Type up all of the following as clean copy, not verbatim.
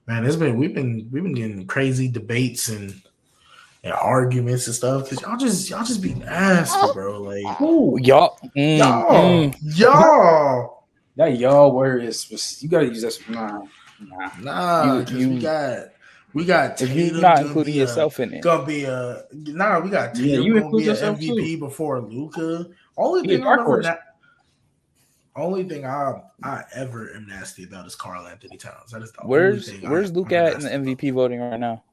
Man, we've been getting crazy debates and arguments and stuff because y'all just be nasty, bro. Like Ooh, y'all. y'all. That y'all word is you gotta use that. Nah, because we got If you Tatum not including yourself in it, we got Yeah, Tatum you gonna include be an yourself too. MVP before Luca. He a dark horse. Only thing I ever am nasty about is Karl Anthony Towns. That is the only where's thing Luke I'm at in the nasty about. MVP voting right now?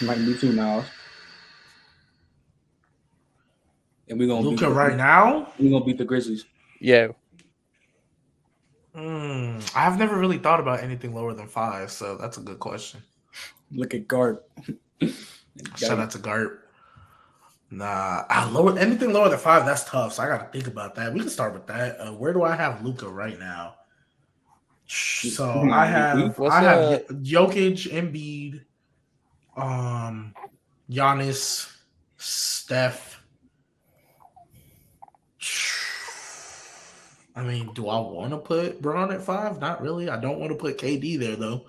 Might be too now. And we're gonna Luca right now. beat the Grizzlies. Yeah, I've never really thought about anything lower than 5, so that's a good question. Look at guard. Shout out to Gart. Nah, anything lower than 5, that's tough. So I got to think about that. We can start with that. Where do I have Luca right now? So I have Jokic, Embiid, Giannis, Steph. I mean, do I want to put Braun at 5? Not really. I don't want to put KD there though.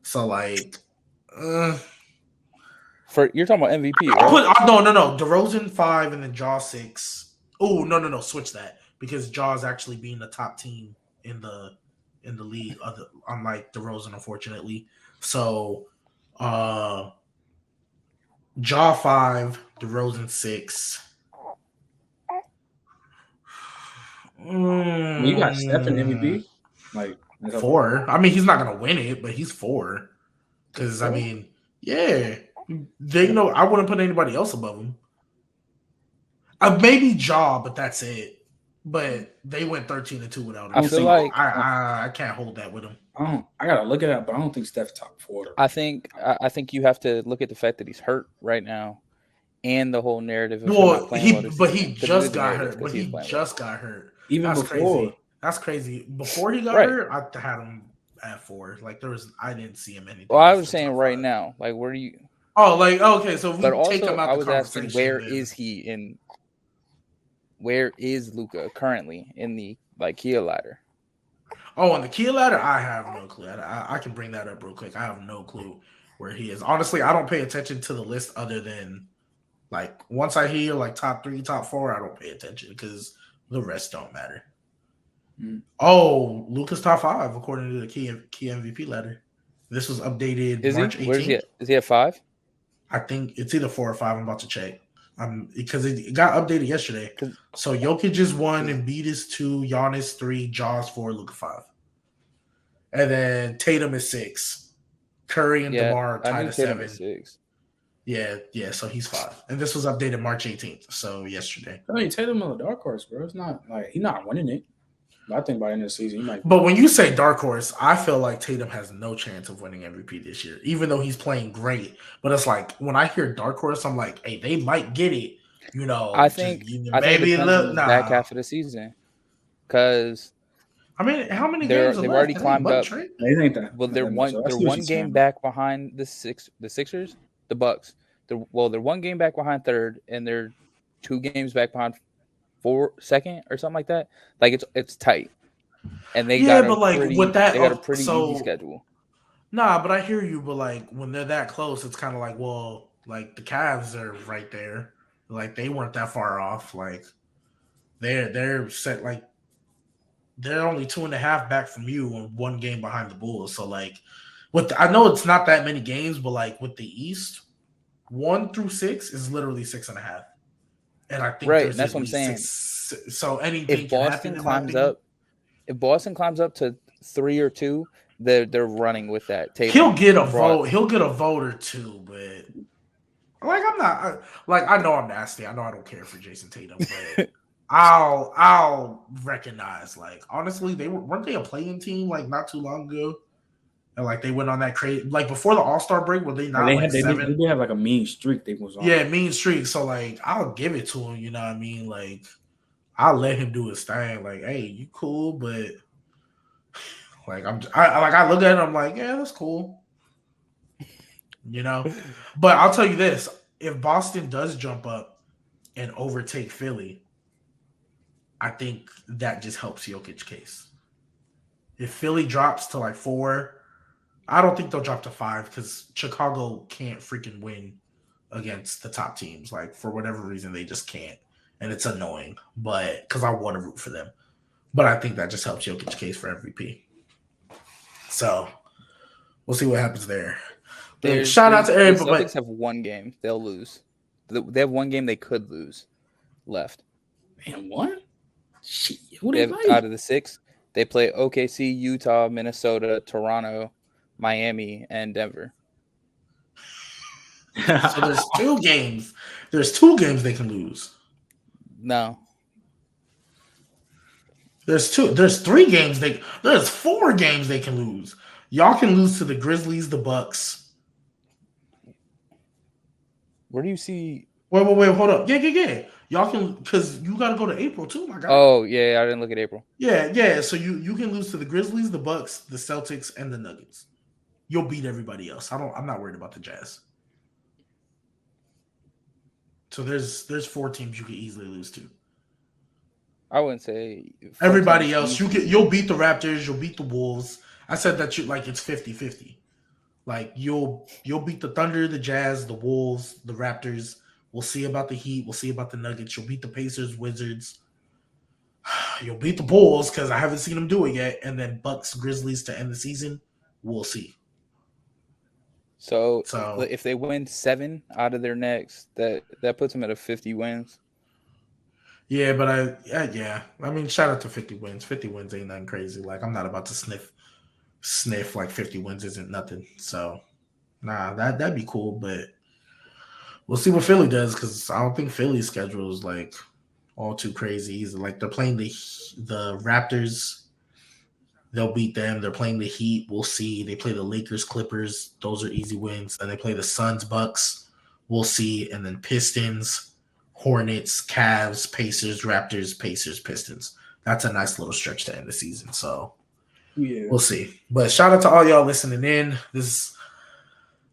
So like, you're talking about MVP, right? No. DeRozan 5 and then Jaw 6. Oh no. Switch that because Jaw's actually being the top team in the league. Unlike DeRozan, unfortunately. So, Jaw 5, DeRozan 6. You got Steph in MVP, like 4. I mean, he's not gonna win it, but he's 4. Because I mean, yeah, they know I wouldn't put anybody else above him. Maybe Jaw, but that's it. But they went 13-2 without him. I feel like I can't hold that with him. I gotta look at it, but I don't think Steph's top 4. I think you have to look at the fact that he's hurt right now, and the whole narrative of him not playing he just got hurt. But he just got hurt. Even that's before. Crazy. That's crazy. Before he got hurt, I had him at 4. Like I didn't see him anything. Well, I was saying right now, like where do you? Oh, like okay. So if we but take also, him out I was the asking where is he in? Where is Luka currently in the Kia ladder? Oh, on the Kia ladder, I have no clue. I can bring that up real quick. I have no clue where he is. Honestly, I don't pay attention to the list other than like once I hear like top 3, top 4, I don't pay attention because the rest don't matter. Oh, Luka's top 5 according to the key MVP ladder. This was updated March 18th. Where is he at? Is he at 5? I think it's either 4 or 5. I'm about to check. Because it got updated yesterday. So Jokic is 1, Embiid is 2, Giannis 3, Jaws 4, Luka 5. And then Tatum is 6. Curry and DeMar tied at 7. 6. Yeah, so he's 5. And this was updated March 18th, so yesterday. I mean, Tatum on the dark horse, bro. It's not like he's not winning it. But I think by the end of the season, he might. But when you say dark horse, I feel like Tatum has no chance of winning MVP this year, even though he's playing great. But it's like when I hear dark horse, I'm like, hey, they might get it. You know, I think maybe it depends on the back half of the season. Because I mean, how many games they've already climbed up? Well, they're one game back behind the Sixers, the Bucks. They're 1 game back behind third, and they're 2 games back behind second or something like that. Like it's tight, and they got a pretty easy schedule. Nah, but I hear you. But like when they're that close, it's kind of like, well, like the Cavs are right there. Like they weren't that far off. Like they're set. Like they're only 2.5 back from you and 1 game behind the Bulls. So like, I know it's not that many games, but like with the East, 1 through 6 is literally 6.5. And I think that's what I'm saying. So anything if Boston climbs up to 3 or 2, they're running with that. Tatum he'll get a vote. He'll get a vote or 2, but like I'm not I know I'm nasty. I know I don't care for Jason Tatum, but I'll recognize like honestly weren't they a playing team like not too long ago? And like they went on that crazy like before the All-Star break were they not they did have like a mean streak they was on. Yeah, mean streak. So like I'll give it to him, you know what I mean? Like I'll let him do his thing. Like, hey, you cool, but like I look at it, I'm like, yeah, that's cool. You know? But I'll tell you this, if Boston does jump up and overtake Philly, I think that just helps Jokic's case. If Philly drops to like 4, I don't think they'll drop to 5 because Chicago can't freaking win against the top teams. Like, for whatever reason, they just can't. And it's annoying, but because I want to root for them. But I think that just helps Jokic's case for MVP. So we'll see what happens there. Shout out to everybody. The Celtics have one game they'll lose. They have one game they could lose left. Man, what? Shit, who They they have, play? out of the 6, they play OKC, Utah, Minnesota, Toronto, Miami, and Denver. So there's 2 games. There's 2 games they can lose. No. There's 3 games there's 4 games they can lose. Y'all can lose to the Grizzlies, the Bucks. Where do you see? Wait, hold up. Yeah. Y'all can, because you got to go to April too, my guy. Oh, yeah, I didn't look at April. Yeah. So you can lose to the Grizzlies, the Bucks, the Celtics, and the Nuggets. You'll beat everybody else. I'm not worried about the Jazz. So there's 4 teams you can easily lose to. I wouldn't say Everybody else, you'll beat the Raptors, you'll beat the Wolves. I said that it's 50-50. Like you'll beat the Thunder, the Jazz, the Wolves, the Raptors. We'll see about the Heat. We'll see about the Nuggets. You'll beat the Pacers, Wizards. You'll beat the Bulls because I haven't seen them do it yet. And then Bucks, Grizzlies to end the season. We'll see. So if they win 7 out of their next, that puts them at 50 wins. Yeah, but I mean, shout out to 50 wins. 50 wins ain't nothing crazy. Like, I'm not about to sniff like 50 wins isn't nothing. So, nah, that'd be cool. But we'll see what Philly does because I don't think Philly's schedule is like all too crazy either. Like, they're playing the Raptors. They'll beat them. They're playing the Heat. We'll see. They play the Lakers, Clippers. Those are easy wins. And they play the Suns, Bucks. We'll see. And then Pistons, Hornets, Cavs, Pacers, Raptors, Pacers, Pistons. That's a nice little stretch to end the season. So we'll see. But shout out to all y'all listening in.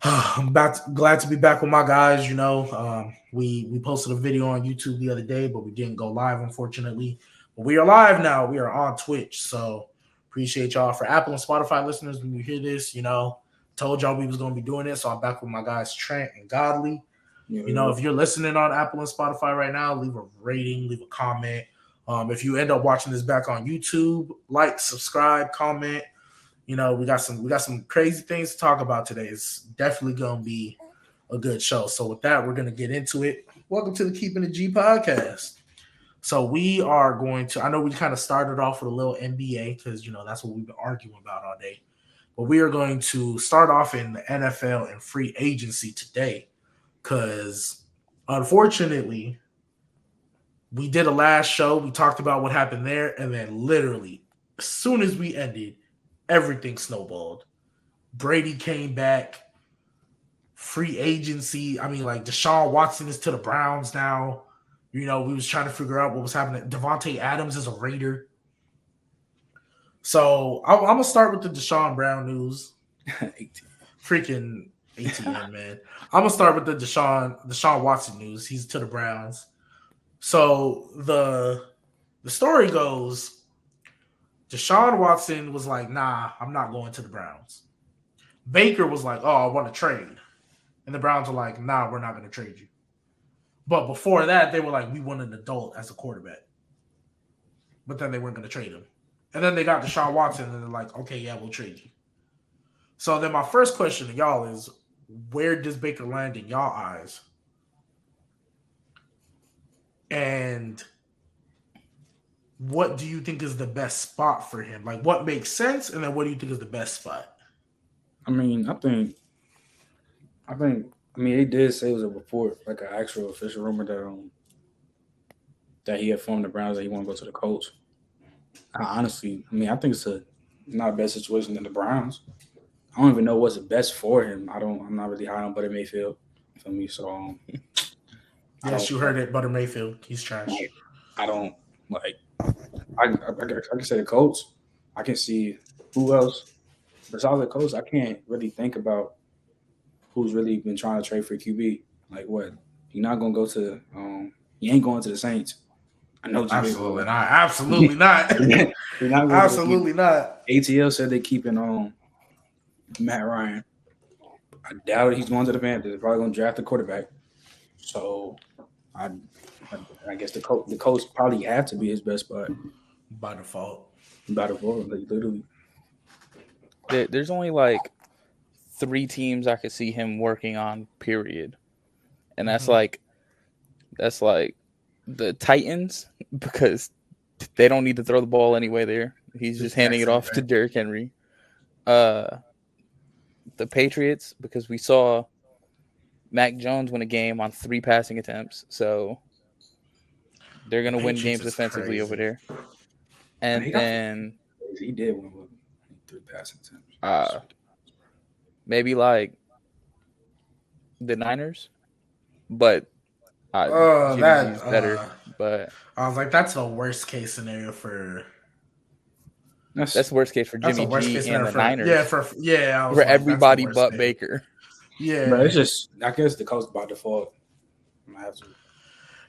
I'm glad to be back with my guys. You know, we posted a video on YouTube the other day, but we didn't go live, unfortunately. But we are live now. We are on Twitch. So appreciate y'all. For Apple and Spotify listeners, when you hear this, you know, told y'all we was going to be doing it. So I'm back with my guys, Trent and Godley. Yeah. You know, if you're listening on Apple and Spotify right now, leave a rating, leave a comment. If you end up watching this back on YouTube, like, subscribe, comment. You know, we got some crazy things to talk about today. It's definitely going to be a good show. So with that, we're going to get into it. Welcome to the Keeping It G podcast. So we are going to, I know we kind of started off with a little NBA because, you know, that's what we've been arguing about all day. But we are going to start off in the NFL and free agency today because, unfortunately, we did a last show. We talked about what happened there. And then literally, as soon as we ended, everything snowballed. Brady came back. Free agency. I mean, like, Deshaun Watson is to the Browns now. You know, we was trying to figure out what was happening. Devonta Adams is a Raider. So I'm going to start with the Deshaun Brown news. Freaking ATM, man. I'm going to start with the Deshaun Watson news. He's to the Browns. So the story goes, Deshaun Watson was like, nah, I'm not going to the Browns. Baker was like, oh, I want to trade. And the Browns were like, nah, we're not going to trade you. But before that, they were like, we want an adult as a quarterback. But then they weren't going to trade him. And then they got Deshaun Watson, and they're like, okay, yeah, we'll trade you. So then my first question to y'all is, where does Baker land in y'all eyes? And what do you think is the best spot for him? Like, what makes sense, and then what do you think is the best spot? I mean, they did say it was a report, like an actual official rumor that he had formed the Browns that he want to go to the Colts. I think it's not a best situation than the Browns. I don't even know what's the best for him. I'm not really high on Butter Mayfield for me. So yes, you heard it, Butter Mayfield. He's trash. I don't like. I can say the Colts. I can see who else besides the Colts. I can't really think about who's really been trying to trade for QB. Like what? You're not gonna go to. You ain't going to the Saints. I know Absolutely not. Absolutely not. They're not gonna Absolutely not. ATL said they're keeping Matt Ryan. I doubt he's going to the Panthers. They're probably going to draft a quarterback. So I guess the coach probably had to be his best spot by default. Literally. There's only like 3 teams I could see him working on. Period, and that's like the Titans, because they don't need to throw the ball anyway. There, he's just handing it off to Derrick Henry. The Patriots, because we saw Mac Jones win a game on 3 passing attempts, so they're gonna win games defensively over there. And then he did win with 3 passing attempts. Maybe like the Niners, but that's better. But I was like, that's the worst case scenario for. That's the worst case for Jimmy G and the Niners. Yeah, for everybody but Baker. Yeah, but it's just, I guess the coach by default.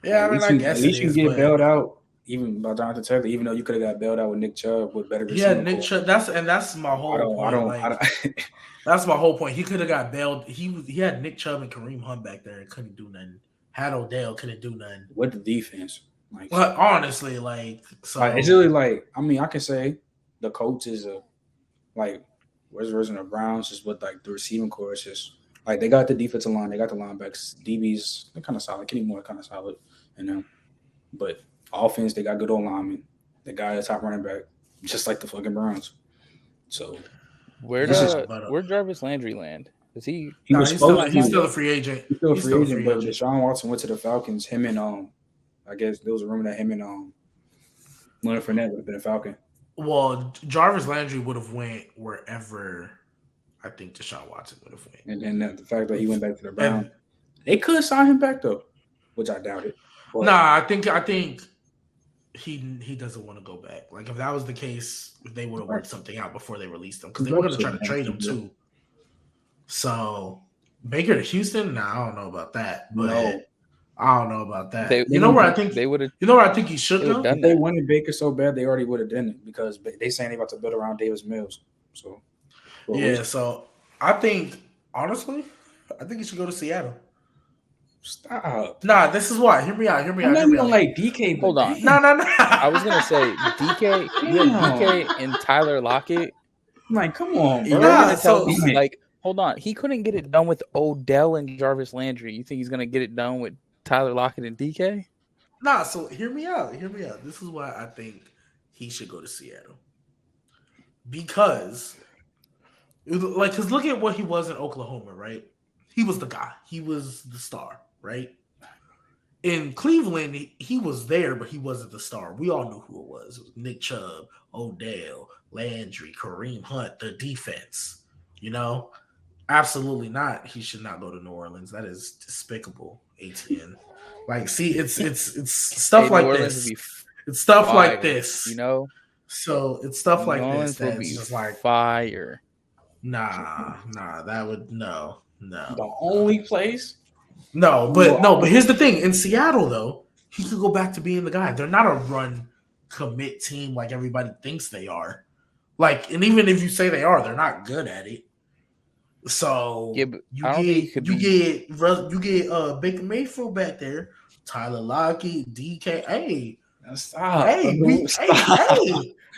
Yeah, I mean, I guess at least you get bailed out, even by Jonathan Taylor. Even though you could have got bailed out with Nick Chubb with better receiving. Yeah, Nick Chubb. That's my whole point. That's my whole point. He could have got bailed. He had Nick Chubb and Kareem Hunt back there and couldn't do nothing. Had Odell, couldn't do nothing. With the defense, but honestly, so it's really I mean, I can say the coach is where's the version of Browns, just with the receiving core. It's just they got the defensive line, they got the linebacks, DBs, they're kind of solid. Kenny Moore kind of solid, But offense, they got good old linemen. They got a top running back, just like the fucking Browns. So where Jarvis Landry land? Is he? He's still a free agent. He's still a free agent. But Deshaun Watson went to the Falcons. Him and I guess there was a rumor that him and Leonard Fournette would have been a Falcon. Well, Jarvis Landry would have went wherever I think Deshaun Watson would have went. And then the fact that he went back to the Browns, they could sign him back though, which I doubt it. But, I think he doesn't want to go back. If that was the case, they would have worked something out before they released him, because they were going to try to trade him too. So Baker to Houston, I don't know about that. But no. I don't know about that. Where I think they would have. You know where I think he should go. If they wanted Baker so bad, they already would have done it, because they saying they about to build around Davis Mills. So so I think honestly, he should go to Seattle. Stop. Nah, this is why. Hear me out. I'm not even like DK. Hold on. No. I was gonna say DK. You have DK and Tyler Lockett. Come on, bro. You're gonna tell me hold on. He couldn't get it done with Odell and Jarvis Landry. You think he's gonna get it done with Tyler Lockett and DK? Nah. So hear me out. This is why I think he should go to Seattle, because look at what he was in Oklahoma, right? He was the guy. He was the star, right? In Cleveland, he was there, but he wasn't the star. We all knew who it was. It was Nick Chubb, Odell, Landry, Kareem Hunt, the defense. Absolutely not. He should not go to New Orleans. That is despicable. ATN. It's stuff like this. It's stuff like this. So it's stuff like this that's just fire. Nah. That would no. The only place. But here's the thing. In Seattle, though, he could go back to being the guy. They're not a run commit team like everybody thinks they are. And even if you say they are, they're not good at it. So yeah, but you get Baker Mayfield back there, Tyler Lockett, DK. Hey, stop. Hey.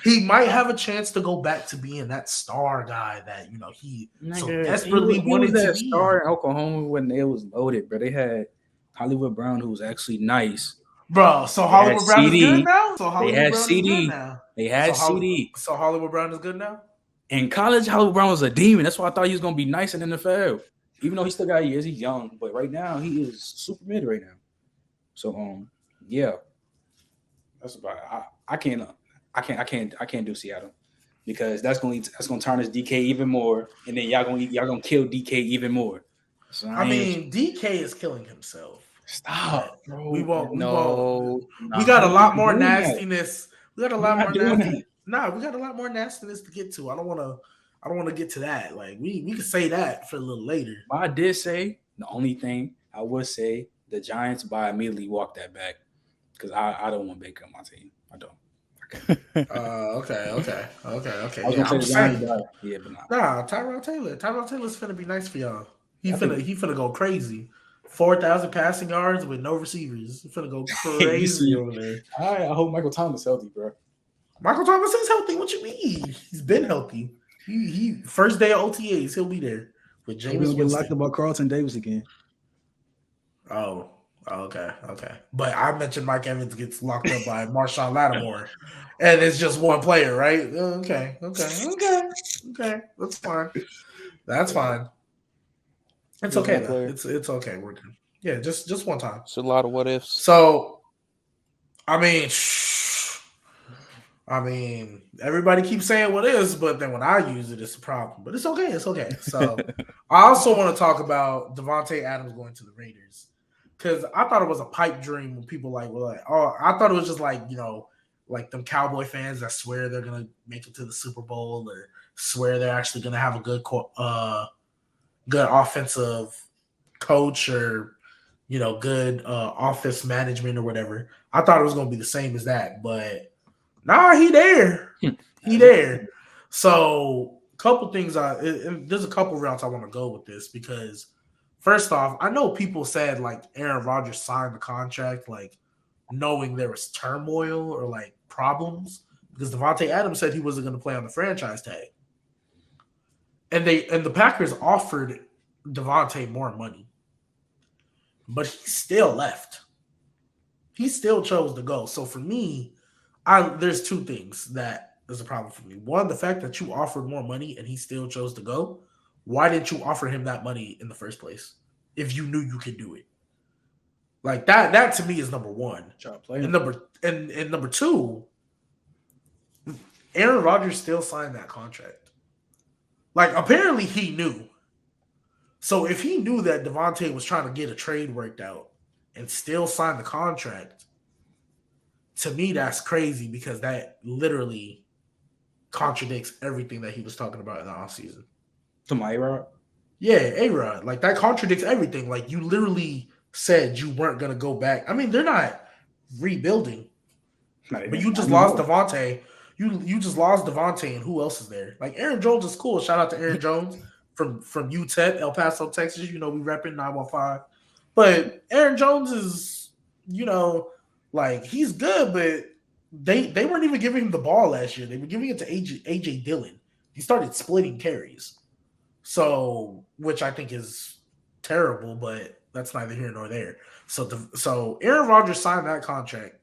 He might have a chance to go back to being that star guy that he so desperately wanted to be. Star in Oklahoma when it was loaded, but they had Hollywood Brown, who was actually nice. Bro, so Hollywood Brown is good now? They had CD. So Hollywood Brown is good now? In college, Hollywood Brown was a demon. That's why I thought he was going to be nice in the NFL. Even though he still got years, he's young. But right now, he is super mid right now. So, yeah. That's about it. I can't do Seattle, because that's going to turn his DK even more, and then y'all gonna kill DK even more. So I mean, DK is killing himself. Stop, bro. We got a lot more nastiness. We got a lot more nastiness. We got a lot more nastiness to get to. I don't want to get to that. We can say that for a little later. But I did say the only thing I would say, the Giants immediately walked that back. because I don't want Baker on my team. I don't. Okay. I was Yeah, gonna I'm say just the Giants, saying. but yeah, but nah. Nah, Tyrod Taylor. Tyrod Taylor's finna be nice for y'all. He I think- finna go crazy. 4,000 passing yards with no receivers. He finna go You crazy see, over there. I hope Michael Thomas healthy, bro. Michael Thomas is healthy. What you mean? He's been healthy. He first day of OTAs, he'll be there with Hope we Jameis don't get locked Winston. up by Carlton Davis again. Oh, okay. But I mentioned Mike Evans gets locked up by Marshawn Lattimore, and it's just one player, right? Okay. That's fine. It's Just okay one though. player. It's okay. We're good. Yeah, just one time. It's a lot of what ifs. So, I mean, everybody keeps saying what is, but then when I use it, it's a problem. But it's okay. So, I also want to talk about Devonta Adams going to the Raiders because I thought it was a pipe dream when people were like, oh, I thought it was just like like them Cowboy fans that swear they're gonna make it to the Super Bowl or swear they're actually gonna have a good offensive coach or good office management or whatever. I thought it was going to be the same as that, but he there. He there. So a couple things. There's a couple routes I want to go with this because first off, I know people said like Aaron Rodgers signed the contract like knowing there was turmoil or like problems because Devonta Adams said he wasn't going to play on the franchise tag. And the Packers offered Devontae more money. But he still left. He still chose to go. So for me, there's two things that is a problem for me. One, the fact that you offered more money and he still chose to go. Why didn't you offer him that money in the first place if you knew you could do it? Like that to me is number one. And number two, Aaron Rodgers still signed that contract. Like apparently he knew. So if he knew that Devontae was trying to get a trade worked out and still sign the contract, to me that's crazy because that literally contradicts everything that he was talking about in the offseason. To my A-Rod? Yeah, A-Rod. Like that contradicts everything. Like you literally said you weren't going to go back. I mean, they're not rebuilding. But you just lost Devontae. You just lost Devontae and who else is there? Like Aaron Jones is cool. Shout out to Aaron Jones. From UTEP, El Paso, Texas, we repping 915. But Aaron Jones is, like he's good, but they weren't even giving him the ball last year. They were giving it to AJ Dillon. He started splitting carries, so which I think is terrible, but that's neither here nor there. So Aaron Rodgers signed that contract,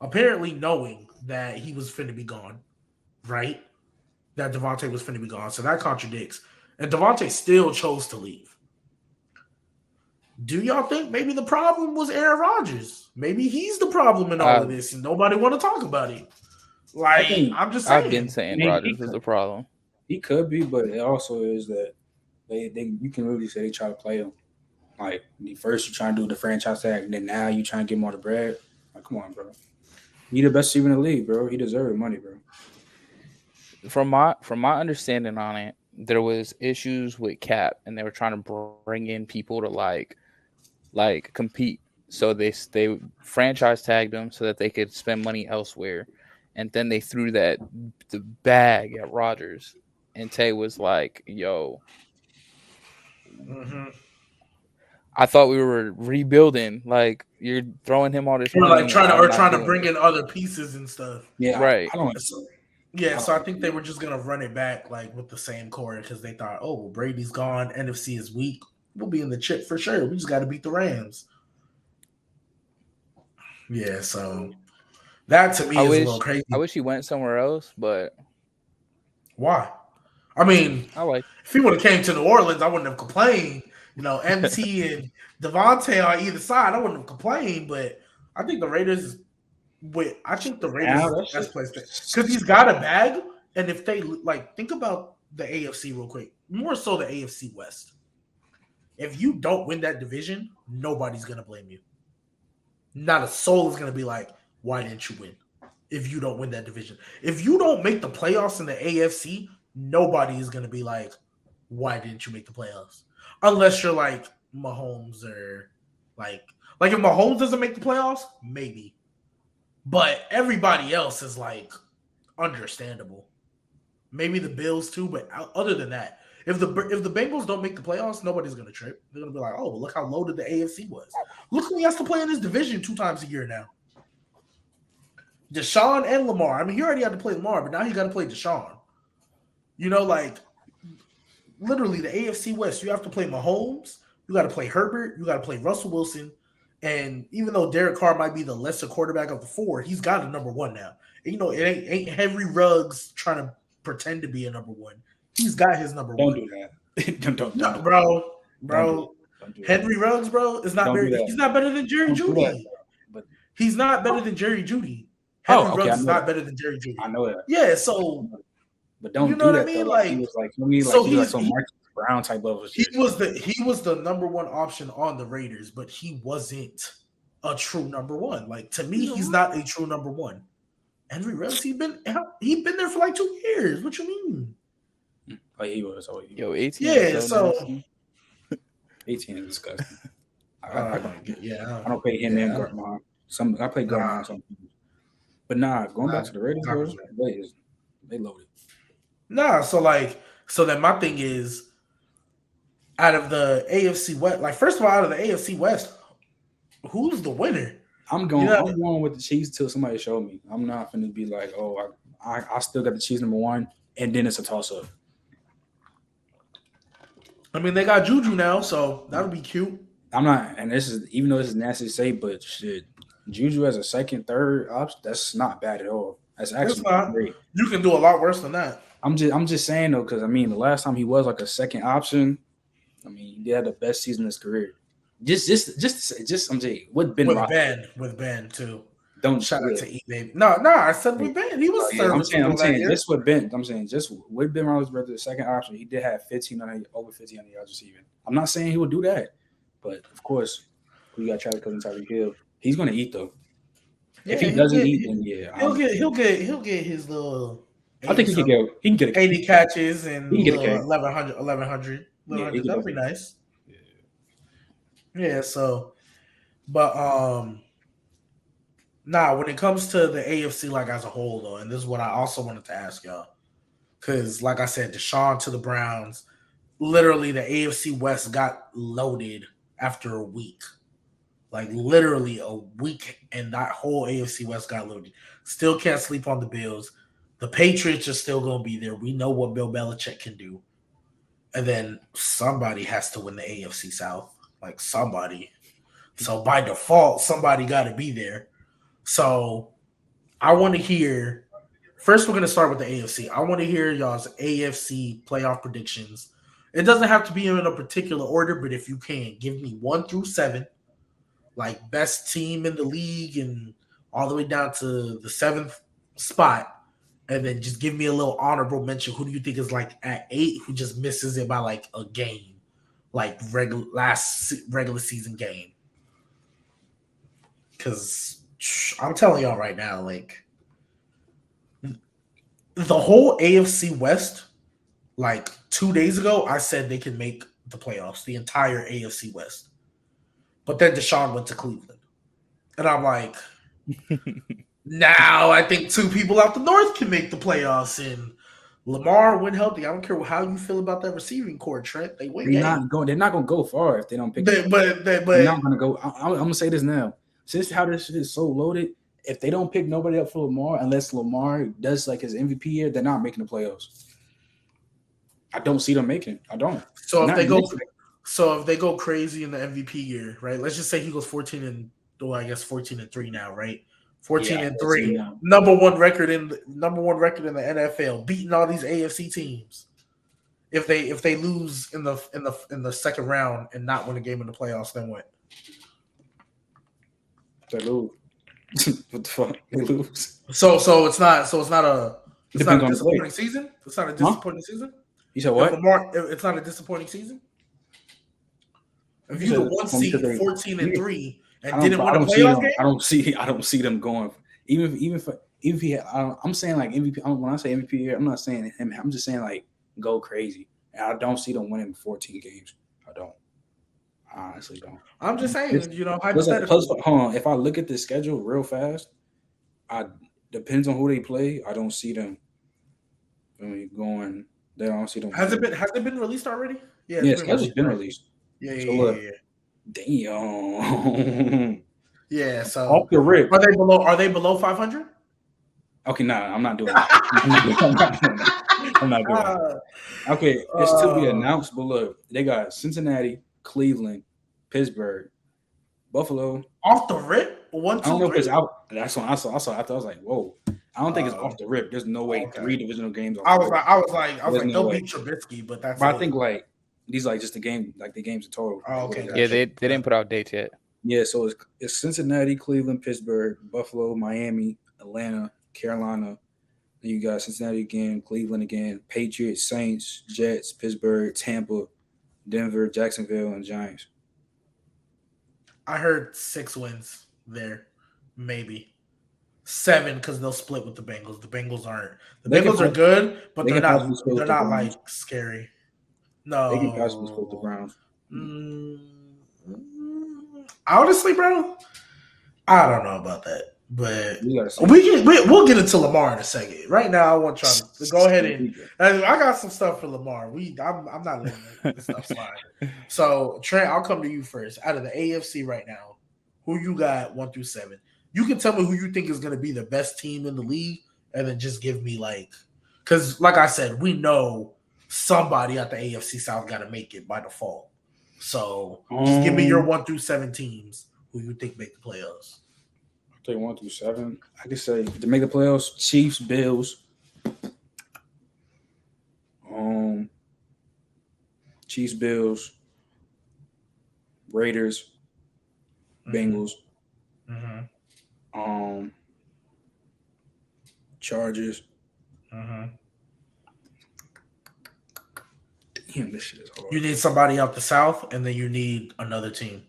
apparently knowing that he was finna be gone, right? That Devontae was finna be gone, so that contradicts. And Devontae still chose to leave. Do y'all think maybe the problem was Aaron Rodgers? Maybe he's the problem in all of this, and nobody want to talk about it. Like I'm just saying. I've been saying Rodgers was the problem. He could be, but it also is that you can really say they try to play him. Like first you trying to do the franchise tag, and then now you trying to get more of the bread. Like, come on, bro. He the best receiver in the league, bro. He deserves the money, bro. From my understanding on it, there was issues with cap, and they were trying to bring in people to like compete. So they franchise tagged them so that they could spend money elsewhere, and then they threw the bag at Rodgers, and Tay was like, "Yo, I thought we were rebuilding. Like you're throwing him all this money, like trying to bring in other pieces and stuff." Yeah, right. So I think they were just gonna run it back like with the same core because they thought, oh, well, Brady's gone, NFC is weak, we'll be in the chip for sure. We just got to beat the Rams. Yeah, so that to me is a little crazy. I wish he went somewhere else, but why? I mean, if he would have came to New Orleans, I wouldn't have complained. MT and Devontae on either side, I wouldn't have complained. But I think the Raiders. That's place because he's got a bag, and if they think about the AFC real quick, more so the AFC West. If you don't win that division, nobody's gonna blame you. Not a soul is gonna be like, "Why didn't you win?" If you don't win that division, if you don't make the playoffs in the AFC, nobody is gonna be like, "Why didn't you make the playoffs?" Unless you're like Mahomes or like if Mahomes doesn't make the playoffs, maybe. But everybody else is like understandable. Maybe the Bills too, but other than that, if the Bengals don't make the playoffs, nobody's gonna trip. They're gonna be like, "Oh, look how loaded the AFC was. Look who he has to play in this division 2 times a year now." Deshaun and Lamar. I mean, he already had to play Lamar, but now he got to play Deshaun. You know, like literally the AFC West. You have to play Mahomes. You got to play Herbert. You got to play Russell Wilson. And even though Derek Carr might be the lesser quarterback of the 4, he's got a number 1 now. And, you know, it ain't Henry Ruggs trying to pretend to be a number 1. He's got his number 1. Don't do that. don't no, bro. Don't do Henry Ruggs, bro, is not very. He's not better than Jerry Jeudy. But he's not better than Jerry Jeudy. Henry Ruggs is not better than Jerry Jeudy. I know that. Yeah, so. But don't you know do what that. I mean? Though. Like, he was like Marcus Brown type level. He was the number 1 option on the Raiders, but he wasn't a true number 1. Like, to me, he's not a true number 1. Henry Ruggs, he's been there for like 2 years. What you mean? Oh, he was. Oh, Yo, 18. Yeah, so 18 is disgusting. I don't pay him and Gardner. I play Gardner on some people. But going back to the Raiders, they loaded. So then my thing is, out of the AFC West, like first of all, out of the AFC West, who's the winner? I'm going with the Chiefs till somebody show me. I'm not going to be like, oh, I still got the Chiefs number 1, and then it's a toss up. I mean, they got Juju now, so that would be cute. I'm not, and this is even though this is nasty to say, but shit, Juju as a second, third option, that's not bad at all. That's actually great. You can do a lot worse than that. I'm just saying though, because I mean, the last time he was like a second option, I mean, he had the best season in his career. Just I'm saying with Ben too. Don't shout out to E-Baby. No, I said with Ben. He was third. I'm saying just with Ben. I'm saying just with Ben Roethlisberger, the second option, he did have over 1,500 yards receiving. I'm not saying he would do that, but of course, we got Travis Cousins, Tyreek Hill. He's gonna eat though. Yeah, if he doesn't eat, then he'll get his little. I think he can get 80 catches and he can get 1,100. Yeah, that'd be nice. Yeah. So, but when it comes to the AFC like as a whole though, and this is what I also wanted to ask y'all, because like I said, Deshaun to the Browns, literally the AFC West got loaded after a week. Like literally a week, and that whole AFC West got loaded. Still can't sleep on the Bills. The Patriots are still going to be there. We know what Bill Belichick can do. And then somebody has to win the AFC South. Like somebody. So by default, somebody got to be there. So I want to hear. First, we're going to start with the AFC. I want to hear y'all's AFC playoff predictions. It doesn't have to be in a particular order, but if you can, give me 1 through 7. Like best team in the league and all the way down to the 7th spot. And then just give me a little honorable mention. Who do you think is like at 8 who just misses it by like a game? Like last regular season game. Because I'm telling y'all right now, like the whole AFC West, like 2 days ago, I said they can make the playoffs, the entire AFC West. But then Deshaun went to Cleveland. And I'm like, now I think 2 people out the North can make the playoffs. And Lamar went healthy. I don't care how you feel about that receiving core, Trent. They win. They're not going to go far if they don't pick. But they're not going to go. I'm going to say this now. Since how this shit is so loaded, if they don't pick nobody up for Lamar, unless Lamar does like his MVP year, they're not making the playoffs. I don't see them making it. I don't. So if they go crazy in the MVP year, right? Let's just say he goes 14-3 now, right? 14-3, number one record in the NFL, beating all these AFC teams. If they lose in the second round and not win a game in the playoffs, then what? They lose. What the fuck? They lose. So it's not a disappointing season. It's not a disappointing season. You said what? It's not a disappointing season. If you the 1 seed 14-3 and didn't win a playoff game, I don't see them going. Even if he, I'm saying like MVP. When I say MVP here, I'm not saying him. I'm just saying like go crazy. And I don't see them winning 14 games. I don't. I honestly don't. I'm just saying, hypothetically. Hold on. If I look at the schedule real fast, Depends on who they play. I don't see them going. I don't see them. Has it been released already? Yeah, it's been released. Yeah. Damn. Yeah. So off the rip, are they below 500? Okay, I'm not doing that. I'm not doing that. Okay, it's to be announced, but look, they got Cincinnati, Cleveland, Pittsburgh, Buffalo. Off the rip? 1, 2, I don't know 3? if it's out. That's when I saw after I was like, whoa. I don't think it's off the rip. There's no way 3 divisional games. I was like, don't beat Trubisky, but that's. But I think like these like just the game, like the games in total. Oh, okay. Yeah, they didn't put out dates yet. Yeah, so it's Cincinnati, Cleveland, Pittsburgh, Buffalo, Miami, Atlanta, Carolina. Then you got Cincinnati again, Cleveland again, Patriots, Saints, Jets, Pittsburgh, Tampa, Denver, Jacksonville, and Giants. I heard 6 wins there, maybe 7 because they'll split with the Bengals. The Bengals aren't. The Bengals are good, but they're not. They're not like scary. No, they can possibly split the Browns. Honestly, bro, I don't know about that. But we'll get into Lamar in a second. Right now, I want y'all to go ahead and I got some stuff for Lamar. I'm not letting this stuff slide. So Trent, I'll come to you first. Out of the AFC right now, who you got 1 through 7? You can tell me who you think is going to be the best team in the league, and then just give me because like I said, we know somebody at the AFC South got to make it by default. So just give me your 1 through 7 teams who you think make the playoffs. Take 1 through 7. I could say to make the playoffs: Chiefs, Bills, Raiders, Bengals, Chargers. Damn, this shit is hard. You need somebody out the South, and then you need another team.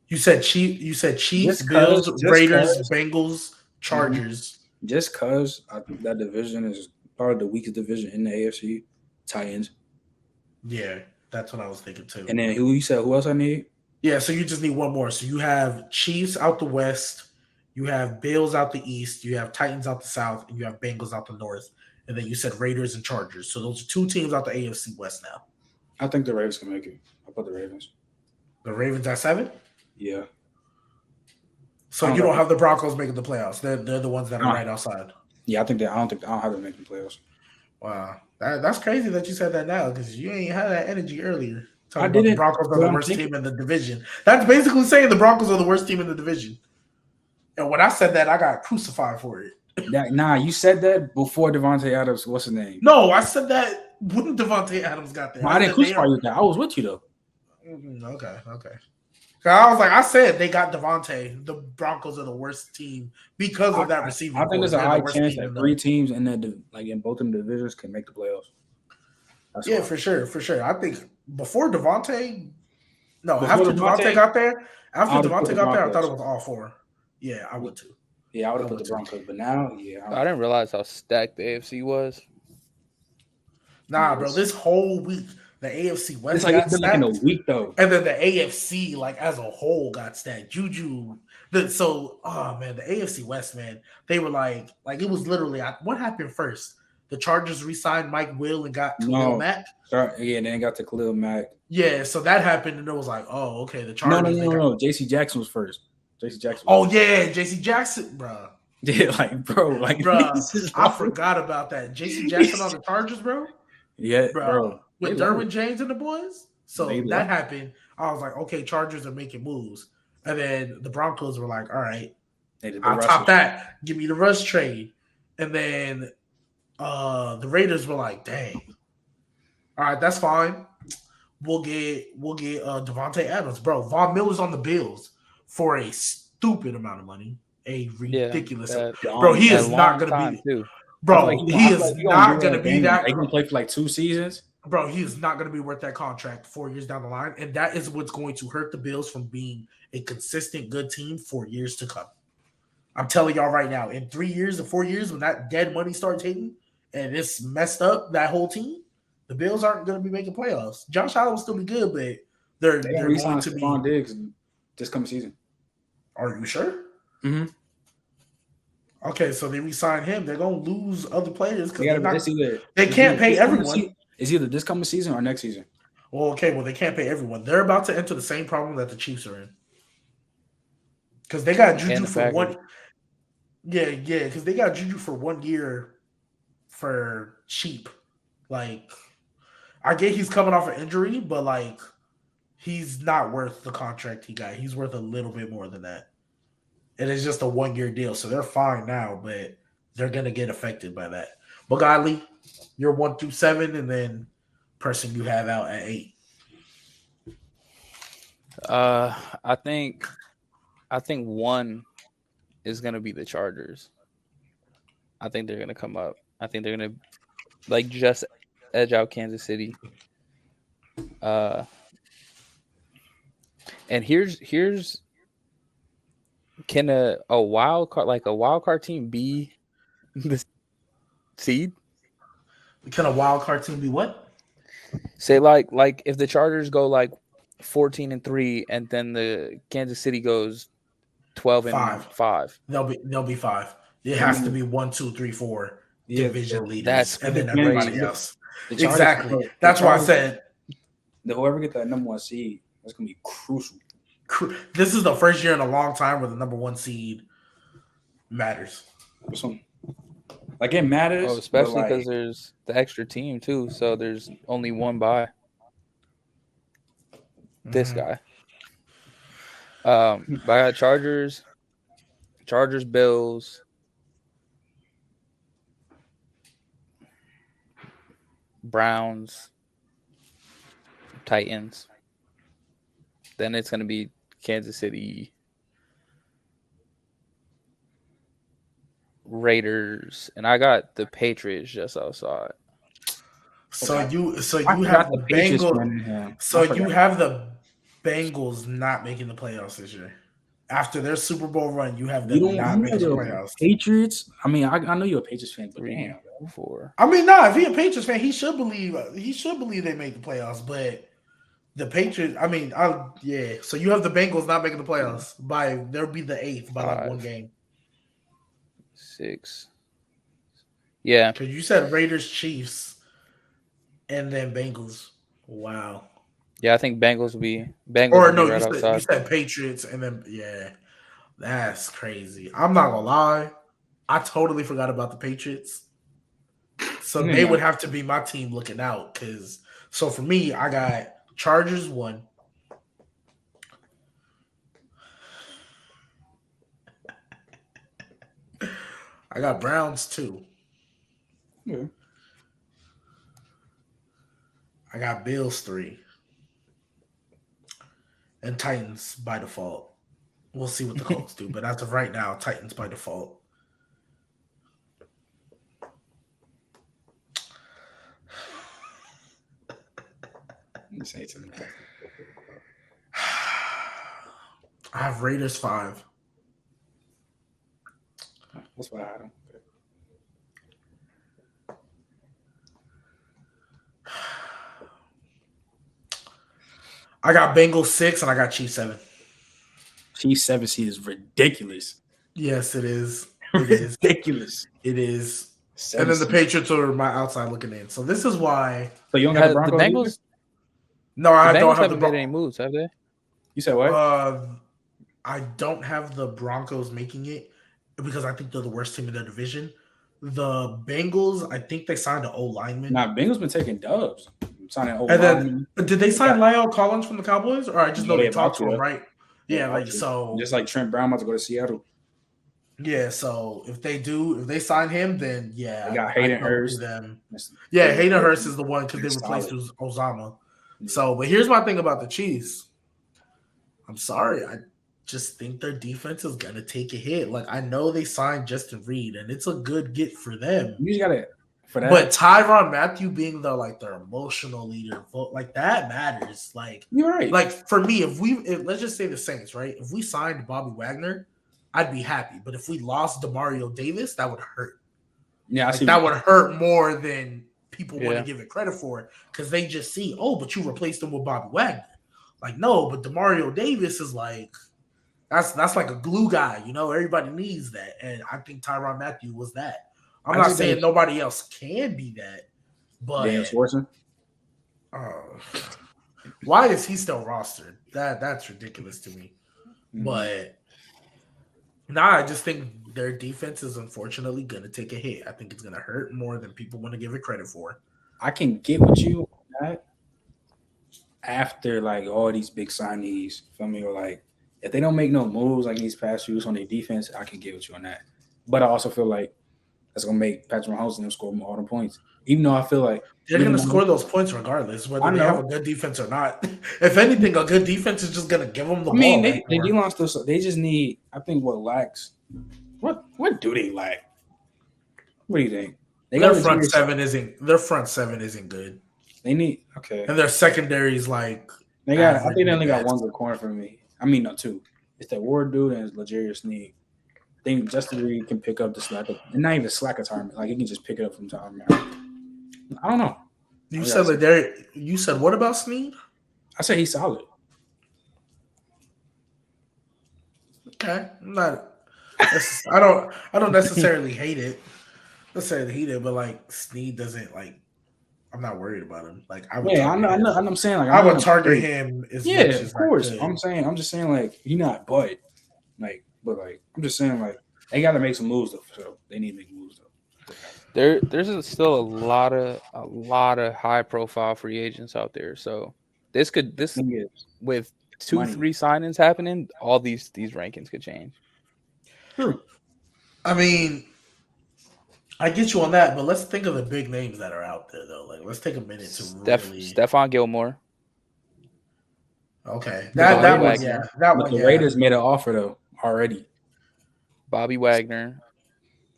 You said Chiefs, Bills, Raiders, Bengals, Chargers. Just because I think that division is probably the weakest division in the AFC. Titans. Yeah, that's what I was thinking too. And then who else I need? Yeah, so you just need one more. So you have Chiefs out the West, you have Bills out the East, you have Titans out the South, and you have Bengals out the North. And then you said Raiders and Chargers. So those are 2 teams out the AFC West now. I think the Ravens can make it. I'll put the Ravens. The Ravens at 7? Yeah. So you don't have the Broncos making the playoffs. They're the ones that are right outside. Yeah, I don't have them making playoffs. Wow. That's crazy that you said that now because you ain't had that energy earlier. I didn't. The Broncos are the worst team in the division. That's basically saying the Broncos are the worst team in the division. And when I said that, I got crucified for it. You said that before Devonta Adams. What's his name? No, I said that when Devonta Adams got there. I didn't crucify you with that. I was with you though. Okay. I said they got Devonta. The Broncos are the worst team because of that receiver. I think there's a high chance that 3 teams in that in both of the divisions can make the playoffs. For sure. I think before Devonta, after Devonta got there, I thought it was all 4. Yeah, I would too. Yeah, I would have put the Broncos, but now, I didn't realize how stacked the AFC was. Nah, bro, this whole week the AFC West it's been in a week though, and then the AFC as a whole got stacked. Juju, the AFC West, man, they were like it was literally what happened first. The Chargers re-signed Mike Will and got Khalil Mack. Yeah, they got to Khalil Mack. Yeah, so that happened, and it was like, oh, okay, the Chargers. No. J.C. Jackson was first. J.C. Jackson. J.C. Jackson, bro. Yeah, bro, I forgot about that. J.C. Jackson on the Chargers, bro. Yeah, bro. With Derwin James and the boys. So that happened. I was like, okay, Chargers are making moves. And then the Broncos were like, all right, I'll top that. Give me the Russ trade. And then the Raiders were like, dang. All right, that's fine. We'll get Devonta Adams. Bro, Von Miller's on the Bills for a stupid amount of money. A ridiculous bro, he is not gonna be bro, he is not gonna be that. He's gonna play for 2 seasons. Bro, he is not gonna be worth that contract 4 years down the line. And that is what's going to hurt the Bills from being a consistent good team for years to come. I'm telling y'all right now, in 3 years or 4 years, when that dead money starts hitting and it's messed up that whole team, the Bills aren't gonna be making playoffs. Josh Allen will still be good, but they're going to be Diggs this coming season. Are you sure? Mm-hmm. Okay, so they re-sign him. They're gonna lose other players because they can't pay everyone. It's either this coming season or next season. Well, they can't pay everyone. They're about to enter the same problem that the Chiefs are in because they got Juju for one. Yeah, because they got Juju for 1 year for cheap. Like, I get he's coming off an injury, but like, he's not worth the contract he got. He's worth a little bit more than that. And it's just a 1 year deal. So they're fine now, but they're going to get affected by that. But Godley, you're 1 through 7, and then person you have out at 8. I think 1 is going to be the Chargers. I think they're going to come up. I think they're going to just edge out Kansas City. And here's can a wild card team be the seed? Can a wild card team be what? Say like if the Chargers go 14-3 and then the Kansas City goes 12-5. They'll be 5. It has to be 1, 2, 3, 4 division leaders, and then everybody else. The Exactly. That's why I said whoever get that number 1 seed, that's gonna be crucial. This is the first year in a long time where the number 1 seed matters. Like, it matters. Oh, especially because there's the extra team too, so there's only 1 bye. This guy. But I got Chargers, Bills, Browns, Titans. Then it's gonna be Kansas City, Raiders, and I got the Patriots just outside. So you have the Bengals. So you have the Bengals not making the playoffs this year. After their Super Bowl run, you have them not making the playoffs. Patriots. I mean, I know you're a Patriots fan, but damn, 4. I mean, if he's a Patriots fan, he should believe they make the playoffs. But the Patriots, So you have the Bengals not making the playoffs they'll be the 8th by 5, 1 game. 6. Yeah, because you said Raiders, Chiefs, and then Bengals. Wow. Yeah, I think Bengals will be outside. You said Patriots, and then that's crazy. I'm not gonna lie, I totally forgot about the Patriots. So they would have to be my team looking out. So for me, I got Chargers 1. I got Browns 2. Yeah. I got Bills 3. And Titans by default. We'll see what the Colts do. But as of right now, Titans by default. Say something. I have Raiders 5. That's what I had them. I got Bengals 6 and I got Chiefs 7. Chiefs 7 seed is ridiculous. Yes, it is. It is ridiculous. It is. And then the Patriots are my outside looking in. So this is why. So you don't have the Broncos? The Bengals? No, I don't have the Broncos. Any moves, have they? You said what? I don't have the Broncos making it because I think they're the worst team in their division. The Bengals, I think they signed an O lineman. Nah, Bengals been taking dubs. Signing O lineman. Did they sign Lyle Collins from the Cowboys? Or I just know they talked to him, right? Yeah, so just like Trent Brown about to go to Seattle. Yeah, so if they sign him, then yeah, they got Hayden Hurst. Hayden Hurst is the one because they replaced Osama. Yeah. So, but here's my thing about the Chiefs. I'm sorry, I just think their defense is gonna take a hit. Like, I know they signed Justin Reed, and it's a good get for them. You just gotta for that. But Tyrann Mathieu being their emotional leader, like that matters. Like, you're right. Like for me, if let's just say the Saints, right? If we signed Bobby Wagner, I'd be happy. But if we lost Demario Davis, that would hurt. Yeah, that would hurt more than people want to give it credit for, because they just see, but you replaced him with Bobby Wagner. Like, no, but Demario Davis is like, That's like a glue guy, you know. Everybody needs that, and I think Tyrann Mathieu was that. I'm I not just saying think nobody else can be that, Daniel but Swartzen. why is he still rostered? That's ridiculous to me. Mm-hmm. But I just think their defense is unfortunately going to take a hit. I think it's going to hurt more than people want to give it credit for. I can get with you on that after like all these big signees. Feel me? Or like if they don't make no moves like these past years on their defense, I can get with you on that. But I also feel like that's gonna make Patrick Mahomes and them score all the points. Even though I feel like they're going to score those points regardless, whether they have a good defense or not. If anything, a good defense is just going to give them the ball. I mean, they D-line still. They just need. I think what lacks. What do they lack? What do you think? Their front seven isn't good. They need and their secondary is like they got. I think they only got one good corner for me. I mean, no, two. It's that Ward dude and L'Jarius Sneed. I think Justin Reed can pick up the slack, and not even slack retirement. Like he can just pick it up from time. I don't know. You said L'Jarius. You said what about Sneed? I said he's solid. Okay, I'm not. I don't necessarily hate it. But like Sneed doesn't like. I'm not worried about him. Like I would. Yeah, I'm saying like I would target him as much as of course. I'm just saying like he's not but I'm just saying like they got to make some moves though. So they need to make moves though. There's still a lot of high profile free agents out there. So this with 2-3 signings happening, all these rankings could change. True. I mean, I get you on that, but let's think of the big names that are out there though. Like, let's take a minute to really. Stephon Gilmore. Okay, that one, yeah. That one, the Raiders made an offer though already. Bobby Wagner,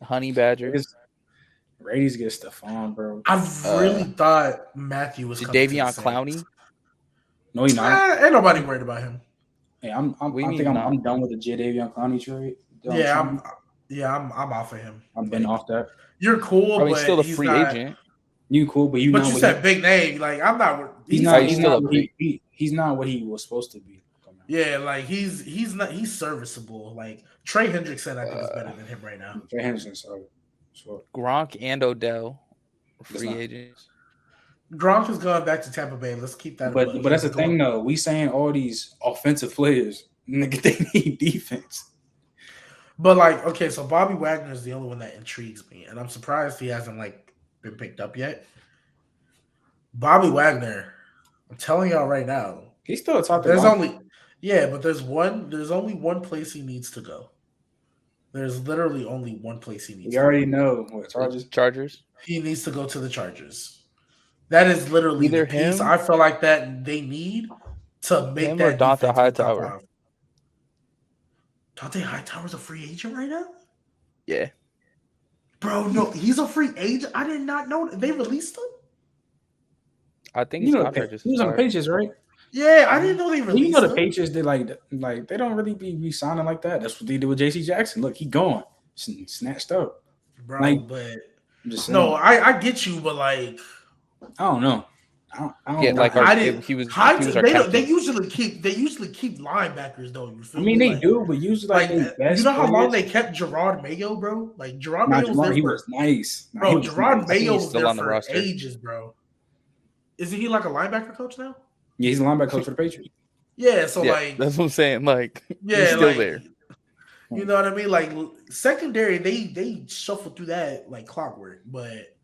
Honey Badger. Raiders get Stephon, bro. I really thought Matthew was coming Davion Clowney. No, he's not. Ain't nobody worried about him. Hey, I'm done with the Davion Clowney trade. I'm off of him. I've been off that. You're cool, but he's still a free agent. You cool, but you said big name. Like I'm not. He's not what he was supposed to be. Yeah, like he's not. He's serviceable. Like Trey Hendrickson, I think is better than him right now. Trey Hendrickson, so Gronk and Odell, free agents. Gronk is going back to Tampa Bay. Let's keep that. But that's the thing, though. We saying all these offensive players, nigga, they need defense. But like, okay, so Bobby Wagner is the only one that intrigues me, and I'm surprised he hasn't like been picked up yet. Bobby Wagner, I'm telling y'all right now, he's still a top. There's only one place he needs to go. There's literally only one place he needs. You already know what Chargers. He needs to go to the Chargers. That is literally either the piece him. I feel like that they need to make him that. Or Devonta Hightower. Devonta Hightower's a free agent right now? Yeah. Bro, no, he's a free agent. I did not know they released him. I think his contract just. He was on the Patriots, right? Yeah, I didn't know they released him. The Patriots did like they don't really be signing like that. That's what they did with J.C. Jackson. Look, he gone, snatched up, bro. But no, I get you, but like I don't know. I don't know. He was our captain. They usually keep linebackers though. You feel me? They do, but usually like you know how long they kept Gerard Mayo, bro? Like Gerard Mayo was nice, bro. Gerard Mayo was there for ages, bro. Isn't he like a linebacker coach now? Yeah, he's a linebacker coach for the Patriots. Yeah, so like that's what I'm saying. Like, he's still there. You know what I mean? Like secondary, they shuffled through that like clockwork, but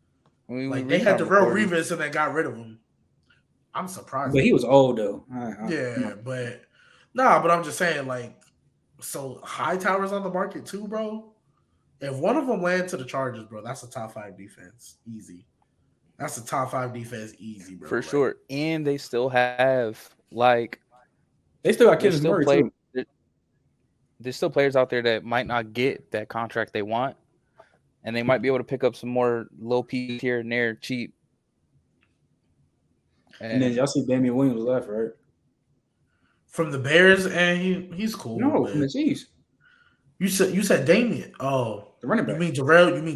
they had the real Revis and they got rid of him. I'm surprised. But he was old though. But I'm just saying, like, so Hightower's on the market too, bro. If one of them land to the Chargers, bro, that's a top 5 defense, easy. That's a top 5 defense, easy, bro. For sure. And they still have like they still got kids too. There's still players out there that might not get that contract they want, and they might be able to pick up some more low P here and there cheap. And then y'all see Damian Williams left, right? From the Bears, and he's cool. No, from the Chiefs. You said Damian. Oh, the running back. You mean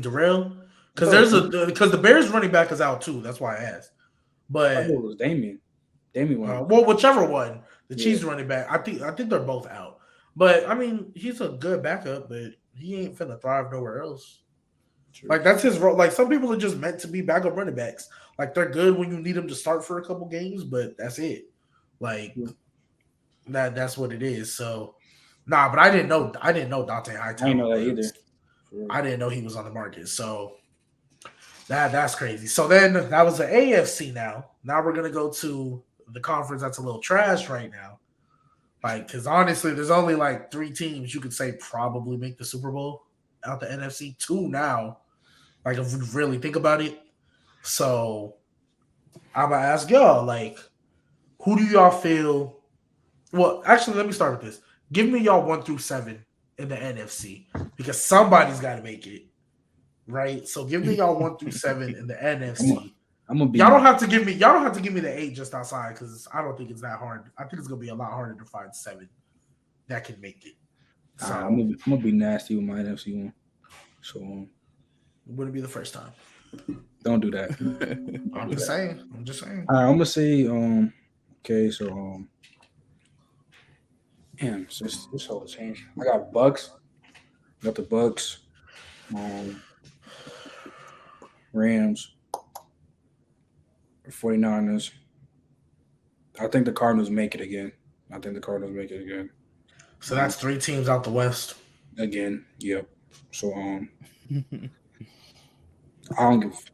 Darrell? Because the Bears running back is out too. That's why I asked. But I thought it was Damian. Well, whichever one. The Chiefs running back. I think they're both out. But I mean, he's a good backup, but he ain't finna thrive nowhere else. True. Like that's his role. Like some people are just meant to be backup running backs. Like they're good when you need them to start for a couple games, but that's it. Like that's what it is. So nah, but I didn't know Dante Hightower. I didn't know that either. I didn't know he was on the market. So that's crazy. So then that was the AFC now. Now we're gonna go to the conference that's a little trash right now. Like, because honestly, there's only like 3 teams you could say probably make the Super Bowl out the NFC. 2 now. Like, if we really think about it. So I'm gonna ask y'all, like, who do y'all feel? Well, actually, let me start with this. Give me y'all 1 through 7 in the NFC because somebody's got to make it, right? So give me y'all 1 through 7 in the NFC. I'm gonna be. Y'all don't have to give me the 8 just outside because I don't think it's that hard. I think it's gonna be a lot harder to find 7 that can make it. So I'm gonna be nasty with my NFC one. So it wouldn't be the first time. Don't do that. I'm just saying. All right, I'm gonna say okay, so damn, this whole change. I got Bucks. Got the Bucks. Rams. 49ers. I think the Cardinals make it again. So that's 3 teams out the West. Again, yep. So I don't give.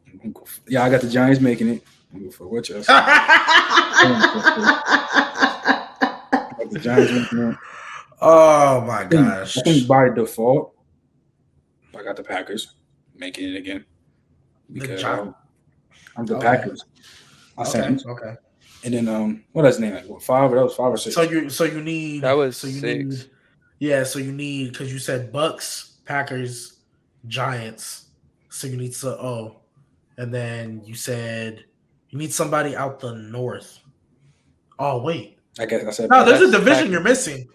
Yeah, I got the Giants making it. I don't give a fuck what y'all say. I got the Giants making it. Oh my gosh! I think by default, I got the Packers making it again because I'm the Packers. Okay. And then what is his name? Like, what, 5? That was 5 or 6. So you need that was so you 6. Need, so you need because you said Bucks, Packers, Giants. So you need and then you said you need somebody out the north. Oh wait, I guess I said no. There's a division Packers. You're missing.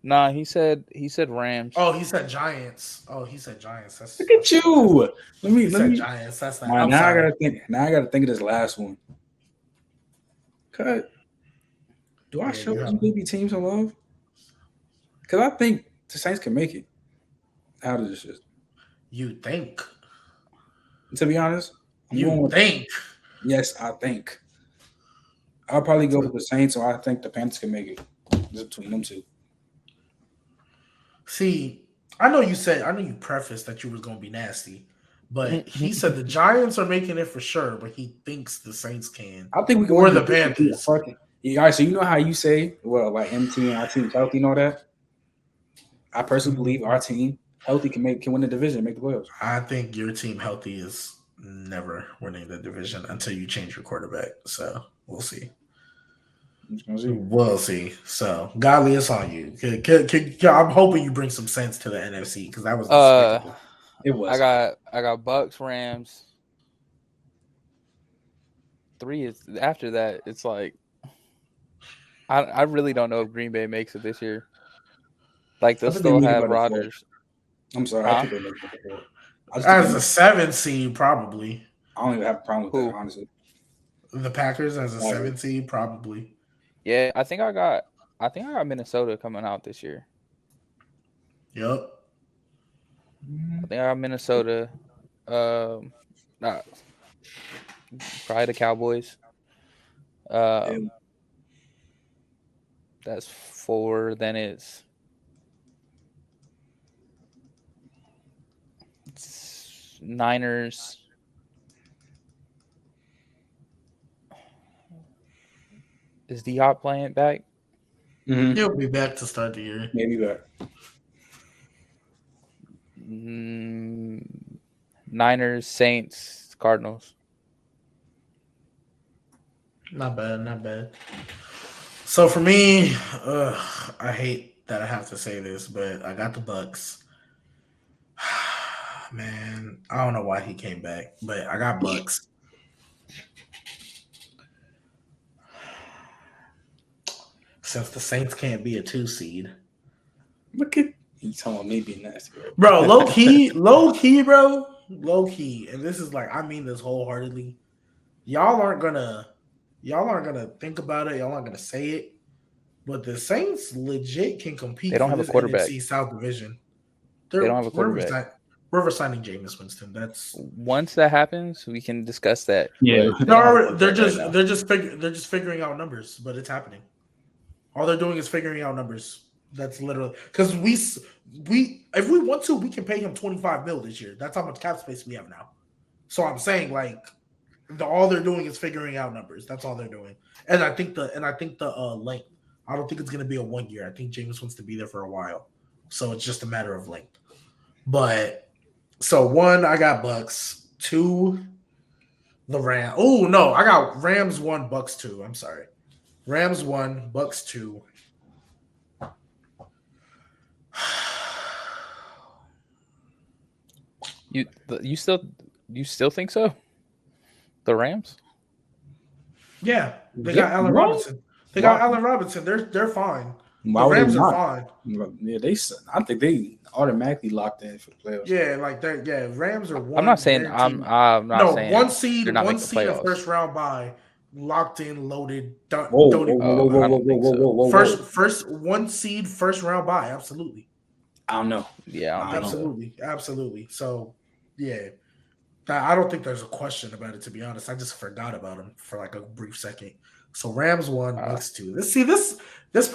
Nah, he said Rams. Oh, he said Giants. That's, look at you. Let me Giants. That's not. Now I gotta think. Now I gotta think of this last one. Cut. Do I show these baby teams some love? Because I think the Saints can make it. How does this shit? You think? To be honest, you think? Yes, I think. I'll probably go with the Saints, or I think the Panthers can make it. Just between them two. See, I know you prefaced that you was gonna be nasty, but he said the Giants are making it for sure, but he thinks the Saints can. I think we can. Or the Panthers. Yeah, all right, so you know how you say, well, like MT and our team healthy and all that? I personally believe our team healthy can win the division, make the playoffs. I think your team healthy is never winning the division until you change your quarterback. So we'll see. We'll see. So Godley, it's on you. I'm hoping you bring some sense to the NFC because that was despicable. It was. I got Bucks, Rams. 3 is after that. It's like I really don't know if Green Bay makes it this year. Like they'll still have Rodgers. I'm sorry, I think they make it. As a 7 seed, probably. I don't even have a problem with that, honestly. The Packers as a 7 seed, probably. Yeah, I think I got Minnesota coming out this year. Yep. I think I got Minnesota. Probably the Cowboys. That's 4. Then it's Niners. Is D-Hop playing back? Mm-hmm. He'll be back to start the year. Maybe back. Niners, Saints, Cardinals. Not bad. So for me, I hate that I have to say this, but I got the Bucks. Man, I don't know why he came back, but I got Bucks. Since the Saints can't be a 2 seed. Look at you talking me being nasty, bro. Low key, bro. Low key. And this is like, I mean this wholeheartedly. Y'all aren't gonna think about it. Y'all aren't gonna say it. But the Saints legit can compete They don't for have a this quarterback. NFC South division. They don't have a quarterback. We're signing Jameis Winston. That's Once that happens, we can discuss that. Yeah. But they don't have a quarterback right now. they're just figuring out numbers, but it's happening. All they're doing is figuring out numbers. That's literally because we if we want to, we can pay him $25 million this year. That's how much cap space we have now. So I'm saying like all they're doing is figuring out numbers. That's all they're doing. And I think the length. I don't think it's going to be a 1 year. I think Jameis wants to be there for a while. So it's just a matter of length. But so 1, I got Bucks. 2, the Rams. Oh no, I got Rams 1, Bucks 2. I'm sorry. Rams 1, Bucks 2. You still think so? The Rams? Yeah, they got Allen Robinson. Got Allen Robinson. They're fine. The Rams are fine. Yeah, I think they automatically locked in for the playoffs. Yeah, like that. Yeah, Rams are one. I'm not saying I'm not saying 1 seed, they're not 1 making the seed, a playoffs. first round bye, locked in, loaded. Whoa. First 1 seed, first round bye. Absolutely. I don't know. Yeah, absolutely. So, yeah, I don't think there's a question about it. To be honest, I just forgot about him for like a brief second. So Rams 1, Bucks 2. Let's see this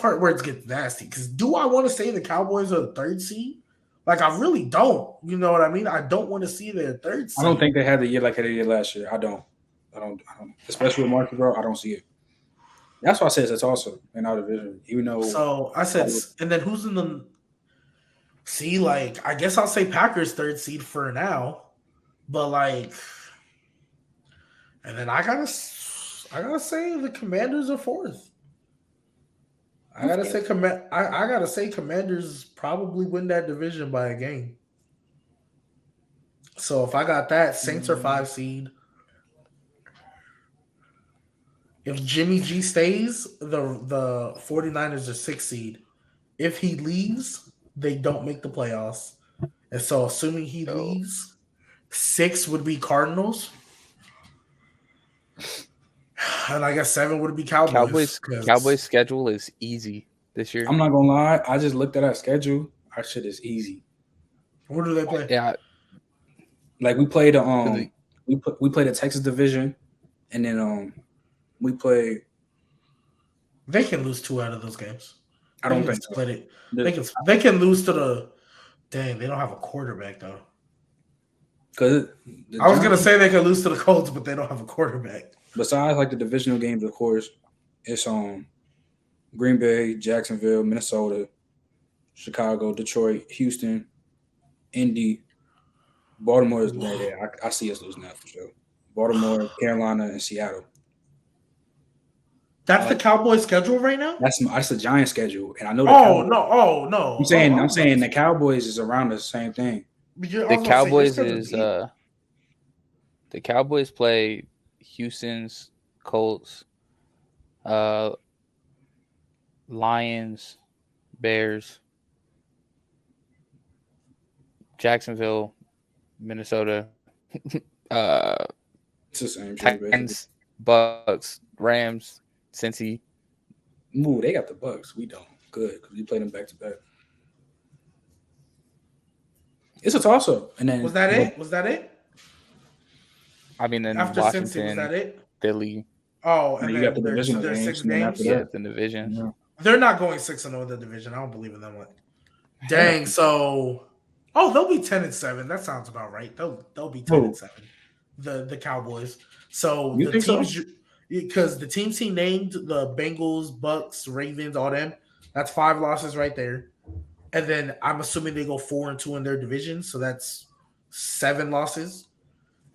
part where it gets nasty. Because do I want to say the Cowboys are the 3rd seed? Like I really don't. You know what I mean? I don't want to see their 3rd seed. I don't think they had the year like they did last year. I don't. Especially with Marcus, bro. I don't see it. That's why I said it's also in our division. Even though. So I said, and then who's in the? See, like I guess I'll say Packers 3rd seed for now, but like, and then I gotta say the Commanders are 4th. I gotta say Commanders probably win that division by a game. So if I got that, Saints are 5 seed. If Jimmy G stays, the 49ers are 6 seed. If he leaves, they don't make the playoffs. And so assuming he leaves, 6 would be Cardinals. And I guess 7 would be Cowboys. Cowboys schedule is easy this year. I'm not gonna lie. I just looked at our schedule. Our shit is easy. What do they play? Yeah, like we played we played the Texas division, and then we play. They can lose 2 out of those games. I don't think split it. They can lose to the. Dang, they don't have a quarterback though. Because I was gonna say they can lose to the Colts, but they don't have a quarterback. Besides, like the divisional games, of course, it's Green Bay, Jacksonville, Minnesota, Chicago, Detroit, Houston, Indy, Baltimore is there. I see us losing that for sure. Baltimore, Carolina, and Seattle. That's the Cowboys' schedule right now. That's the Giants' schedule, and I know. No. I'm saying the Cowboys is around the same thing. The Cowboys play Houston's, Colts, Lions, Bears, Jacksonville, Minnesota, It's the same. Titans, Bucks, Rams, Cincy. Ooh, they got the Bucks. We don't. Good, because we played them back to back. It's a toss-up. And then was that it? I mean, then after Washington, Cincy, was that it? Philly. Oh, and you then got the divisional games. 6 games. Yeah, the division. Yeah. They're not going 6-0 in the division. I don't believe in them. Dang. So, they'll be 10-7. That sounds about right. They'll be 10-7. The Cowboys. So you the think teams, because the teams he named, the Bengals, Bucks, Ravens, all them, that's 5 losses right there. And then I'm assuming they go 4-2 in their division, so that's 7 losses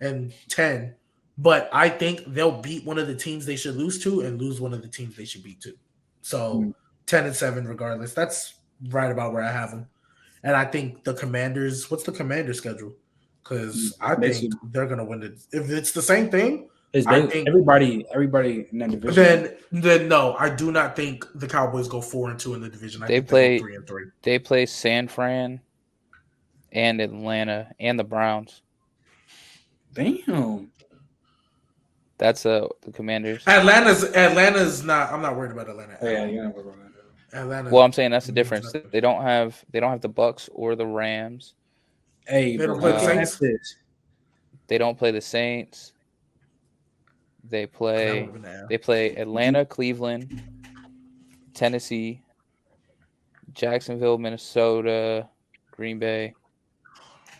and 10. But I think they'll beat one of the teams they should lose to and lose one of the teams they should beat to. So 10-7 regardless. That's right about where I have them. And I think the Commanders. What's the Commanders' schedule? Because I think they're gonna win it. If it's the same thing, I think everybody in that division. Then no, I do not think the Cowboys go 4-2 in the division. They play 3-3. They play San Fran and Atlanta and the Browns. Damn. That's the Commanders. Atlanta's not. I'm not worried about Atlanta. Yeah, you're not worried about Atlanta. Atlanta. Well, I'm saying that's the difference. They don't have the Bucks or the Rams. Hey, They don't play the Saints. They don't play the Saints. They play Atlanta, Cleveland, Tennessee, Jacksonville, Minnesota, Green Bay,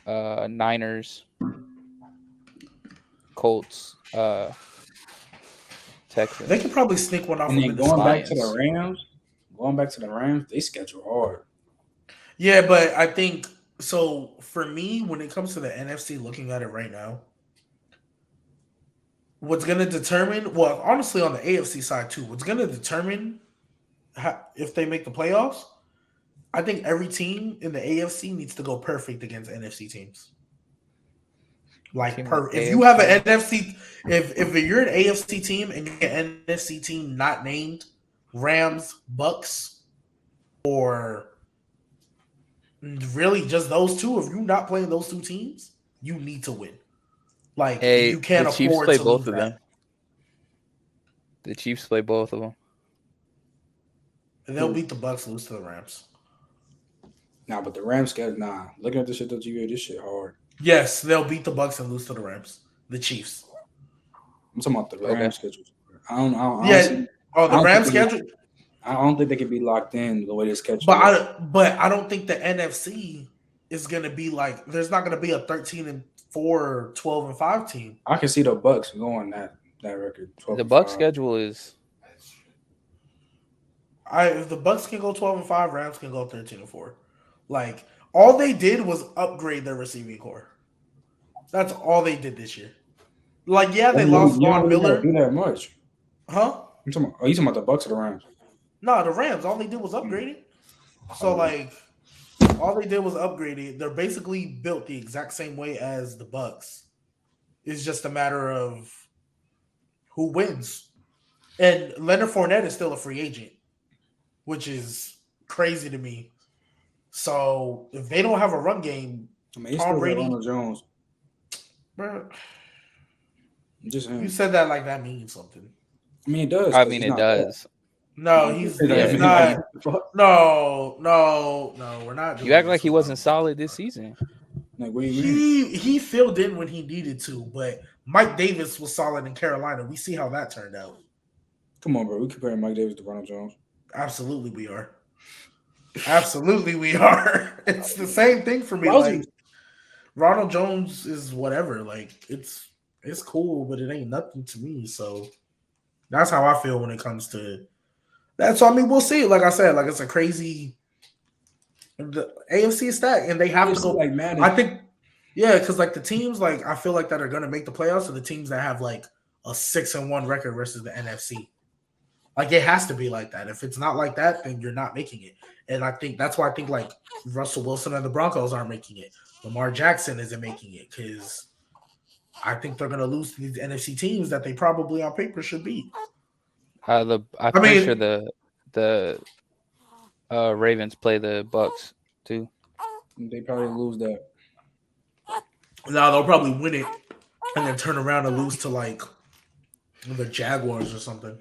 Niners, Colts, Texans. They could probably sneak one off. And then going back to the Rams, they schedule hard. Yeah, but I think so. For me, when it comes to the NFC, looking at it right now, what's going to determine, well, honestly, on the AFC side too, what's going to determine if they make the playoffs, I think every team in the AFC needs to go perfect against NFC teams. Like, if you have an NFC, if you're an AFC team and you're an NFC team not named Rams, Bucks, or really just those two, if you're not playing those two teams, you need to win. Like, you can't afford to lose that. The Chiefs play both of them. And they'll beat the Bucks, lose to the Rams. Nah, but the Rams schedule, looking at this shit, this shit hard. Yes, they'll beat the Bucks and lose to the Rams. The Chiefs. I'm talking about the Rams schedule. The Rams schedule. I don't think they can be locked in the way they schedule. But I don't think the NFC is going to be like. There's not going to be a 13-4, 12-5 team. I can see the Bucks going that record. The Bucks schedule is. If the Bucks can go 12-5, Rams can go 13-4. Like, all they did was upgrade their receiving core. That's all they did this year. Like, yeah, they lost Von Miller. Do that much, huh? You talking about the Bucks or the Rams? No, the Rams. All they did was upgrade it. So, like, all they did was upgrade it. They're basically built the exact same way as the Bucks. It's just a matter of who wins. And Leonard Fournette is still a free agent, which is crazy to me. So if they don't have a run game, Tom Brady, Ronald Jones. Bro, Just you said that like that means something. I mean, it does. I mean, it does. No, he's not. No, we're not. You act like he wasn't solid this season. Like, what do you mean? He filled in when he needed to, but Mike Davis was solid in Carolina. We see how that turned out. Come on, bro. We comparing Mike Davis to Ronald Jones. Absolutely, we are. Absolutely, we are. It's the same thing for me. Like, Ronald Jones is whatever. Like, it's cool, but it ain't nothing to me. So that's how I feel when it comes to that. So I mean, we'll see. Like I said, like, it's a crazy. The AFC is stacked, and they have to go. Like Madden. I think, yeah, because like the teams like I feel like that are going to make the playoffs are the teams that have like a 6-1 record versus the NFC. Like, it has to be like that. If it's not like that, then you're not making it. And I think that's why I think like Russell Wilson and the Broncos aren't making it. Lamar Jackson isn't making it because I think they're going to lose to these NFC teams that they probably on paper should beat. I'm pretty sure the Ravens play the Bucks too. They probably lose that. No, they'll probably win it and then turn around and lose to like the Jaguars or something.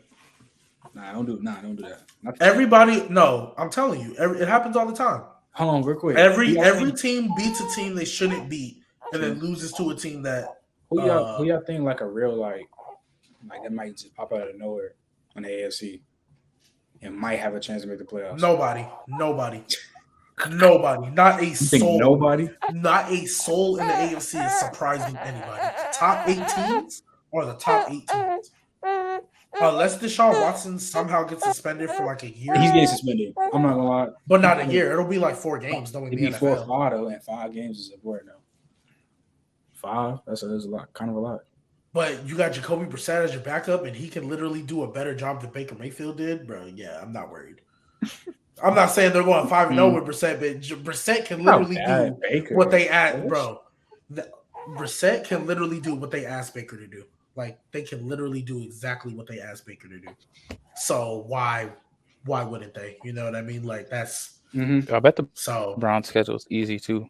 Don't do that. Everybody, no, I'm telling you, it happens all the time. Hold on, real quick. Every team beats a team they shouldn't beat, and then loses to a team that. Who y'all think like a real like that might just pop out of nowhere on the AFC and might have a chance to make the playoffs? Nobody. Not a soul. Nobody. Not a soul in the AFC is surprising anybody. Top 8 teams or the top 8 teams. Unless Deshaun Watson somehow gets suspended for like a year. He's getting suspended. I'm not gonna lie. But not a year. It'll be like 4 games. It'll be 4 or 5 though, and 5 games is important though. 5? That's a lot. Kind of a lot. But you got Jacoby Brissett as your backup, and he can literally do a better job than Baker Mayfield did, bro. Yeah, I'm not worried. I'm not saying they're going 5-0 with Brissett, but Brissett can literally do what they ask, bro. Brissett can literally do what they asked Baker to do. Like, they can literally do exactly what they asked Baker to do. So why wouldn't they? You know what I mean? Like, that's. I bet the Browns schedule is easy too.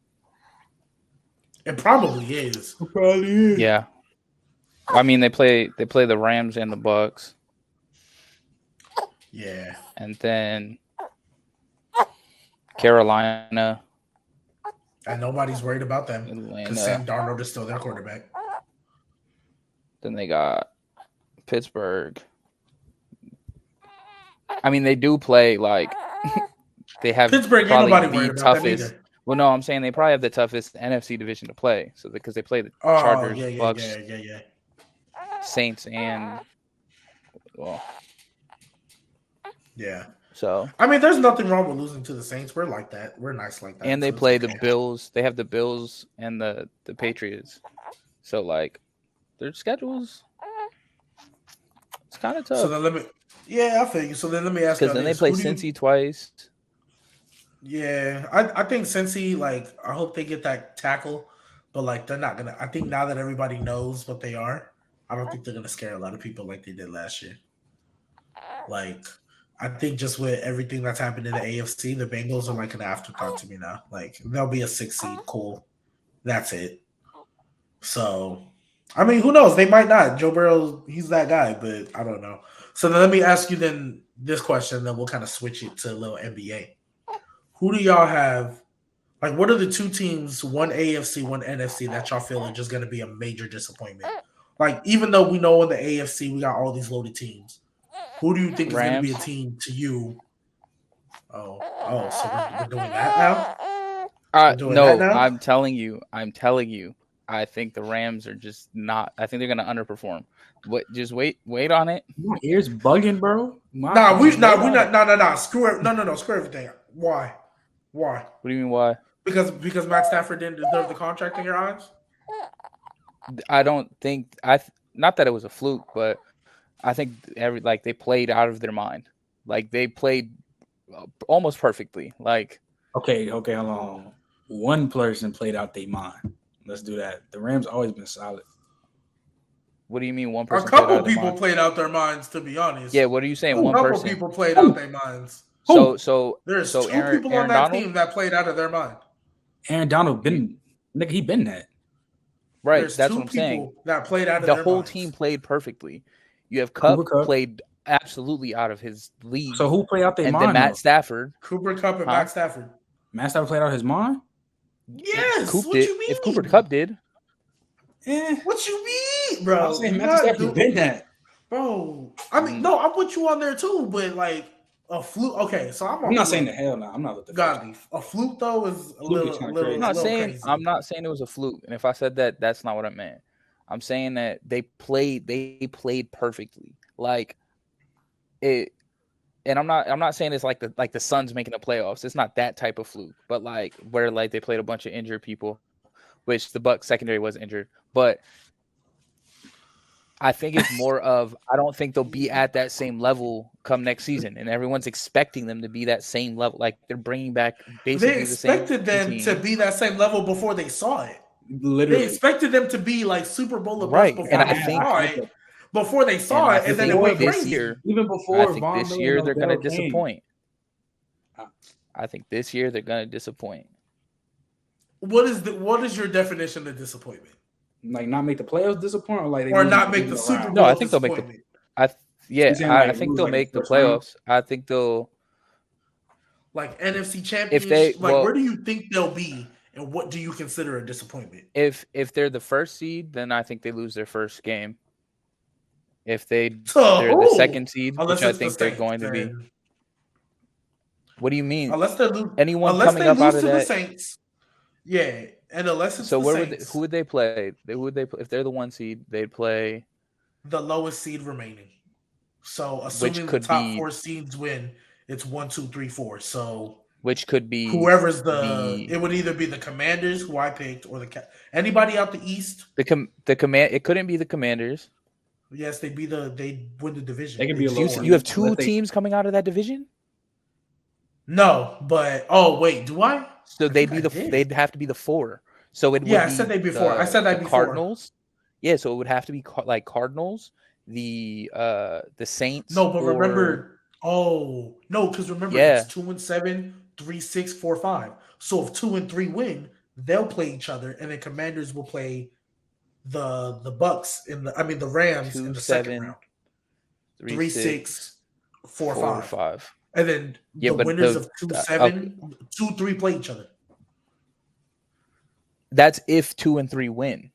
It probably is. Yeah. I mean, they play the Rams and the Bucks. Yeah. And then Carolina. And nobody's worried about them because Sam Atlanta. Darnold is still their quarterback. Then they got Pittsburgh. I mean, they do play like they have Pittsburgh, ain't probably nobody the worried about them toughest. either. Well, no, I'm saying they probably have the toughest NFC division to play. So because they play the Oh, Chargers, yeah. Bucks, Saints, and Yeah. so. I mean, there's nothing wrong with losing to the Saints. We're like that. We're nice like that. And they so it's play okay. the Bills. They have the Bills and the Patriots. So like their schedules, it's kind of tough. So then I feel you. So then let me ask you. Because then they play Cincy twice. Yeah, I think Cincy, like, I hope they get that tackle, but like they're not gonna. I think now that everybody knows what they are, I don't think they're gonna scare a lot of people like they did last year. Like, I think just with everything that's happened in the AFC, the Bengals are like an afterthought to me now. Like, they'll be a 6 seed, cool. That's it. So, I mean, who knows? They might not. Joe Burrow, he's that guy, but I don't know. So then let me ask you then this question, then we'll kind of switch it to a little NBA. Who do y'all have? Like, what are the two teams, one AFC, one NFC, that y'all feel are just going to be a major disappointment? Like, even though we know in the AFC we got all these loaded teams, who do you think is going to be a team to you? So we're doing that now? No, I'm telling you. I think the Rams are just not. I think they're going to underperform. Just wait on it. My ears bugging, bro. Screw it. No. Screw everything. Why? What do you mean why? Because Matt Stafford didn't deserve the contract in your eyes? I don't think not that it was a fluke, but I think they played out of their mind. Like they played almost perfectly. Like okay, hold on. One person played out their mind. Let's do that. The Rams always been solid. What do you mean one person? A couple people played out their minds, to be honest. Yeah, what are you saying? One person. A couple people played out their minds. So there's two people on that team that played out of their mind. Aaron Donald he been that. Right, there's that's what I'm saying. That played out of their minds. The whole minds. team played perfectly. You have Cup played absolutely out of his league. So who played out their mind? And then Matt Stafford. Cooper Kupp and Matt Stafford. Matt Stafford played out his mind? Yes. What you mean? If Cooper Kupp did. What you mean, bro? I'm saying Matt Stafford been that. Bro. I mean, no, I'm with you on there too, but like a fluke. Okay, so I'm not saying the hell no. I'm not with the Godley. A fluke though is a little I'm not saying it was a fluke. And if I said that, that's not what I meant. I'm saying that they played perfectly. Like it, and I'm not saying it's like the Suns making the playoffs. It's not that type of fluke, but like where like they played a bunch of injured people, which the Bucks secondary was injured. But I think it's more of I don't think they'll be at that same level come next season, and everyone's expecting them to be that same level. Like they're bringing back basically the same. They expected them to be that same level before they saw it. Literally, they expected them to be like Super Bowl right, and I think before they saw it, and then it went this crazy. Year, even before I think this year they're going to disappoint. I think this year they're going to disappoint. What is your definition of disappointment? Like not make the playoffs disappoint, or not make the Super Bowl? No, I think they'll make the. I think they'll make the playoffs. I think they'll like NFC Championship. Where do you think they'll be, and what do you consider a disappointment? If they're the first seed, then I think they lose their first game. If they're the second seed, which I think they're going to be. What do you mean? Unless they lose, anyone coming up out of that, the Saints. Yeah, and unless it's so the Saints, who would they play? If they're the one seed, they'd play the lowest seed remaining. So assuming the top 4 seeds win, it's 1, 2, 3, 4. So which could be whoever's it would either be the Commanders, who I picked, or anybody out the East. It couldn't be the Commanders. Yes, they win the division. They could be you have 2 teams coming out of that division. No, but wait, do I? So they'd have to be the 4. So it would I said that before. I said that before. Cardinals. Yeah, so it would have to be like Cardinals, the Saints. No, but remember. Oh no, because remember it's 2-7, 3-6, 4-5. So if 2 and 3 win, they'll play each other, and then Commanders will play the Bucks the Rams in the second round. 3-6, 4-5. And then Yeah, the but winners the of 2-7, 2-3 play each other. That's if 2 and 3 win.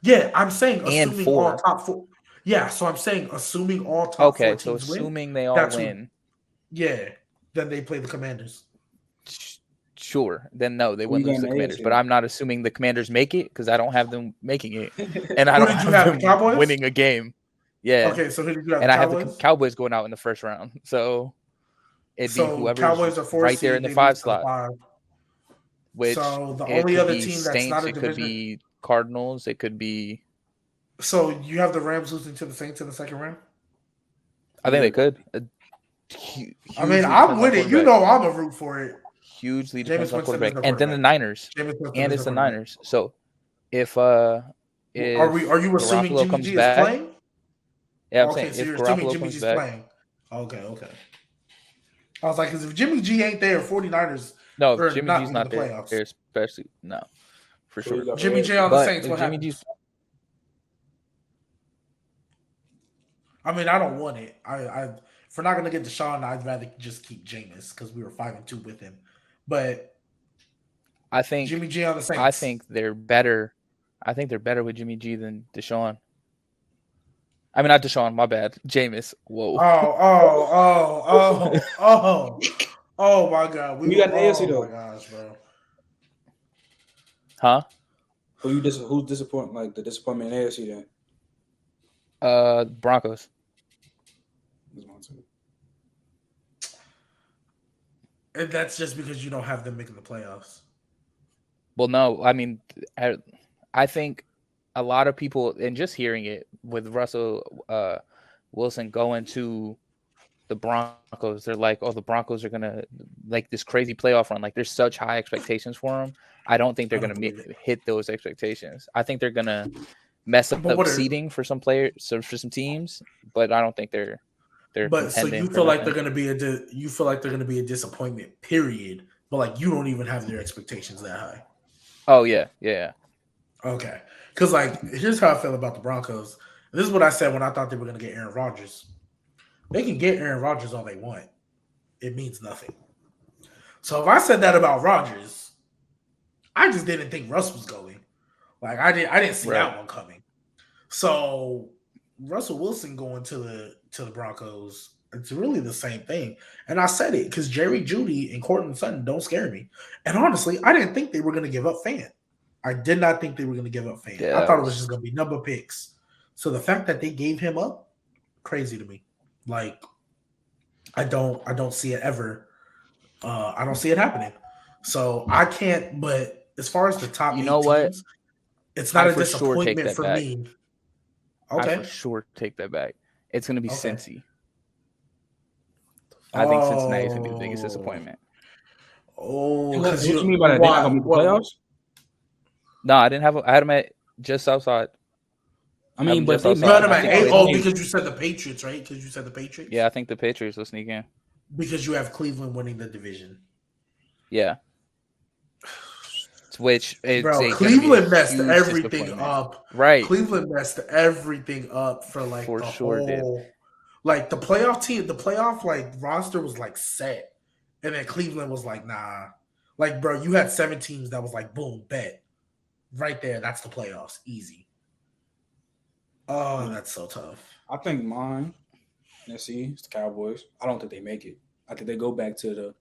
Yeah, I'm saying And assuming 4. all top 4. Yeah, so I'm saying assuming all top 4 teams so assuming win, they all win. Yeah, then they play the Commanders. Sure, then no, they Who wouldn't you lose got the in the Commanders. AFC? But I'm not assuming the Commanders make it because I don't have them making it, and I Who don't did you have have, them Cowboys? winning a game. Yeah, Okay, so who did you have? and I have Cowboys? the Cowboys going out in the first round. So it'd be So whoever's Cowboys are 4 right there in seed, the they lose 5 to the slot. 5. Which So the it only could other be team that's Saints, not a it could division. be Cardinals, it could be. So you have the Rams losing to the Saints in the second round? I think they could. I mean, I'm with it. You know, I'm a root for it. Hugely depends on Jameis Winston is quarterback, the and then the quarterback. Niners, Jameis Winston and is it's the the quarterback. Niners. So if Are you assuming Garoppolo Jimmy comes G back, is playing? yeah, I'm Okay, saying so if you're assuming Garoppolo Jimmy comes G's back, playing. Okay. I was like, because if Jimmy G ain't there, 49ers no, are if Jimmy not G's in not the there, playoffs. especially no, for Who you sure. got? Jimmy G on the But Saints, if what Jimmy happens? G's, I mean, I don't want it. If we're not gonna get Deshaun, I'd rather just keep Jameis because we were 5-2 with him. But I think Jimmy G on the Saints. I think they're better. I think they're better with Jimmy G than Deshaun. I mean, not Deshaun. My bad. Jameis. Whoa. Oh my God. Who you got in the AFC though? Oh my gosh, bro. Huh? Who's disappointing? Like the disappointment in the AFC then? Broncos. And that's just because you don't have them making the playoffs. Well, no. I mean, I think a lot of people, and just hearing it with Russell Wilson going to the Broncos, they're like, oh, the Broncos are going to like this crazy playoff run. Like, there's such high expectations for them. I don't think they're going to hit those expectations. I think they're going to mess up seeding for some players, for some teams, but I don't think they're But so you feel like they're going to be a disappointment, period. But like you don't even have their expectations that high. Oh yeah. Okay, because like here's how I feel about the Broncos. This is what I said when I thought they were going to get Aaron Rodgers. They can get Aaron Rodgers all they want. It means nothing. So if I said that about Rodgers, I just didn't think Russ was going. Like I didn't see that one coming. So Russell Wilson going to the Broncos, it's really the same thing. And I said it because Jerry Jeudy and Courtland Sutton don't scare me. And honestly, I didn't think they were going to give up Fan. I did not think they were going to give up Fan. Yeah, I thought it was just going to be number picks. So the fact that they gave him up, crazy to me. Like I don't see it ever. I don't see it happening. So I can't. But as far as the top, you know what, teams, it's not a disappointment for me. Okay, I for sure take that back. It's going to be Cincy. I think Cincinnati is going to be the biggest disappointment. Oh, what you mean by that? They're not going to make the playoffs? No, I didn't have. I had them at just outside. I mean, but they got them at 8. Oh, because you said the Patriots, right? Because you said the Patriots. Yeah, I think the Patriots will sneak in. Because you have Cleveland winning the division. Yeah. Which Cleveland messed everything up. Right. Cleveland messed everything up for like for the sure whole, did. Like the playoff team, the playoff like roster was like set, and then Cleveland was like, nah. Like, bro, you had 7 teams that was like, boom, bet. Right there, that's the playoffs. Easy. Oh, that's so tough. I think mine, let's see, it's the Cowboys. I don't think they make it. I think they go back to the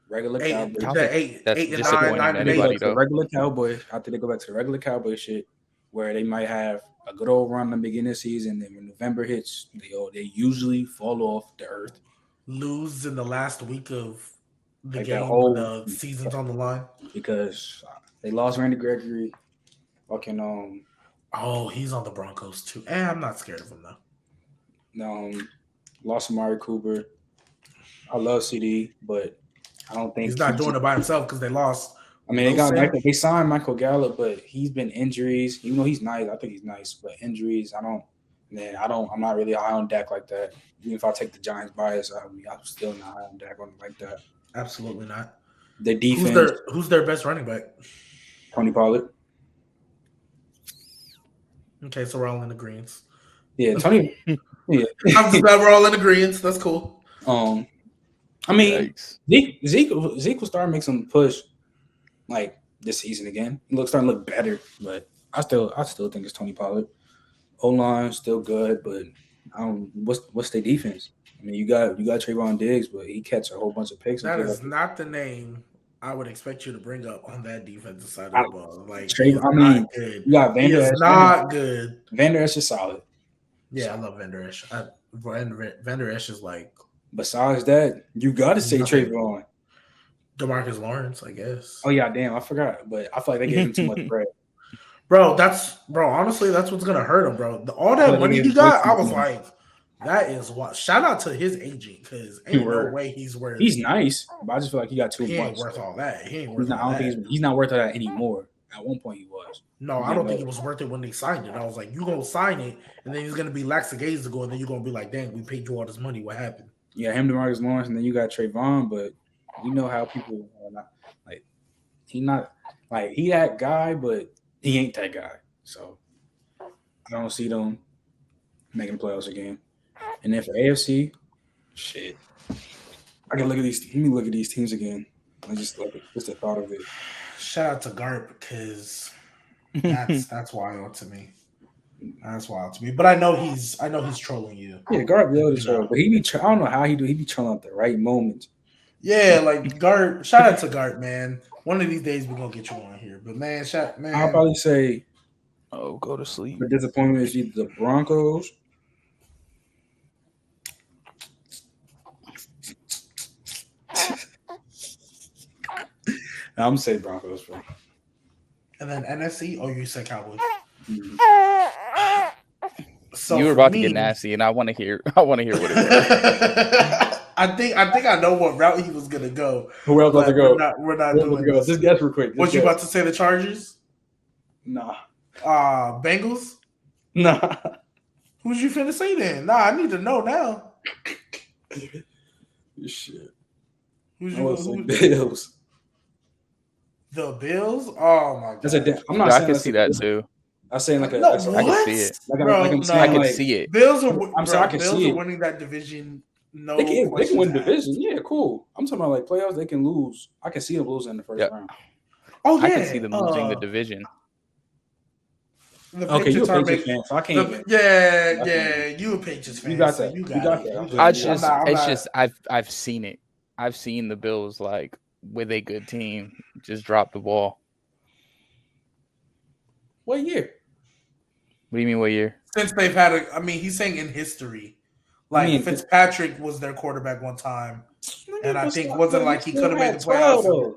regular Cowboys. Eight and 9 and 8. Regular Cowboys. I think they go back to the regular Cowboys shit, where they might have a good old run in the beginning of the season. Then when November hits, they usually fall off the earth. Lose in the last week of the like game when the season's on the line. Because they lost Randy Gregory. Fucking oh, he's on the Broncos too. I'm not scared of him though. Lost Amari Cooper. I love CD, but I don't think he's not doing it by himself because they lost. I mean, they signed Michael Gallup, but he's been injuries. Even though he's nice, I think he's nice, but injuries. I'm not really high on Dak like that. Even if I take the Giants bias, I'm still not high on Dak like that. Absolutely not. The defense. Who's their best running back? Tony Pollard. Okay, so we're all in agreement. Yeah, Tony. Yeah, I'm just glad we're all in agreement. That's cool. I mean, Yikes. Zeke will start making some push like this season again. Starting to look better, but I still think it's Tony Pollard. O-line still good, but what's their defense? I mean, you got Trayvon Diggs, but he catch a whole bunch of picks. That is not the name I would expect you to bring up on that defensive side of the ball. Like, Not good. You got Vander Esch. Not good. Vander Esch is solid. Yeah, I love Vander Esch. Vander Esch is like. Besides that, you got to say Trayvon. DeMarcus Lawrence, I guess. Oh yeah, damn, I forgot. But I feel like they gave him too much bread. Bro, honestly, that's what's gonna hurt him, bro. All that money he got, I was like, that is what. Shout out to his agent, because ain't no way he's worth. He's nice, but I just feel like he got too much. He ain't worth all that. He ain't worth all that. I don't think he's not worth all that anymore. At one point, he was. No, I don't think it was worth it when they signed it. I was like, you gonna sign it, and then he's gonna be lackadaisical, and then you're gonna be like, dang, we paid you all this money. What happened? Yeah, him, DeMarcus Lawrence, and then you got Trayvon, but you know how people are not like. He that guy, but he ain't that guy. So I don't see them making playoffs again. And then for AFC, shit, I can look at these. Let me look at these teams again. I just like just the thought of it. Shout out to Garp, because that's wild to me. That's wild to me. But I know he's trolling you. Yeah, Garp is troll, but I don't know how he do. He be trolling at the right moment. Yeah, like Garp. Shout out to Garp, man. One of these days we're gonna get you on here. But man, I'll probably say, go to sleep. The disappointment is either the Broncos. I'm gonna say Broncos, bro. And then NFC, you said Cowboys. Mm-hmm. So you were about to get nasty, and I want to hear what it was. I think I know what route he was gonna go. Who else about to go? We're not doing this. Just guess real quick. What you about to say? The Chargers? Nah. Bengals? Nah. Who's you finna say then? Nah, I need to know now. Shit. Who's Bills? The Bills? Oh my god! I'm not. I can see that too. I'm saying like I can see it. I can see it. Bills are. I can see it. Winning that division. No, they can win division. Yeah, cool. I'm talking about like playoffs. They can lose. I can see them losing in the first round. Oh yeah, I can see them losing the division. Okay, you're a Patriots fan, so I can't. Yeah, you a Patriots fan. You got that. So you got that. I've seen it. I've seen the Bills like with a good team just drop the ball. What year? What do you mean? What year? Since they've had he's saying in history. Like Fitzpatrick was their quarterback one time, and I think wasn't like he could have made the playoffs.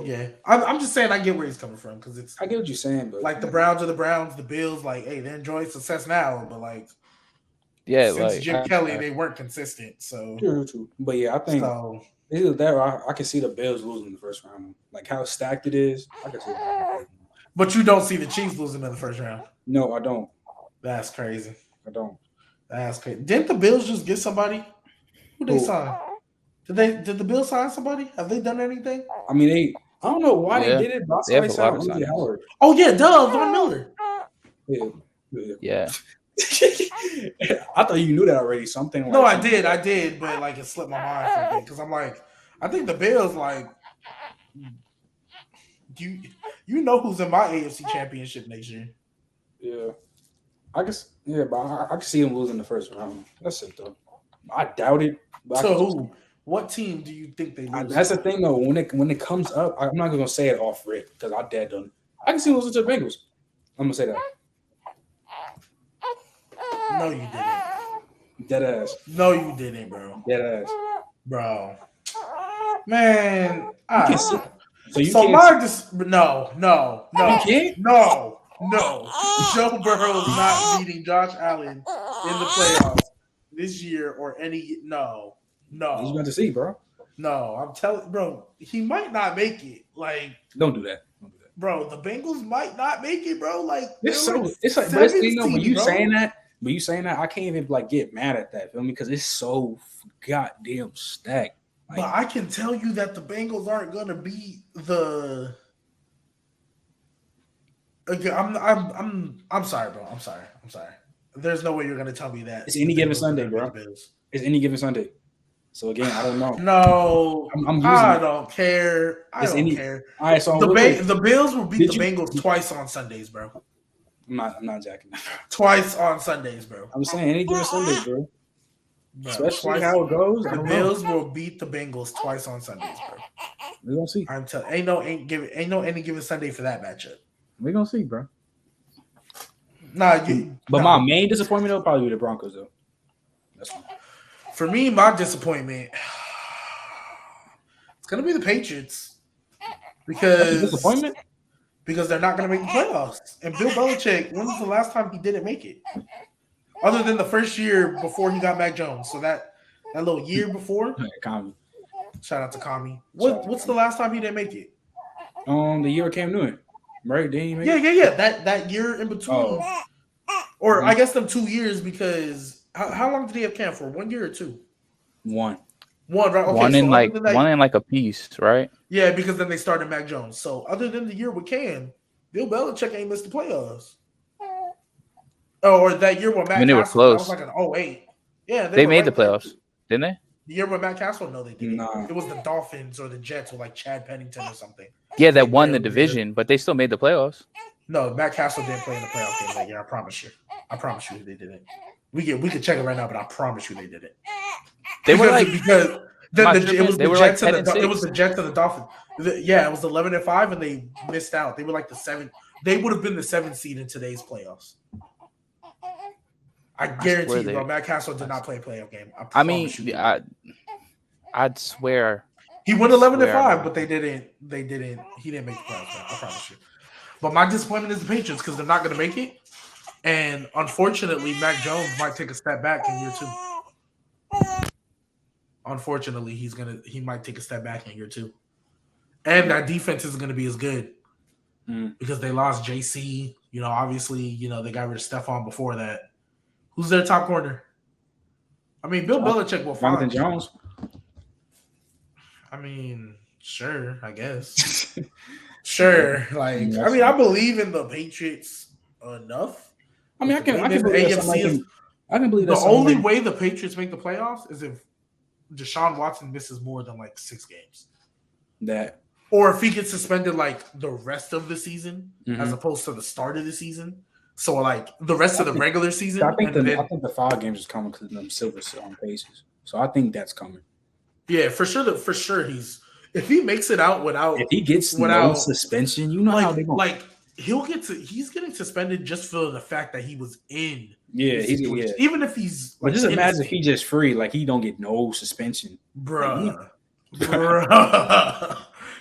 Yeah. I'm just saying I get where he's coming from, because it's. I get what you're saying, but like the Browns are the Browns, the Bills, like, hey, they're enjoying success now, but like, since like Jim Kelly, they weren't consistent. So true. But yeah, I think either that or I can see the Bills losing in the first round. Like how stacked it is, I can see that. But you don't see the Chiefs losing in the first round. No, I don't. That's crazy. I don't. That's crazy. Didn't the Bills just get somebody? Who they sign? Did the Bills sign somebody? Have they done anything? I mean, I don't know why they did it, but they have a lot of signings. Howard. Oh yeah, Von Miller. Yeah. I thought you knew that already. Something. No, I did, but like it slipped my mind for a bit, because I'm like, I think the Bills like. You know who's in my AFC Championship next year? Yeah, but I can see him losing the first round. That's it though. I doubt it. So who? What team do you think they lose? That's the thing though. When it comes up, I'm not gonna say it off rip because I dead done. I can see him losing to the Bengals. I'm gonna say that. No, you didn't. Dead ass. No, you didn't, bro. Dead ass. Bro. Man. No. You can't? No. Joe Burrow is not beating Josh Allen in the playoffs this year or any. No. He's going to see, bro. No, I'm telling, bro. He might not make it. Like, don't do that. Bro, the Bengals might not make it, bro. Like, it's like, but when you saying that, I can't even like get mad at that, feel me? Because it's so goddamn stacked. Like, but I can tell you that the Bengals aren't gonna be the. Okay, I'm sorry, bro. I'm sorry. There's no way you're gonna tell me that. It's any given Sunday, bro. It's any given Sunday. So again, I don't know. No, I'm using I it. don't care. I It's don't any- care. All right, so The Bills will beat Did the you- Bengals twice on Sundays, bro. I'm not jacking that. Twice on Sundays, bro. I'm saying any given Sunday, bro. Bro, Especially twice. how it goes. I The don't know. Bills will beat the Bengals twice on Sundays, bro. We're gonna see. I'm telling. Ain't no any given Sunday for that matchup. We're gonna see, bro. Nah, My main disappointment will probably be the Broncos, though. That's fine. For me, my disappointment, it's gonna be the Patriots because Disappointment? because they're not gonna make the playoffs. And Bill Belichick, when was the last time he didn't make it? Other than the first year before he got Mac Jones, so that little year before. Common. Shout out to Commie. What's the last time he didn't make it? The year Cam Newton, right? Didn't he make it? Yeah. That year in between, or I guess them 2 years because how long did he have Cam for? 1 year or two? One. One, right? Okay, one in so like a piece, right? Yeah, because then they started Mac Jones. So other than the year with Cam, Bill Belichick ain't missed the playoffs. Oh, or that year with Matt When they were Castle, that was close. like an 08. Yeah, They were made the right there. playoffs, didn't they? The year with Matt Castle, no, they didn't. Nah. It was the Dolphins or the Jets with like Chad Pennington or something. Yeah, that won the barely did. division, but they still made the playoffs. No, Matt Castle didn't play in the playoff game that year. I promise you. They didn't. We could check it right now, but I promise you they didn't. They were like because it was they the were like Jets and 10-6. it was the Jets and the Dolphins. It was 11-5, and they missed out. They were like the 7th. They would have been the 7th seed in today's playoffs. I guarantee you, bro. Matt Castle did not play a playoff game. I mean, I'd swear he went 11-5, but they didn't. He didn't make the playoffs. Man, I promise you. But my disappointment is the Patriots because they're not going to make it, and unfortunately, Mac Jones might take a step back in year 2. Unfortunately, he might take a step back in year 2, and that defense isn't going to be as good because they lost JC. Obviously, they got rid of Stephon before that. Who's their top corner? I mean, Bill Belichick will find Jones. I mean, sure, I guess. Sure. I believe in the Patriots enough. I mean, I can believe the only way the Patriots make the playoffs is if Deshaun Watson misses more than like 6 games. Or if he gets suspended like the rest of the season as opposed to the start of the season. So like the rest of the regular season. I think the 5 games is coming because of them silver on paces. So I think that's coming. Yeah, for sure. If he makes it out if he gets no suspension, how they going. He's getting suspended just for the fact that he was in. Yeah, even if he's. But just imagine if he just free, like he don't get no suspension, bruh.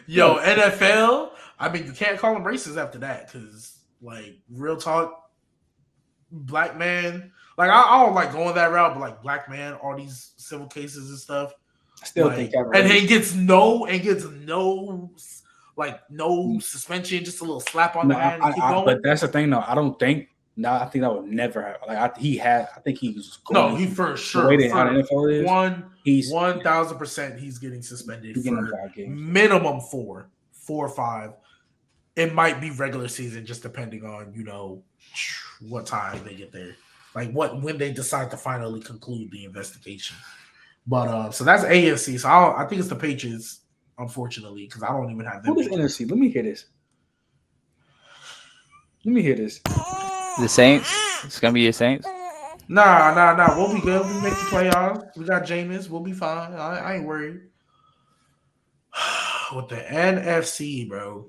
Yo, NFL. I mean, you can't call him racist after that because, like, real talk, black man. Like, I don't like going that route, but like, black man, all these civil cases and stuff. I still think that. And he gets no suspension, just a little slap on the hand. But that's the thing, though. I don't think. No, I think that would never happen. Like I think he was going. No, he for sure. The way how the NFL is, 1,000% he's getting suspended for minimum 4 or 5. It might be regular season, just depending on what time they get there, like when they decide to finally conclude the investigation. But so that's AFC. So I think it's the Patriots, unfortunately, because I don't even have them. Who is NFC? Let me hear this. The Saints? It's gonna be your Saints? Nah. We'll be good. We make the playoffs. We got Jameis. We'll be fine. I ain't worried. With the NFC, bro.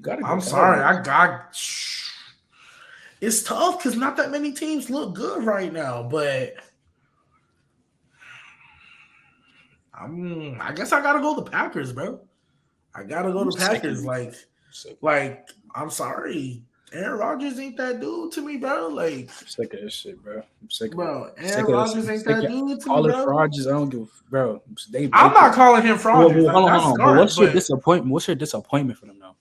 I'm sorry. It's tough because not that many teams look good right now, but I guess I gotta go the Packers, bro. I gotta go the Packers. Like, I'm sorry. Aaron Rodgers ain't that dude to me, bro. Like, I'm sick of this shit, bro. Aaron Rodgers ain't that dude to me, bro. Rodgers, I don't give, bro. I'm not calling him fraud. Hold on. But what's your disappointment? What's your disappointment for them now?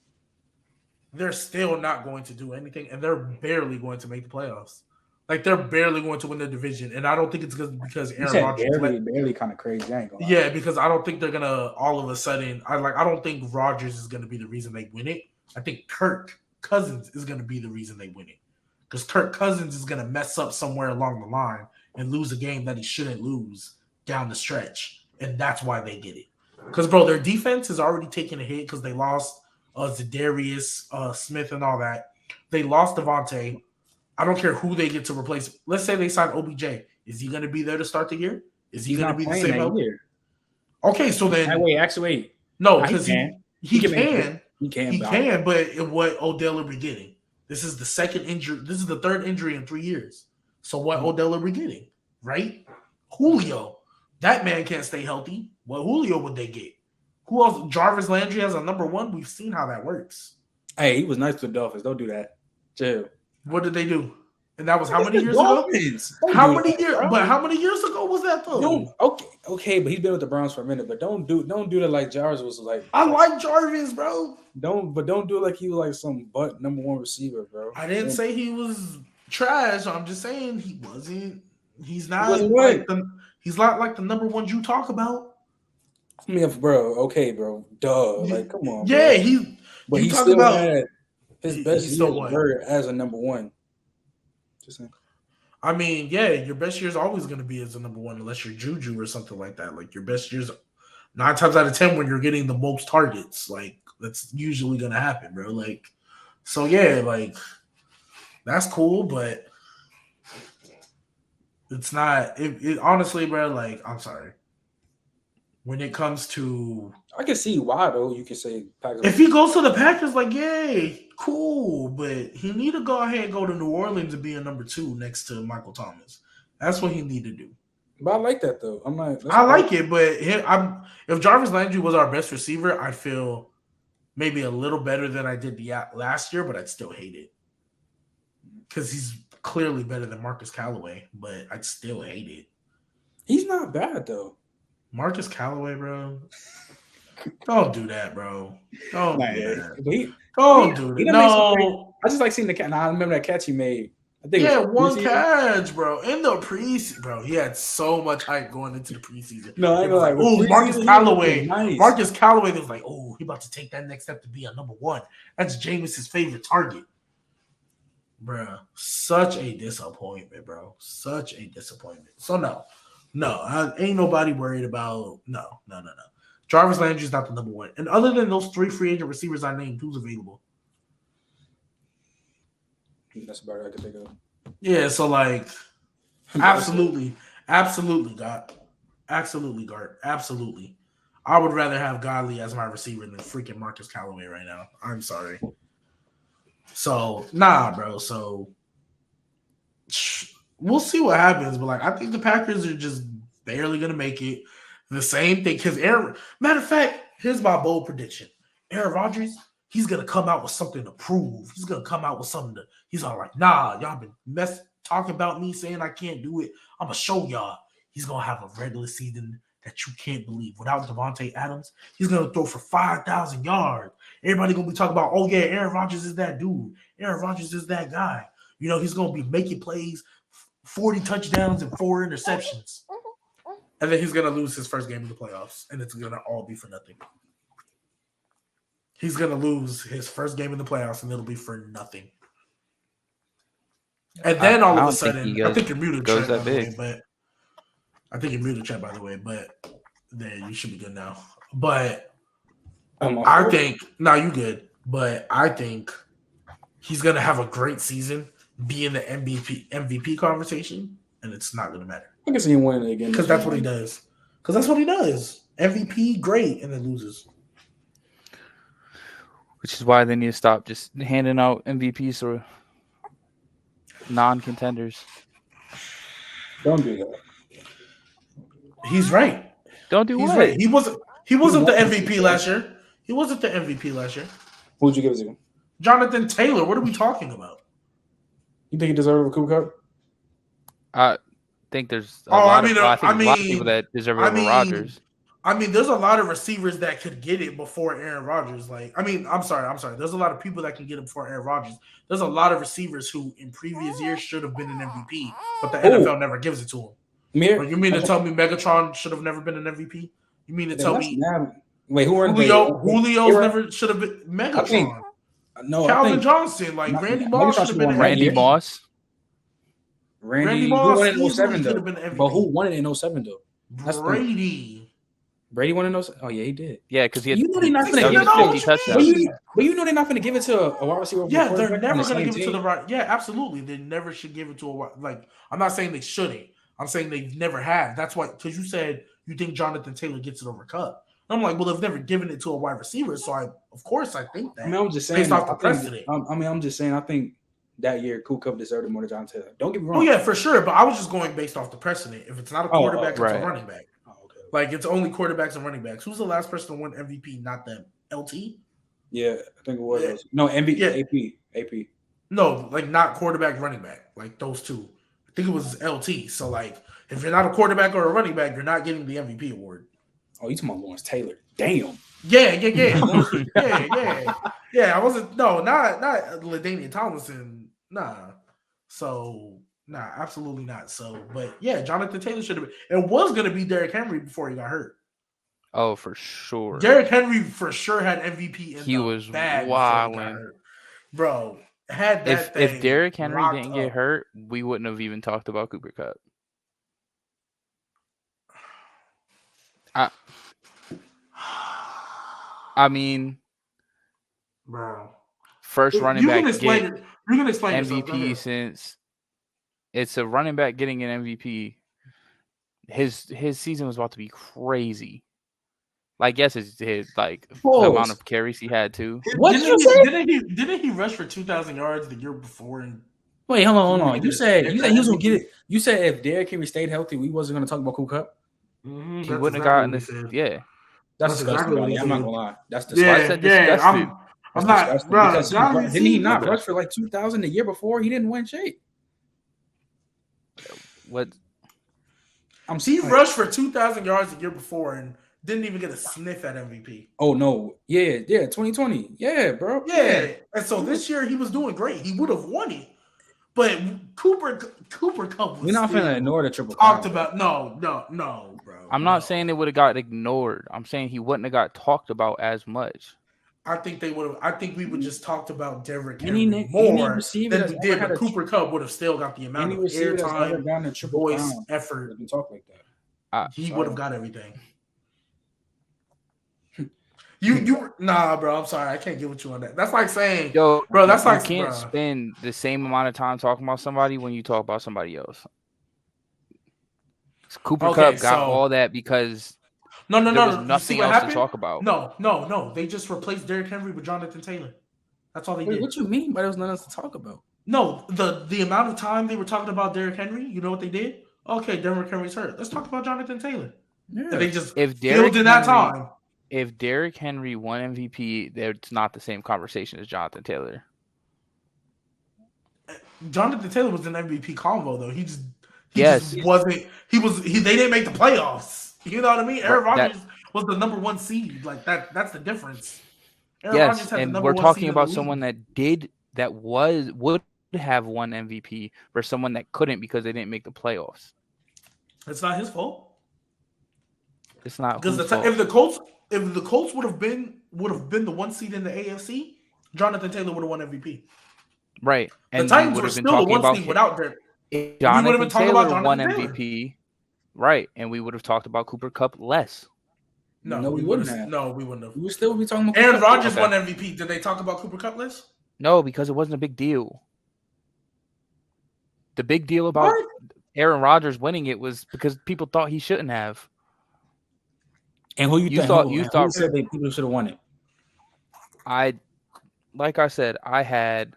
They're still not going to do anything, and they're barely going to make the playoffs. Like, they're barely going to win the division, and I don't think it's because Aaron Rodgers barely kind of crazy. Yeah, because I don't think they're gonna all of a sudden. I don't think Rodgers is gonna be the reason they win it. I think Kirk Cousins is gonna be the reason they win it, because Kirk Cousins is gonna mess up somewhere along the line, and lose a game that he shouldn't lose down the stretch. And that's why they get it. Because, bro, their defense is already taking a hit because they lost Zadarius Smith and all that. They lost Devonta. I don't care who they get to replace. Let's say they sign OBJ. Is he going to be there to start the year? Is he going to be the same help? Okay, so then. Actually, no, because he can, but what Odell will be getting? This is the second injury. This is the third injury in 3 years. So what Odell will be getting, right? Julio, that man can't stay healthy. What Julio would they get? Who else? Jarvis Landry as a number one. We've seen how that works. Hey, he was nice to the Dolphins. Don't do that. Chill. What did they do? And that was how many years ago? How many years? But how many years ago was that though? Okay, but he's been with the Browns for a minute. But don't do that like Jarvis was like. I like Jarvis, bro. Don't do it like he was like some number one receiver, bro. I didn't say he was trash. I'm just saying he wasn't. He's not he's not like the number one you talk about. I mean, bro. Okay, bro. Duh. Like, come on. Yeah, bro. But he still had his best year as a number one. Just saying. I mean, yeah, your best year is always going to be as a number one unless you're Juju or something like that. Like your best years, 9 times out of 10 when you're getting the most targets, like that's usually going to happen, bro. Like, so yeah, like that's cool, but it's not. It honestly, bro. Like, I'm sorry. When it comes to, I can see why though. You can say Packers. If he goes to the Packers, like, yay, cool, but he need to go ahead and go to New Orleans and be a number 2 next to Michael Thomas. That's what he need to do. But I like that though. I like it, but if Jarvis Landry was our best receiver, I'd feel maybe a little better than I did last year, but I'd still hate it because he's clearly better than Marcus Callaway, but I'd still hate it. He's not bad though. Marcus Callaway, bro. Don't do that, bro. Don't do that. Don't do that. No. I just like seeing the catch. I remember that catch he made. I think one catch, bro. In the preseason, bro. He had so much hype going into the preseason. No, I know. Like, oh, Marcus Callaway. Nice. Marcus Callaway was like, oh, he about to take that next step to be a number 1. That's Jameis's favorite target. Bro, such a disappointment, bro. Such a disappointment. So, no, ain't nobody worried about no. Jarvis Landry's not the number 1. And other than those 3 free agent receivers I named, who's available? That's about it I can think of. Yeah, so like absolutely, God. Absolutely, Gart. Absolutely. I would rather have Godley as my receiver than freaking Marcus Callaway right now. I'm sorry. So, nah, bro. So we'll see what happens, but like I think the Packers are just barely gonna make it. The same thing because matter of fact, here's my bold prediction: Aaron Rodgers, he's gonna come out with something to prove. He's gonna come out with something to. He's all like, nah, y'all been talking about me saying I can't do it. I'm gonna show y'all. He's gonna have a regular season that you can't believe. Without Devonta Adams, he's gonna throw for 5,000 yards. Everybody gonna be talking about, oh yeah, Aaron Rodgers is that dude. Aaron Rodgers is that guy. You know, he's gonna be making plays, 40 touchdowns and 4 interceptions. And then he's going to lose his first game of the playoffs, and it's going to all be for nothing. He's going to lose his first game in the playoffs, and it'll be for nothing. And then all of a sudden, I think you're muted, Trent, by the way, but I think you're muted, Trent, by the way, but then you should be good now. But I think, no, you good, but I think he's going to have a great season, be in the MVP conversation, and it's not going to matter. I can see him winning again. Because that's what he does. MVP, great, and then loses. Which is why they need to stop just handing out MVPs or non-contenders. Don't do that. He's right. Don't do what? Right. He wasn't the MVP last year. He wasn't the MVP last year. Who would you give it to? Jonathan Taylor. What are we talking about? You think he deserves a Cooper Cup? I think there's a lot of people that deserve it over Rodgers. I mean, there's a lot of receivers that could get it before Aaron Rodgers. I'm sorry. There's a lot of people that can get it before Aaron Rodgers. There's a lot of receivers who in previous years should have been an MVP, but the NFL never gives it to him. You mean to tell me Megatron should have never been an MVP? You mean to tell me wait, Julio's never should have been Megatron? Calvin Johnson, Randy Moss should have been an MVP. Randy Moss. Randy Moss won it in easily 07 could though. have been MVP. But who won it in 07 though? Brady. Brady won in 07? Oh yeah, he did. Yeah, because he had You know they're not gonna give it 50 touchdowns. But you know they're not gonna give it to a wide receiver. Yeah, they're never gonna give it to the right. Yeah, absolutely. They never should give it to a like. I'm not saying they shouldn't. I'm saying they've never have. That's why, because you said you think Jonathan Taylor gets it over Cup. I'm like, well, they've never given it to a wide receiver, so of course I think that. I mean, I'm just saying based off the precedent. I'm just saying I think that year Cooper Kupp deserved it more than Jonathan Taylor. Don't get me wrong. Oh yeah, for sure. But I was just going based off the precedent. If it's not a quarterback, it's a running back. Oh, okay. Like it's only quarterbacks and running backs. Who's the last person to win MVP? Not them. LT. Yeah, I think it was. Yeah. No, MVP. Yeah. AP. No, like not quarterback, running back. Like those two. I think it was LT. So like, if you're not a quarterback or a running back, you're not getting the MVP award. Oh, you talking about Lawrence Taylor? Damn. Yeah. Yeah. I wasn't. No, not LaDainian Tomlinson. Nah. So absolutely not. So, but yeah, Jonathan Taylor should have been. It was going to be Derrick Henry before he got hurt. Oh, for sure. Derrick Henry for sure had MVP. He was wilding, bro. Had that if Derrick Henry didn't get hurt, we wouldn't have even talked about Cooper Kupp. I mean, bro. First running back get MVP since it's a running back getting an MVP. His season was about to be crazy. Like, yes, his amount of carries he had too. What did you say? Didn't he rush for 2,000 yards the year before? Wait, hold on. You said he was gonna get it. You said if Derrick Henry stayed healthy, we wasn't gonna talk about Cooper Kupp. Mm-hmm, he wouldn't have gotten this. Yeah, that's disgusting. Exactly I'm not gonna lie. That's disgusting. Yeah, I'm not. Bro, didn't he not rush for like 2,000 the year before? He didn't win shape. What? He rushed for 2,000 yards the year before and didn't even get a sniff at MVP. Oh no, yeah, 2020, yeah, bro, yeah. And so this year he was doing great. He would have won it, but Cooper Kupp was. We're not finna ignore the triple. Talked about no, bro. I'm not saying it would have got ignored. I'm saying he wouldn't have got talked about as much. I think they would have. I think we would just talked about Derrick Henry more than we did. But Cooper Kupp would have still got the amount of airtime, voice, effort. Talk like that. He would have got everything. You nah, bro. I'm sorry, I can't get with you on that. That's like saying, yo, bro. That's like you can't spend the same amount of time talking about somebody when you talk about somebody else. Cooper Kupp got all that because no. Nothing else to talk about. No. They just replaced Derrick Henry with Jonathan Taylor. That's all they did. What you mean? But there was nothing else to talk about. No, the amount of time they were talking about Derrick Henry. You know what they did? Okay, Derrick Henry's hurt. Let's talk about Jonathan Taylor. Yeah. And they just filled in that time. If Derrick Henry won MVP, it's not the same conversation as Jonathan Taylor. Jonathan Taylor was an MVP convo though. He just wasn't. They didn't make the playoffs. You know what I mean? Aaron Rodgers was the number one seed. Like that. That's the difference. And we're talking about someone that would have won MVP for someone that couldn't because they didn't make the playoffs. It's not his fault. It's not because if the Colts would have been the one seed in the AFC, Jonathan Taylor would have won MVP. Right. And the Titans were still the one seed without Derrick. Jonathan Taylor won MVP. Right. And we would have talked about Cooper Kupp less. No, we wouldn't have. No, we wouldn't have. We would still be talking about Aaron Rodgers won MVP. Did they talk about Cooper Kupp less? No, because it wasn't a big deal. The big deal about Aaron Rodgers winning it was because people thought he shouldn't have. And who you thought said people should have won it? Like I said, I had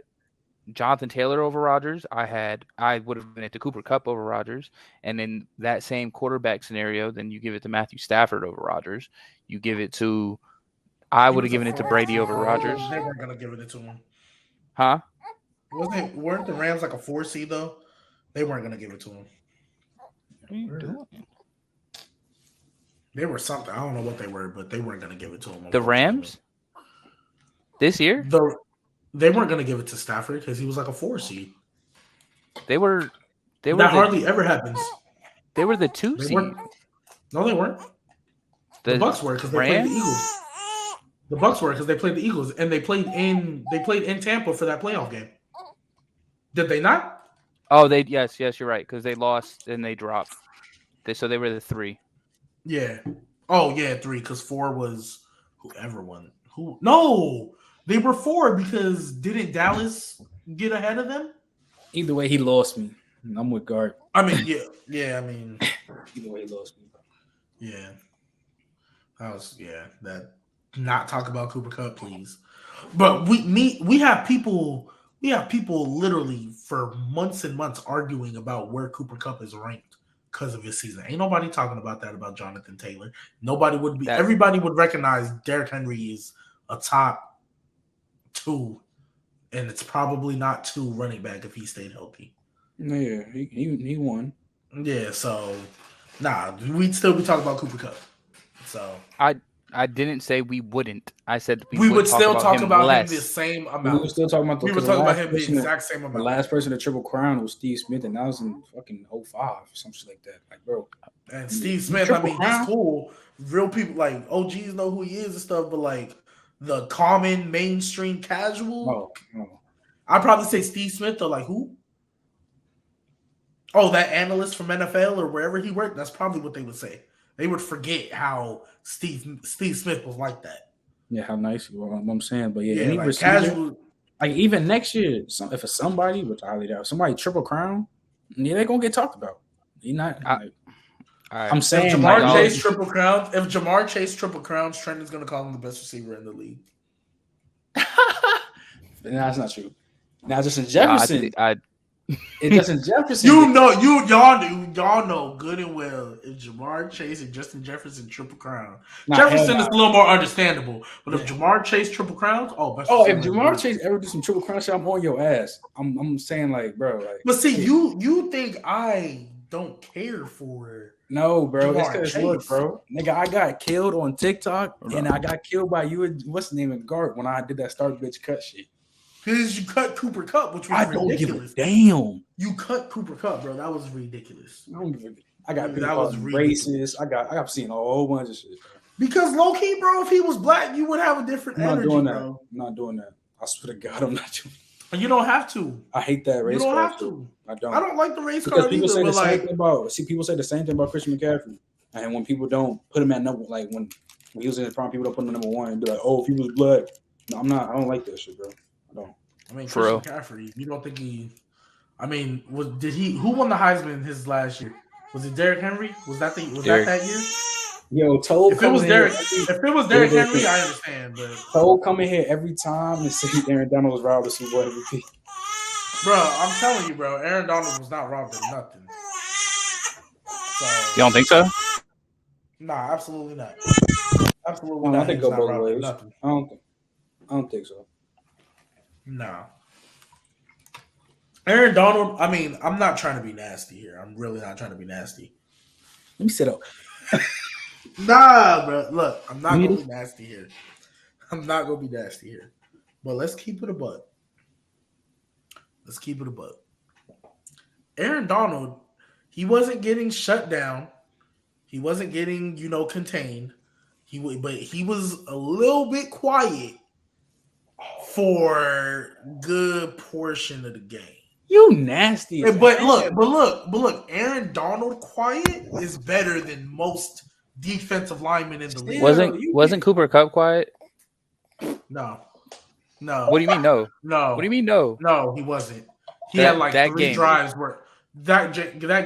Jonathan Taylor over Rodgers. I would have been at the Cooper Kupp over Rodgers. And in that same quarterback scenario, then you give it to Matthew Stafford over Rodgers. You give it to I would have given it to Brady over Rodgers. They weren't gonna give it to him. Huh? Weren't the Rams like a 4 seed though? They weren't gonna give it to him. What are you doing? They were something. I don't know what they were, but they weren't going to give it to him. The Rams? This year? They weren't going to give it to Stafford because he was like a 4 seed. They were. That hardly ever happens. They were the 2 seed. No, they weren't. The Bucs were because they played the Eagles. The Bucs were because they played the Eagles, and they played in Tampa for that playoff game. Did they not? Oh, yes, you're right because they lost and they dropped. So they were the 3. Yeah. Oh yeah, 3 because 4 was whoever won. Who? No, they were 4 because didn't Dallas get ahead of them? Either way, he lost me. I'm with Guard. I mean, yeah. I mean, either way, he lost me. Yeah, that. Not talk about Cooper Kupp, please. But we have people literally for months and months arguing about where Cooper Kupp is ranked because of his season. Ain't nobody talking about that about Jonathan Taylor. Everybody would recognize Derrick Henry is a top 2, and it's probably not 2 running back if he stayed healthy. Yeah, he won. Yeah, so we'd still be talking about Cooper Kupp. So I didn't say we wouldn't. I said we would still talk about him the same amount. We were still talking about we were talking about him the exact same amount. The last person to triple crown was Steve Smith, and that was in fucking 05 or something like that. Like, bro. And Steve Smith, I mean, he's cool. Real people like OGs know who he is and stuff, but like the common mainstream casual. No. I'd probably say Steve Smith or like who? Oh, that analyst from NFL or wherever he worked. That's probably what they would say. They would forget how Steve Smith was like that. Yeah, how nice you are. I'm saying, but yeah, any like casual. Like even next year, if it's somebody, which I highly doubt, somebody triple crown, yeah, they're gonna get talked about. You're not. I'm saying if Jamar Chase triple crowns. If Jamar Chase triple crowns, Trent is gonna call him the best receiver in the league. That's not true. Now, Justin Jefferson. It Justin Jefferson. Y'all know good and well if Jamar Chase and Justin Jefferson triple crown. Jefferson is a little more understandable, but if Jamar Chase triple crowns, if Jamar Chase ever do some triple crowns, I'm on your ass. I'm saying like, bro, like. But see, you think I don't care for? No, bro, it's because look, bro, nigga, I got killed on TikTok and I got killed by you. What's the name of Gart when I did that start bitch cut shit. Because you cut Cooper Kupp, which was ridiculous. Damn. You cut Cooper Kupp, bro. That was ridiculous. I got that was racist. I've seen a whole bunch of shit. Because low key, bro, if he was black, you would have a different energy, bro. I'm not doing that. I swear to God, I'm not doing that. You don't have to. I hate that race card. You don't have to. I don't. I don't like the race card people either. Say the same thing about people say the same thing about Christian McCaffrey. And when people don't put him at number, like when he was in his prime, people don't put him at number 1 and be like, oh, if he was black. No, I'm not. I don't like that shit, bro. I don't. I mean, Christian McCaffrey, you don't think he? I mean, who won the Heisman his last year? Was it Derrick Henry? Was that that year? Yo, if it was Derrick Henry, I understand. But Toll coming here every time and say Aaron Donald was robbed of Super Bowl MVP. Bro, I'm telling you, bro, Aaron Donald was not robbed of nothing. So, you don't think so? Nah, absolutely not. Absolutely not. I think go both ways. I don't think so. No. Aaron Donald, I mean, I'm not trying to be nasty here. I'm really not trying to be nasty. Let me sit up. Nah, bro. Look, I'm not going to be nasty here. But let's keep it a buck. Aaron Donald, he wasn't getting shut down. He wasn't getting, contained. But he was a little bit quiet for good portion of the game. You nasty. But look, Aaron Donald quiet is better than most defensive linemen in the league. Wasn't Cooper Kupp quiet? No. What do you mean no? No. What do you mean no? No, he wasn't. He had like 3 drives where that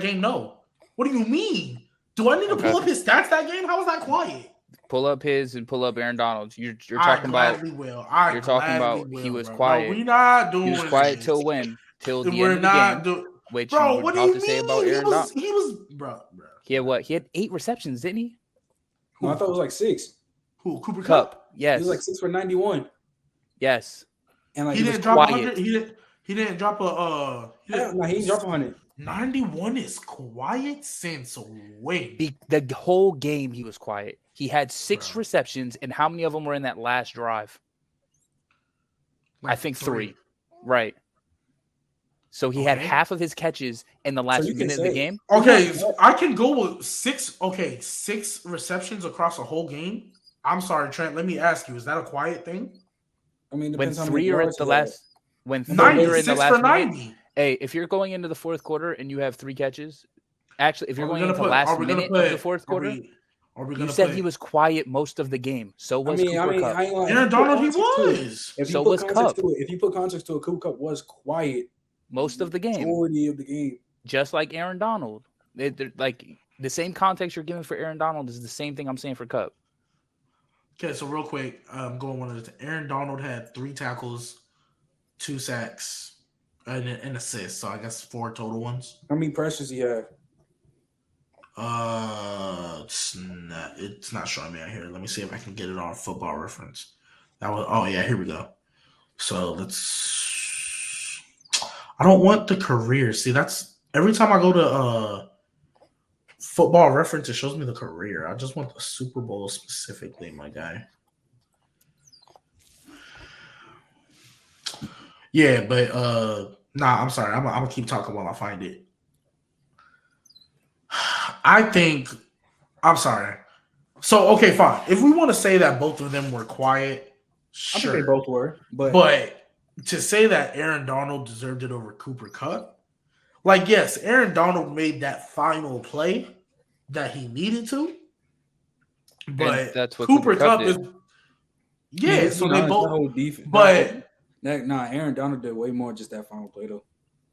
game. No. What do you mean? Do I need to pull up his stats that game? How was that quiet? Pull up his and pull up Aaron Donald's. You're talking about. You're talking about he was quiet. No, we're not doing. He was quiet till when? Till the end of the game. Which you were about to say about Aaron Donald. He was, bro. He had what? He had 8 receptions, didn't he? No, I thought it was like 6. Who? Cooper Kupp? Yes. He was like 6 for 91. Yes. And like he didn't drop 100. He didn't drop a. He didn't drop 100. 91 is quiet since when? The whole game he was quiet. He had 6 receptions, and how many of them were in that last drive? I think 3. Right. So he had half of his catches in the last minute of the game. Okay, I can go with 6. Okay, 6 receptions across a whole game. I'm sorry, Trent. Let me ask you: is that a quiet thing? I mean, when 3 are at the last, when 3 90, are in the 6 last for 90. Hey, if you're going into the fourth quarter and you have 3 catches, actually, if you're going into last minute of the fourth quarter, you said he was quiet most of the game. So was Cooper Kupp. Aaron Donald, he was. So was Kupp. If you put context to it, Cooper Kupp was quiet most of the game. Majority of the game. Just like Aaron Donald. Like the same context you're giving for Aaron Donald is the same thing I'm saying for Kupp. Okay, so real quick, I'm going one of the. Aaron Donald had 3 tackles, 2 sacks, and an assist. So I guess 4 total ones. How many pressures he had? It's not showing me out here. Let me see if I can get it on Football Reference. Here we go. So let's. I don't want the career. See, that's every time I go to Football Reference, it shows me the career. I just want the Super Bowl specifically, my guy. Yeah, but I'm sorry. I'm gonna keep talking while I find it. I'm sorry. So, okay, fine. If we want to say that both of them were quiet, sure. I think they both were. But to say that Aaron Donald deserved it over Cooper Kupp, like, yes, Aaron Donald made that final play that he needed to. But and that's what Cooper Kupp is. Yeah, so they both. Whole defense. But Aaron Donald did way more just that final play though.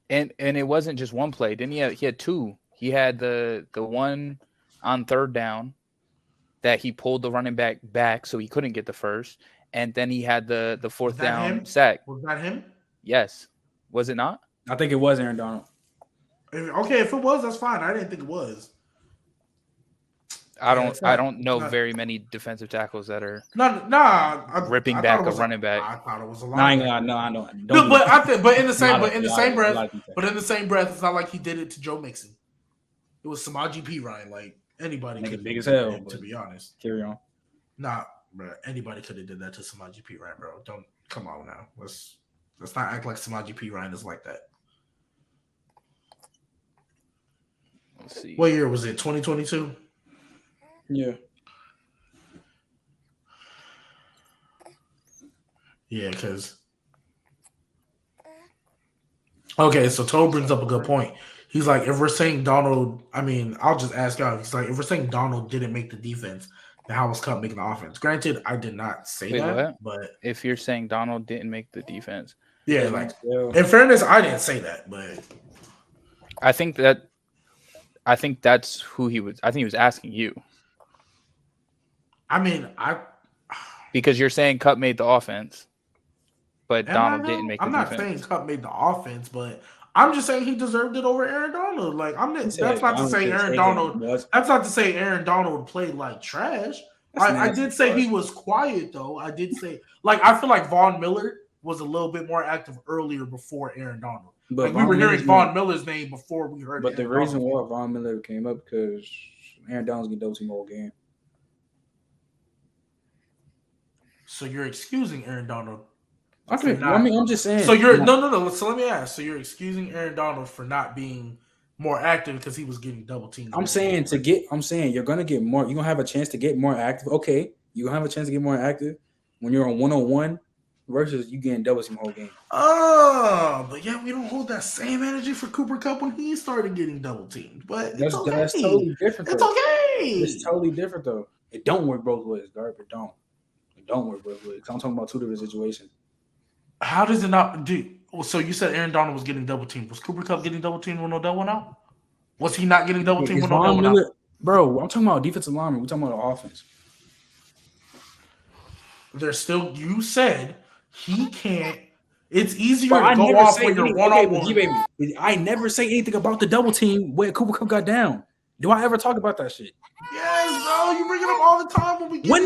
And it wasn't just one play. Didn't he had 2. He had the one on 3rd down that he pulled the running back so he couldn't get the first. And then he had the 4th down sack. Was that him? Yes. Was it not? I think it was Aaron Donald. Okay, if it was, that's fine. I didn't think it was. I don't know very many defensive tackles that are ripping back a running back. I thought it was a lot. I know. But in the same breath, it's not like he did it to Joe Mixon. It was Samaje Perine. Like anybody could big as hell. To be honest, carry on. Nah, bro. Anybody could have did that to Samaje Perine, bro. Don't come on now. Let's not act like Samaje Perine is like that. Let's see. What year was it? 2022. Yeah. Yeah, because. Okay, so Toe brings up a good point. He's like, if we're saying Donald, I'll just ask y'all. He's like, if we're saying Donald didn't make the defense, then how was Kupp making the offense? Granted, I did not say that, but if you're saying Donald didn't make the defense, yeah, like in fairness, I didn't say that, but I think that's who he was. I think he was asking you. Because you're saying Kupp made the offense, but Donald didn't make the defense. I'm not saying Kupp made the offense, but I'm just saying he deserved it over Aaron Donald. Like that's not to say Aaron Donald. That's not to say Aaron Donald played like trash. I did say he was quiet though. I did say I feel like Von Miller was a little bit more active earlier before Aaron Donald. But we were hearing Von Miller's name before we heard. But the reason why Von Miller came up because Aaron Donald's getting double team all game. So you're excusing Aaron Donald. I'm just saying. So you're no. So let me ask. So you're excusing Aaron Donald for not being more active because he was getting double teamed. I'm saying you're gonna get more. You're gonna have a chance to get more active. Okay, you're gonna have a chance to get more active when you're on 1-on-1 versus you getting double team the whole game. Oh, but yeah, we don't hold that same energy for Cooper Kupp when he started getting double teamed. But that's totally different. It's okay. It's totally different though. It don't work both ways, Garb. It don't work both ways. I'm talking about 2 different situations. How does it not do? So you said Aaron Donald was getting double teamed. Was Cooper Kupp getting double teamed when Odell went out? Was he not getting double teamed when Odell went out? Bro, I'm talking about defensive lineman. We're talking about the offense. There's still. You said he can't. It's easier to go off when you're one-on-one. I never say anything about the double team where Cooper Kupp got down. Do I ever talk about that shit? Yes, bro. You bring it up all the time when we get when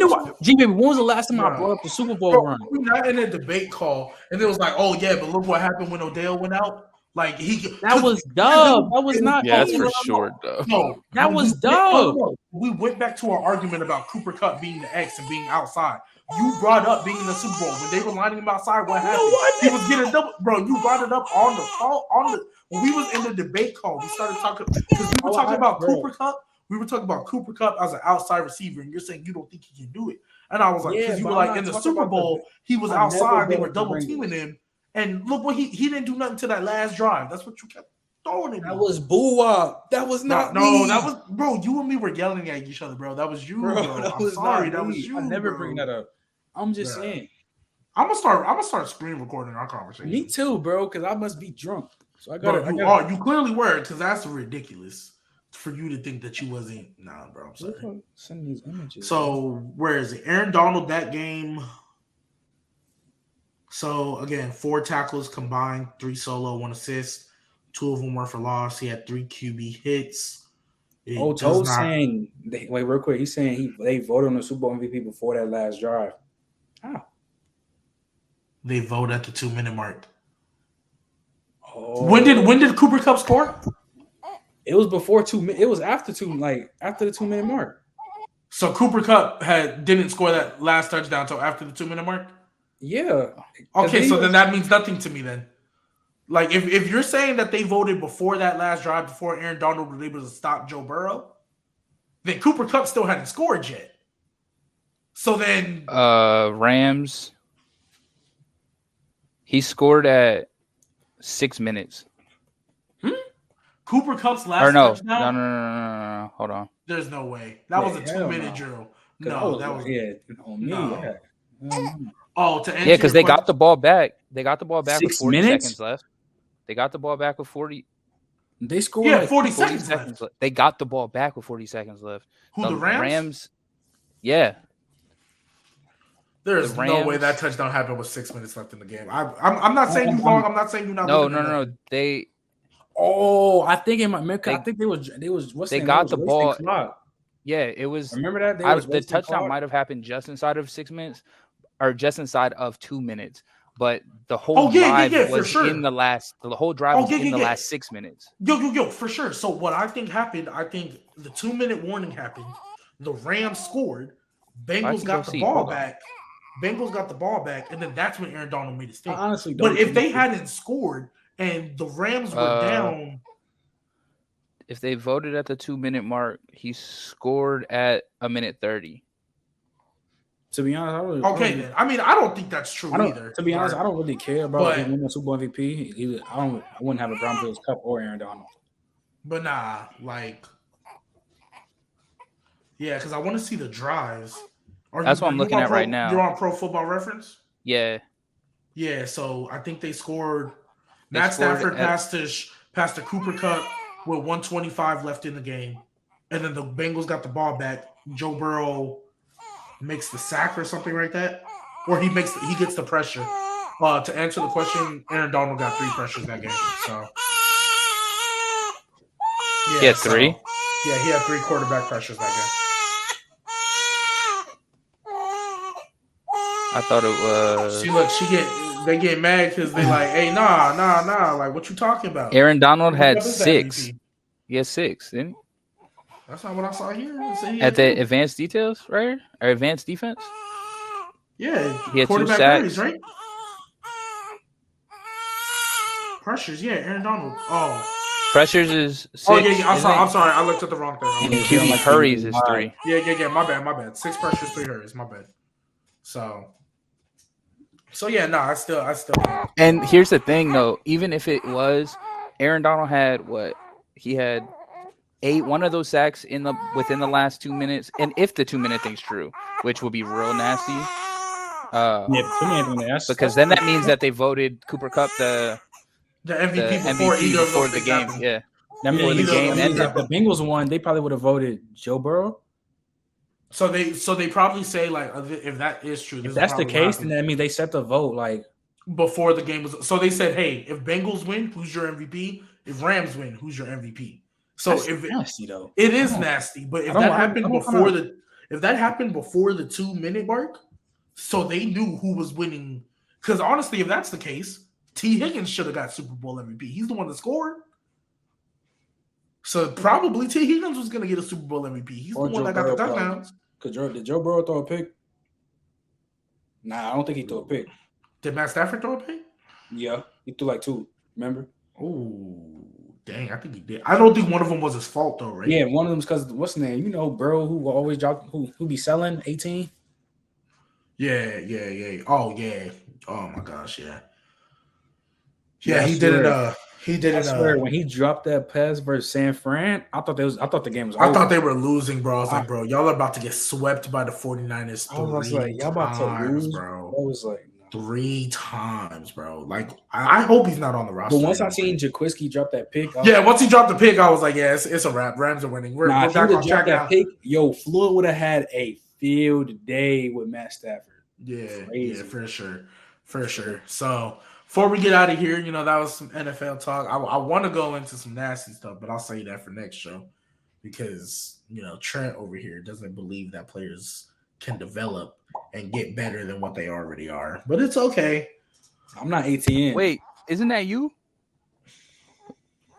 was the last time I brought up the Super Bowl run? We're not in a debate call, and it was like, oh yeah, but look what happened when Odell went out. Like that was dumb. That was not. Yeah, that's for sure, though. No, that was dumb. We went back to our argument about Cooper Kupp being the X and being outside. You brought up being in the Super Bowl when they were lining him outside. What happened? He was getting double, bro. You brought it up on the call when we was in the debate call. We started talking because we were talking about Cooper Kupp. We were talking about Cooper Kupp as an outside receiver, and you're saying you don't think he can do it. And I was like, because you were like in the Super Bowl, he was outside. They were double teaming him. And look what he didn't do nothing to that last drive. That's what you kept throwing at me. That was boo-wop. That was not me. No, that was bro. You and me were yelling at each other, bro. That was you, bro. I'm sorry, that was you. I never bro. bring that up. I'm just saying. I'm gonna start screen recording our conversation. Me too, bro, because I must be drunk. So I got you clearly were, because that's ridiculous for you to think that you wasn't. Nah, bro. I'm sorry. Send these images. So where is it? Aaron Donald that game. So again, 4 tackles combined, 3 solo, 1 assist. 2 of them were for loss. He had 3 QB hits. Toad's saying, wait, real quick. He's saying they voted on the Super Bowl MVP before that last drive. How? They vote at the 2-minute mark. Oh. When did Cooper Kupp score? It was before 2 minutes. It was after the 2-minute mark. So Cooper Kupp didn't score that last touchdown until after the 2-minute mark? Yeah. Okay, so then that means nothing to me then. Like, if you're saying that they voted before that last drive, before Aaron Donald was able to stop Joe Burrow, then Cooper Kupp still hadn't scored yet. So then... Rams, he scored at 6 minutes. Cooper Kupp's last touchdown? No. Hold on. There's no way. That was a 2-minute drill. No, that was... Yeah, on me. No. Yeah. Oh, to answer because they got the ball back. They got the ball back 6 with 40 minutes? seconds left. They got the ball back with 40. They scored 40 seconds left. They got the ball back with 40 seconds left. The Rams? Yeah. There's no way that touchdown happened with 6 minutes left in the game. I'm not saying you wrong. I'm not saying you're not. No. They. Oh, I think it might. I think they was. They got the ball. Yeah, it was. Remember that the touchdown might have happened just inside of 6 minutes, or just inside of 2 minutes. But the whole drive was in the last. The whole drive was in the last 6 minutes. Yo, for sure. So what I think happened, I think the 2-minute warning happened. The Rams scored. Bengals got the ball back. And then that's when Aaron Donald made his thing. Honestly, but if they hadn't scored and the Rams were down, if they voted at the 2-minute mark, he scored at 1:30. To be honest, then. I mean, I don't think that's true either. To be honest, I don't really care about him winning the Super Bowl MVP. I wouldn't have a problem with Kupp or Aaron Donald. But nah, because I want to see the drives. That's what I'm looking at right now. You're on Pro Football Reference? Yeah. Yeah, so I think they scored. Matt Stafford passed to Cooper Kupp with 1:25 left in the game. And then the Bengals got the ball back. Joe Burrow makes the sack or something like that. Or he gets the pressure. To answer the question, Aaron Donald got 3 pressures that game. So he had 3? Yeah, he had 3 quarterback pressures that game. I thought it was. They get mad because they like, hey, nah. Like, what you talking about? Aaron Donald had 6. He had 6, didn't he? That's not what I saw here. At the advanced details, right? Or advanced defense? Yeah, he had 2 sacks. Pressures, right? Pressures, yeah, Aaron Donald. Oh. Pressures is 6. Oh, yeah. I'm sorry. I looked at the wrong thing. And QB hurries is 3. Yeah. My bad. 6 pressures, 3 hurries. My bad. So yeah, no, I still. And here's the thing, though. Even if it was, Aaron Donald had what? He had 8. One of those sacks within the last 2 minutes, and if the 2-minute thing's true, which would be real nasty. Because then that means that they voted Cooper Kupp the MVP before the game. Happened. Yeah, before the game ended. If the Bengals won, they probably would have voted Joe Burrow. So they probably say, like, if that is true, if that's the case, then I mean they set the vote like before the game was. So they said, hey, if Bengals win, who's your MVP? If Rams win, who's your MVP? So that's nasty though. It is nasty, but if that happened before the 2-minute mark, so they knew who was winning. Because honestly, if that's the case, T. Higgins should have got Super Bowl MVP. He's the one that scored. So probably T. Higgins was going to get a Super Bowl MVP. He's the one that got the touchdowns. Did Joe Burrow throw a pick? Nah, I don't think he threw a pick. Did Matt Stafford throw a pick? Yeah, he threw like 2. Remember? Oh, dang! I think he did. I don't think one of them was his fault though, right? Yeah, one of them's because what's the name? You know, Burrow, who will always drop, who be selling 18. Yeah. Oh yeah. Oh my gosh, yeah. Yeah, he did it. He did I it. swear, when he dropped that pass versus San Fran, I thought the game was over. I thought they were losing, bro. I was like, bro, y'all are about to get swept by the 49ers I was like, y'all about to lose, bro. I was like, no. 3 times, bro. Like, I hope he's not on the roster. But once I seen Jaquiski drop that pick, once he dropped the pick, I was like, yeah, it's a wrap. Rams are winning. We're back on track now. Pick, Floyd would have had a field day with Matt Stafford. Yeah, for sure. So before we get out of here, that was some NFL talk. I want to go into some nasty stuff, but I'll say that for next show because Trent over here doesn't believe that players can develop and get better than what they already are. But it's okay. I'm not ATN. Wait, isn't that you?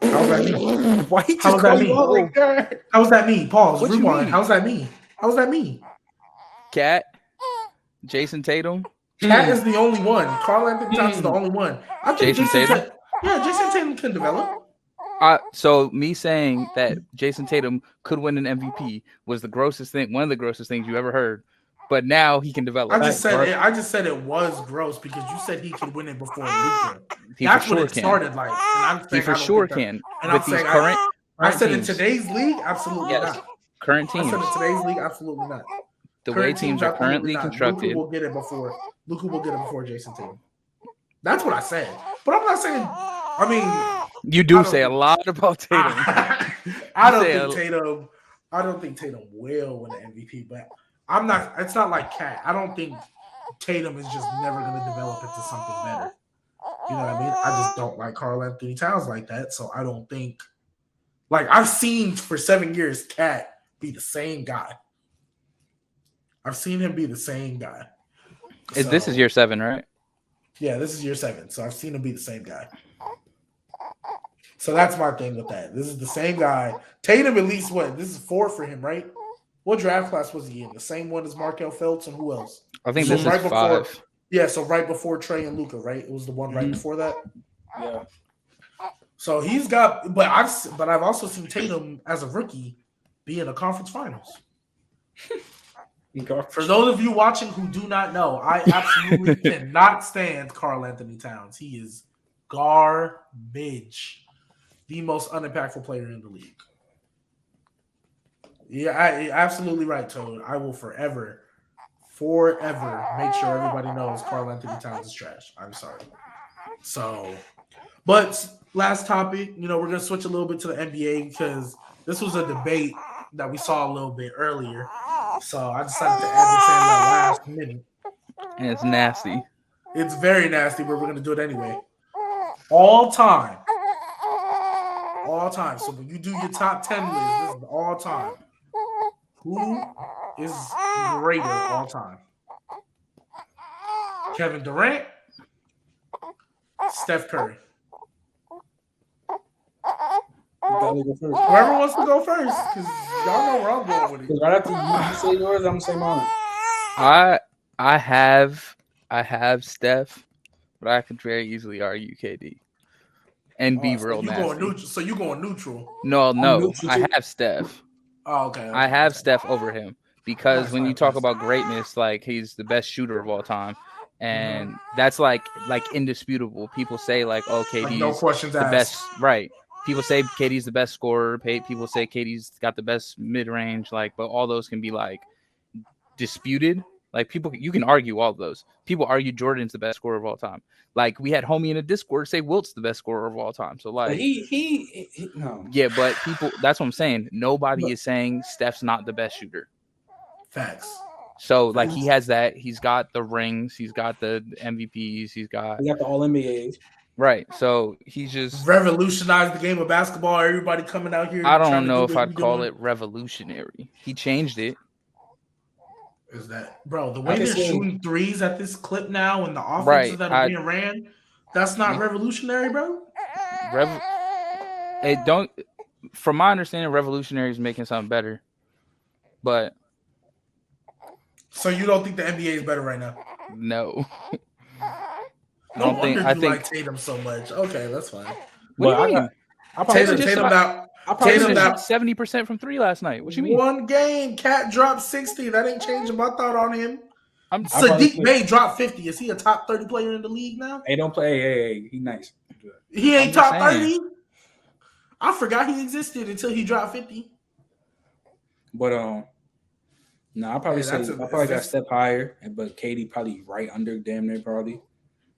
How's that mean? Why he just call you out like that? How's that mean? Pause. What Rewind. How's that mean? How's that mean? Cat, Jason Tatum. Cat is the only one. Karl Anthony Towns is the only one. I think Jason Tatum. Jason Tatum can develop. So me saying that Jason Tatum could win an MVP was the grossest thing, one of the grossest things you ever heard. But now he can develop. I just said it was gross because you said he could win it before Luka. That's what it started like. And he for sure can. And I'm saying I said in today's league, absolutely not. Current teams. I said in today's league, absolutely not. The way teams are currently constructed. Luka will get it before Jason Tatum. That's what I said. But I'm not saying. I mean, you do say a lot about Tatum. I don't think Tatum will win the MVP, but I'm not. It's not like Cat. I don't think Tatum is just never going to develop into something better. You know what I mean? I just don't like Karl Anthony Towns like that, so I don't think. Like I've seen for 7 years, Cat be the same guy. I've seen him be the same guy. This is year 7, right? Yeah, this is year 7. So I've seen him be the same guy. So that's my thing with that. This is the same guy. Tatum, at least what? This is 4 for him, right? What draft class was he in? The same one as Markelle Fultz and who else? I think this is 5. Yeah, so right before Trey and Luka, right? It was the one right before that. Yeah. So he's got, but I've also seen Tatum as a rookie be in a conference finals. For those of you watching who do not know, I absolutely cannot stand Karl Anthony Towns. He is garbage. The most unimpactful player in the league. Yeah, absolutely right, Toad. I will forever make sure everybody knows Karl Anthony Towns is trash. I'm sorry. So, but last topic, we're going to switch a little bit to the NBA because this was a debate that we saw a little bit earlier. So I decided to add this in the last minute. And it's nasty. It's very nasty, but we're going to do it anyway. All time. So when you do your top 10 list, this is all time. Who is greater all time? Kevin Durant, Steph Curry. Whoever wants to go first, because y'all know where I'm going with it. Right after you say yours, I'm gonna say mine. I have Steph, but I could very easily argue KD and be real nasty. So you going neutral? No, I have Steph. Oh, okay. I have Steph over him because when you talk about greatness, like he's the best shooter of all time. And that's like indisputable. People say like, oh, KD's no questions the asked. best, right? People say KD's the best scorer. People say KD's got the best mid range. Like, but all those can be like disputed. Like you can argue all of those. People argue Jordan's the best scorer of all time. Like we had homie in a Discord say Wilt's the best scorer of all time. So like he no. Yeah, but people. That's what I'm saying. Nobody is saying Steph's not the best shooter. Facts. So, like, he has that. He's got the rings. He's got the MVPs. He got the All-NBAs. Right. So, he's just revolutionized the game of basketball. Everybody coming out here. I don't know if I'd call it revolutionary. He changed it. Is that, bro, the way they're shooting threes at this clip now and the offenses that are being ran, that's not revolutionary, bro? From my understanding, revolutionary is making something better. But so you don't think the NBA is better right now? No. No wonder you like Tatum so much. Okay, that's fine. What do you mean? Tatum out 70% from 3 last night. What you mean? One game, Cat dropped 60. That ain't changing my thought on him. Sadiq Bey dropped 50. Is he a top 30 player in the league now? Hey, don't play. Hey, he nice. do that. He ain't I'm just top saying. 30. I forgot he existed until he dropped 50. But no, I'll probably got a step higher, but KD probably right under damn near probably.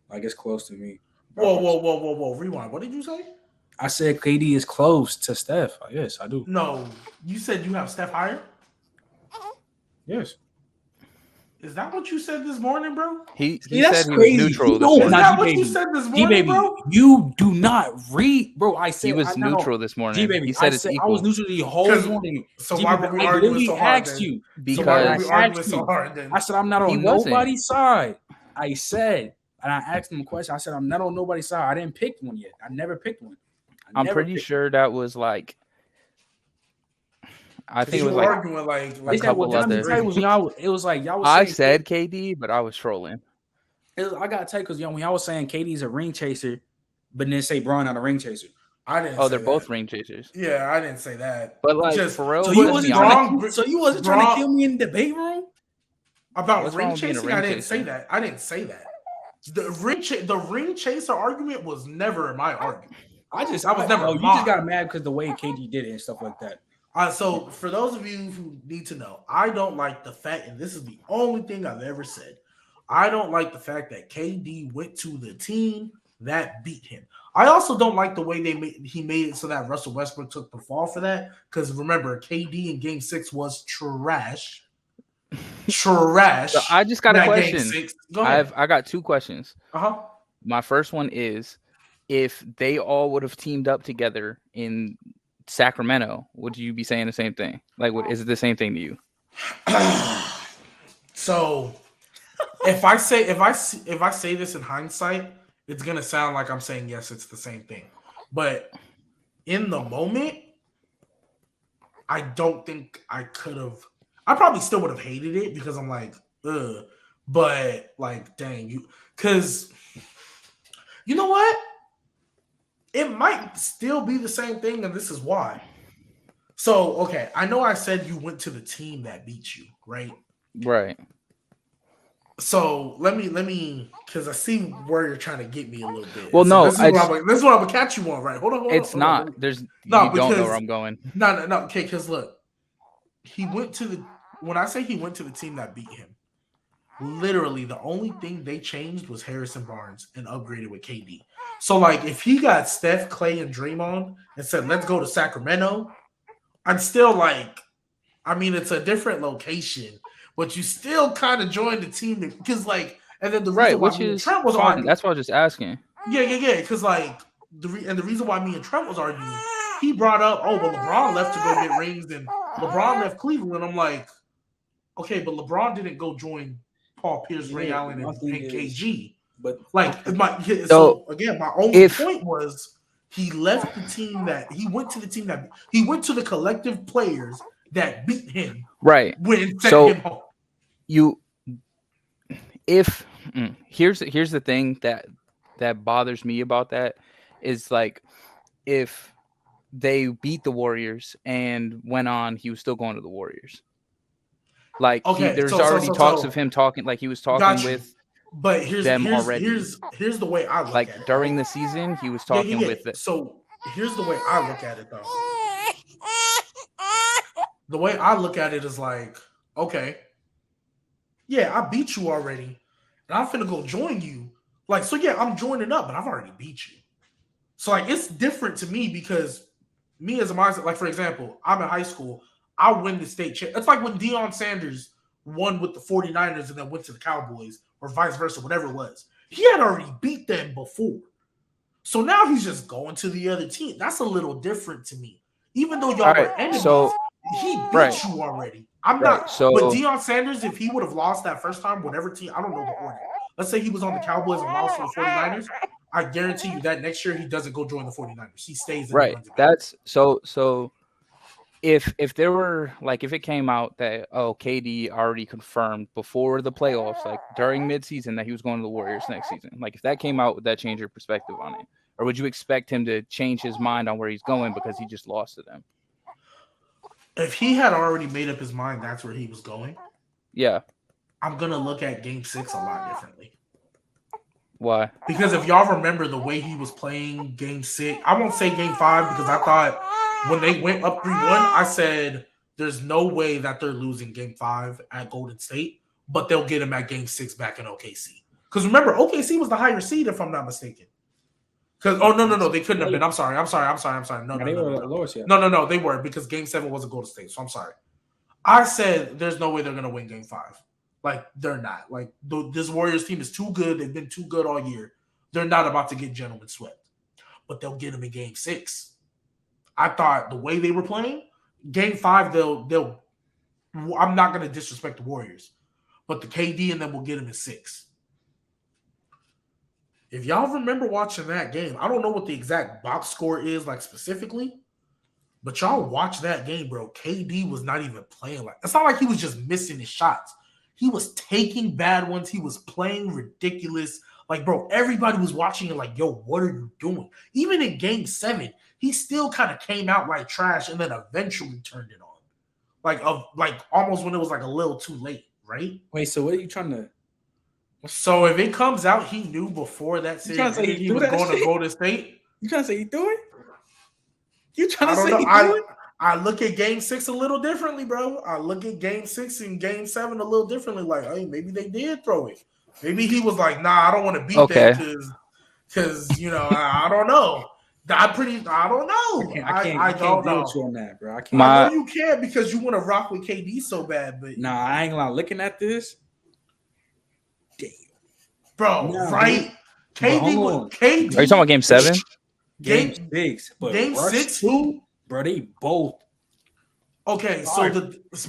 Like it's close to me. Whoa. Rewind. What did you say? I said KD is close to Steph. Yes, I do. No, you said you have Steph higher? Yes. Is that what you said this morning, bro? He that's said he crazy. was neutral. No, Is that what G-Baby. you said this morning, bro? You do not read, bro. I said He was neutral this morning. G-Baby, He said I it's said I equal. was neutral the whole morning. So G-Baby, why were we I arguing literally so hard asked then? you. Because So why were we I arguing asked so you. hard then? I said I'm not He on wasn't. nobody's side. I said, and I asked him a question. I said I'm not on nobody's side. I didn't pick one yet. I never picked one. I'm pretty sure that was like. I think it was like arguing like a couple other. It was like y'all was I saying said KD, but I was trolling. I gotta tell you because when y'all was saying KD's a ring chaser, but then say Braun not a ring chaser. I didn't. Oh, they're both ring chasers. Yeah, I didn't say that. But like for real, so you wasn't trying to kill me in the debate room about ring chasing. I didn't say that. I didn't say that. The ring chaser argument was never my argument. You just got mad because the way KD did it and stuff like that. So for those of you who need to know, I don't like the fact, and this is the only thing I've ever said, I don't like the fact that KD went to the team that beat him. I also don't like the way he made it so that Russell Westbrook took the fall for that. Because remember, KD in Game 6 was trash. Trash. So I just got a question. Go ahead. I got two questions. Uh-huh. My first one is, if they all would have teamed up together in Sacramento, would you be saying the same thing? Like, is it the same thing to you? So, if I say this in hindsight, it's gonna sound like I'm saying yes, it's the same thing. But in the moment, I don't think I could have. I probably still would have hated it because I'm like, ugh. But like, dang, because you know what? It might still be the same thing, and this is why. So, okay, I know I said you went to the team that beat you, right? Right. So let me, because I see where you're trying to get me a little bit. Well, so no, this is what I'm gonna catch you on, right? Hold on. It's not. On. There's no. You don't know where I'm going. No. Okay, because look, he went to the. When I say he went to the team that beat him, literally the only thing they changed was Harrison Barnes and upgraded with KD. So like, if he got Steph, Clay, and Draymond and said, "Let's go to Sacramento," I'm still like, I mean, it's a different location. But you still kind of joined the team because, like, and then the reason why me and Trent was arguing. That's what I was just asking. Yeah. Because, like, the reason why me and Trent was arguing, he brought up, well, LeBron left to go get rings, and LeBron left Cleveland. I'm like, okay, but LeBron didn't go join Paul Pierce, Ray Allen, and KG. But like, so again, my only point was he left the team that he went to the team that he went to the collective players that beat him. Right. When sent him home. Here's the thing that bothers me about that is, like, if they beat the Warriors and went on, he was still going to the Warriors. Like, there's already talks of him talking, like he was talking with. But here's the way I look at it. Like during the season, he was talking with it. So here's the way I look at it, though. The way I look at it is like, okay, yeah, I beat you already, and I'm finna go join you. Like, so yeah, I'm joining up, but I've already beat you. So like, it's different to me because me as a mindset, like for example, I'm in high school, I win the state championship. It's like when Deion Sanders won with the 49ers and then went to the Cowboys, or vice versa, whatever it was. He had already beat them before. So now he's just going to the other team. That's a little different to me. Even though y'all were enemies, he beat you already. I'm not. So, but Deion Sanders, if he would have lost that first time, whatever team, I don't know the order. Let's say he was on the Cowboys and lost to the 49ers. I guarantee you that next year he doesn't go join the 49ers. He stays. Right. That's so. If there were, like, if it came out that KD already confirmed before the playoffs, like during midseason, that he was going to the Warriors next season, like if that came out, would that change your perspective on it, or would you expect him to change his mind on where he's going because he just lost to them? If he had already made up his mind, that's where he was going. Yeah, I'm gonna look at Game 6 a lot differently. Why? Because if y'all remember the way he was playing Game 6, I won't say Game 5 because I thought when they went up 3-1, I said there's no way that they're losing Game 5 at Golden State, but they'll get him at Game 6 back in OKC. Because remember, OKC was the higher seed if I'm not mistaken. Because no, they couldn't have been. I'm sorry. No, they were because Game 7 wasn't Golden State. So I'm sorry. I said there's no way they're gonna win Game 5. Like they're not. Like this Warriors team is too good. They've been too good all year. They're not about to get gentlemen swept, but they'll get them in Game 6. I thought the way they were playing, Game 5 they'll. I'm not gonna disrespect the Warriors, but the KD and them will get them in 6. If y'all remember watching that game, I don't know what the exact box score is like specifically, but y'all watch that game, bro. KD was not even playing like. It's not like he was just missing his shots. He was taking bad ones. He was playing ridiculous. Like, bro, everybody was watching it like, yo, what are you doing? Even in Game 7, he still kind of came out like trash and then eventually turned it on. Like almost when it was like a little too late, right? Wait, so what are you trying to... So if it comes out he knew before that series he was going to Golden State. You trying to say he threw it? You trying to say he threw it? I look at Game 6 a little differently, bro. I look at Game 6 and Game 7 a little differently. Like, hey, maybe they did throw it. Maybe he was like, nah, I don't want to beat them because I don't know. I don't know. I don't know. You on that, bro. I know you can't because you want to rock with KD so bad, but I ain't gonna looking at this. Damn, bro, right? KD. Are you talking about Game 7? Game 6, but Game 6 too, bro. They both. Okay,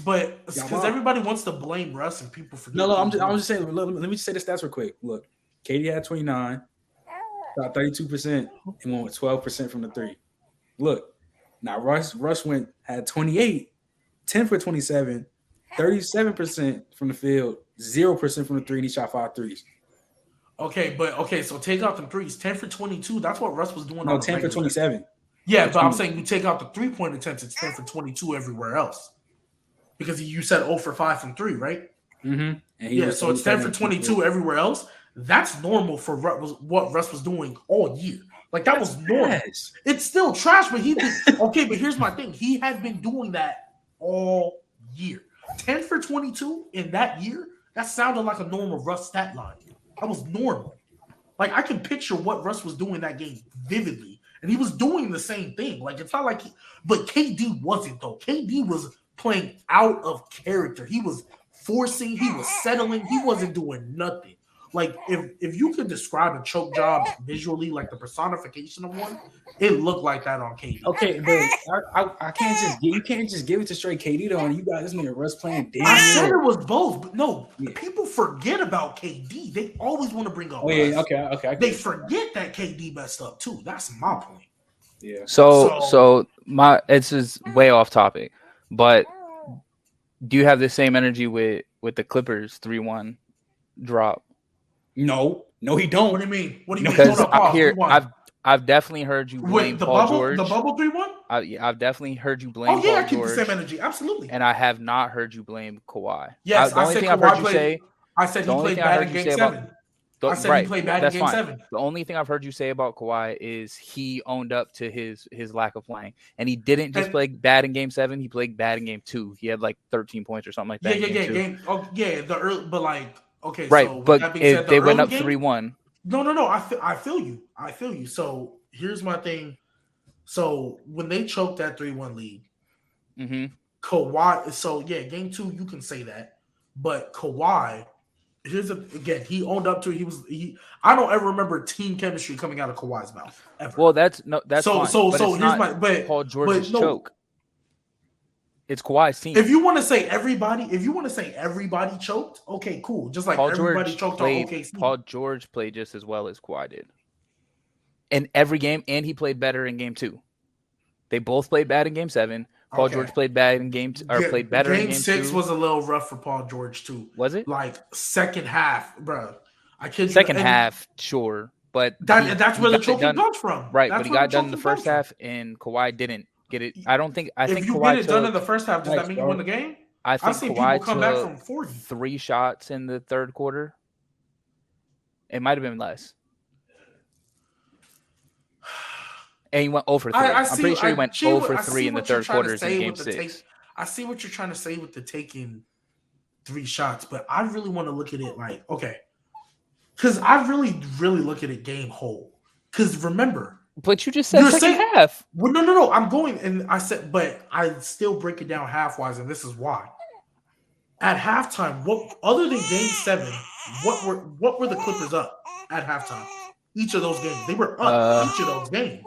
but because everybody wants to blame Russ and people forget. No, I'm just saying. Let me just say the stats real quick. Look, KD had 29, shot 32%, and went with 12% from the 3. Look, now Russ had 28, 10 for 27, 37% from the field, 0% from the 3, and he shot 5 threes. Okay, so take out the threes. 10 for 22. That's what Russ was doing. No, 10 for 27. Yeah, but I'm saying you take out the 3-point attempts, it's 10 for 22 everywhere else. Because you said 0 for 5 from 3, right? Mm-hmm. So it's 10 for 22 everywhere else. That's normal for what Russ was doing all year. Like, that was normal. Trash. It's still trash, but he did. Okay, but here's my thing. He had been doing that all year. 10 for 22 in that year, that sounded like a normal Russ stat line. That was normal. Like, I can picture what Russ was doing that game vividly. And he was doing the same thing. Like, it's not like but KD wasn't, though. KD was playing out of character. He was forcing. He was settling. He wasn't doing nothing. Like, if you could describe a choke job visually, like the personification of one, it looked like that on KD. Okay, but I can't you can't just give it to straight KD though. And you got this nigga Russ playing damn. I said it was both, but no, people forget about KD. They always want to bring up. Oh yeah, okay. They forget that KD messed up too. That's my point. Yeah. So it's just way off topic, but do you have the same energy with the Clippers 3-1 drop? No, he don't. What do you mean? Because I've definitely heard you blame Paul George. The bubble 3-1? I've definitely heard you blame Paul George. I keep the same energy. Absolutely. And I have not heard you blame Kawhi. Yes, I said Kawhi I said he played bad in Game 7. I said he played bad in Game 7. The only thing I've heard you say about Kawhi is he owned up to his lack of playing. And he didn't just play bad in Game 7. He played bad in Game 2. He had like 13 points or something like that. But like, okay, right, so but if they went up 3-1. No. I feel you. So here's my thing. So when they choked that 3-1 lead, Kawhi. So yeah, Game 2 you can say that, but Kawhi. Again, he owned up to it. I don't ever remember team chemistry coming out of Kawhi's mouth ever. Well, that's so fine, so here's Paul George's choke. It's Kawhi's team. If you want to say everybody choked, okay, cool. Just like everybody choked on OKC. Paul George played just as well as Kawhi did in every game, and he played better in Game 2. They both played bad in Game 7. Paul George played bad in Game played better in Game 6. Game 6 was a little rough for Paul George too. Was it? Like second half, bro. Second half, sure, but that's where the choking comes from, right? But he got done in the first half, and Kawhi didn't get it. I think if you Kawhi get it done in the first half, does that mean you win the game? I think Kawhi come back from 40. 3 shots in the third quarter. It might have been less. And he went 0 for 3. I'm pretty sure he went 0 for 3 in the third quarters in Game 6. I see what you're trying to say with the taking 3 shots, but I really want to look at it like, okay, because I really look at it game whole. Because remember, but you just said second half. Well, no. I'm going, and I said, but I still break it down half-wise, and this is why. At halftime, what other than Game 7, what were the Clippers up at halftime? Each of those games, they were up. Each of those games,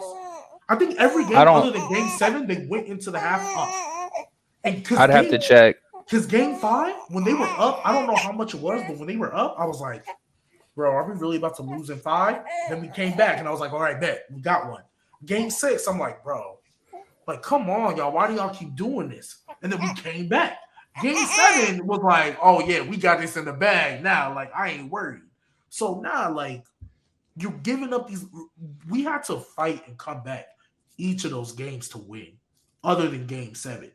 I think every game other than Game 7, they went into the half up. And I'd have to check. Because Game 5, when they were up, I don't know how much it was, but when they were up, I was like, bro, are we really about to lose in 5? Then we came back, and I was like, all right, bet. We got one. Game 6, I'm like, bro, like, come on, y'all. Why do y'all keep doing this? And then we came back. Game 7 was like, oh, yeah, we got this in the bag now. Like, I ain't worried. So now, like, you're giving up these – we had to fight and come back each of those games to win, other than Game 7.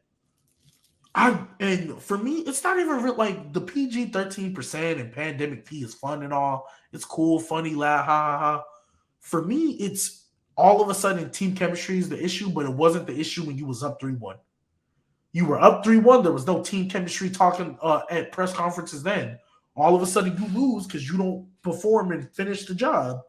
And for me, it's not even real. Like the PG 13% and Pandemic P is fun and all. It's cool, funny, laugh, ha ha ha. For me, it's all of a sudden team chemistry is the issue, but it wasn't the issue when you was up 3-1. You were up 3-1. There was no team chemistry talking at press conferences then. All of a sudden you lose because you don't perform and finish the job,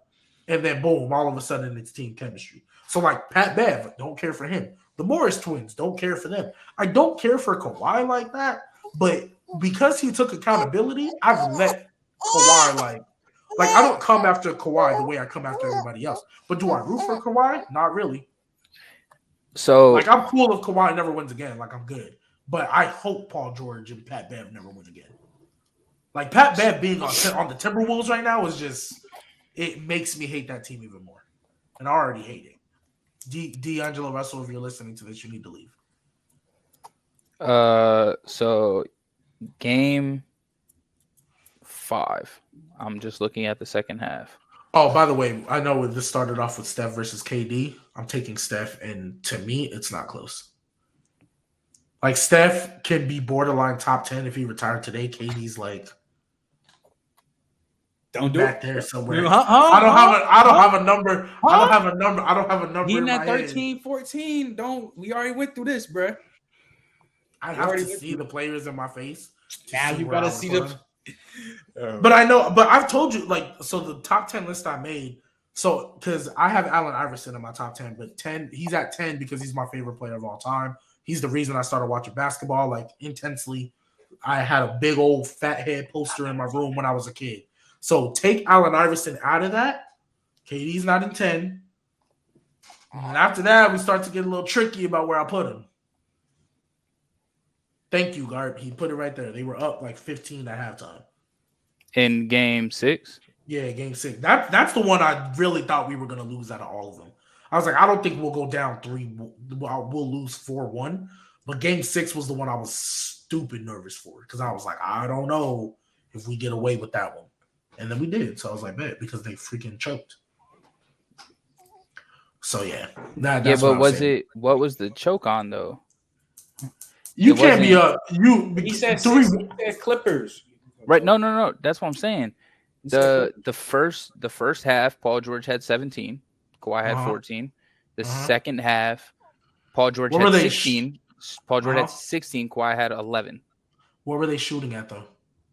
and then boom, all of a sudden it's team chemistry. So like Pat Bev, don't care for him. The Morris twins, don't care for them. I don't care for Kawhi like that, but because he took accountability, I've let Kawhi like I don't come after Kawhi the way I come after everybody else. But do I root for Kawhi? Not really. So like I'm cool if Kawhi never wins again. Like I'm good. But I hope Paul George and Pat Bev never win again. Like Pat Bev being on the Timberwolves right now is just it makes me hate that team even more. And I already hate it. D'Angelo Russell, if you're listening to this, you need to leave. So Game 5. I'm just looking at the second half. Oh, by the way, I know this started off with Steph versus KD. I'm taking Steph, and to me, it's not close. Like Steph can be borderline top 10 if he retired today. KD's like don't do back it there somewhere. I don't have a number. I don't have a number. He in that my 13, head. 14. We already went through this, bro. I have to see the players in my face. Now you gotta see them. But I know. But I've told you, like, so the top 10 list I made. So because I have Allen Iverson in my top 10, but 10, he's at 10 because he's my favorite player of all time. He's the reason I started watching basketball like intensely. I had a big old fat head poster in my room when I was a kid. So take Allen Iverson out of that. KD's not in 10. And after that, we start to get a little tricky about where I put him. Thank you, Garb. He put it right there. They were up like 15 at halftime. In Game 6? Yeah, Game 6. That's the one I really thought we were going to lose out of all of them. I was like, I don't think we'll go down 3. We'll lose 4-1. But Game 6 was the one I was stupid nervous for because I was like, I don't know if we get away with that one. And then we did. So I was like, bet, because they freaking choked. So, yeah. That's but what was the choke on, though? You can't be up. He said 3 Clippers. Right. No. That's what I'm saying. The first half, Paul George had 17. Kawhi had 14. The second half, Paul George had 16. Paul George had 16. Kawhi had 11. What were they shooting at, though?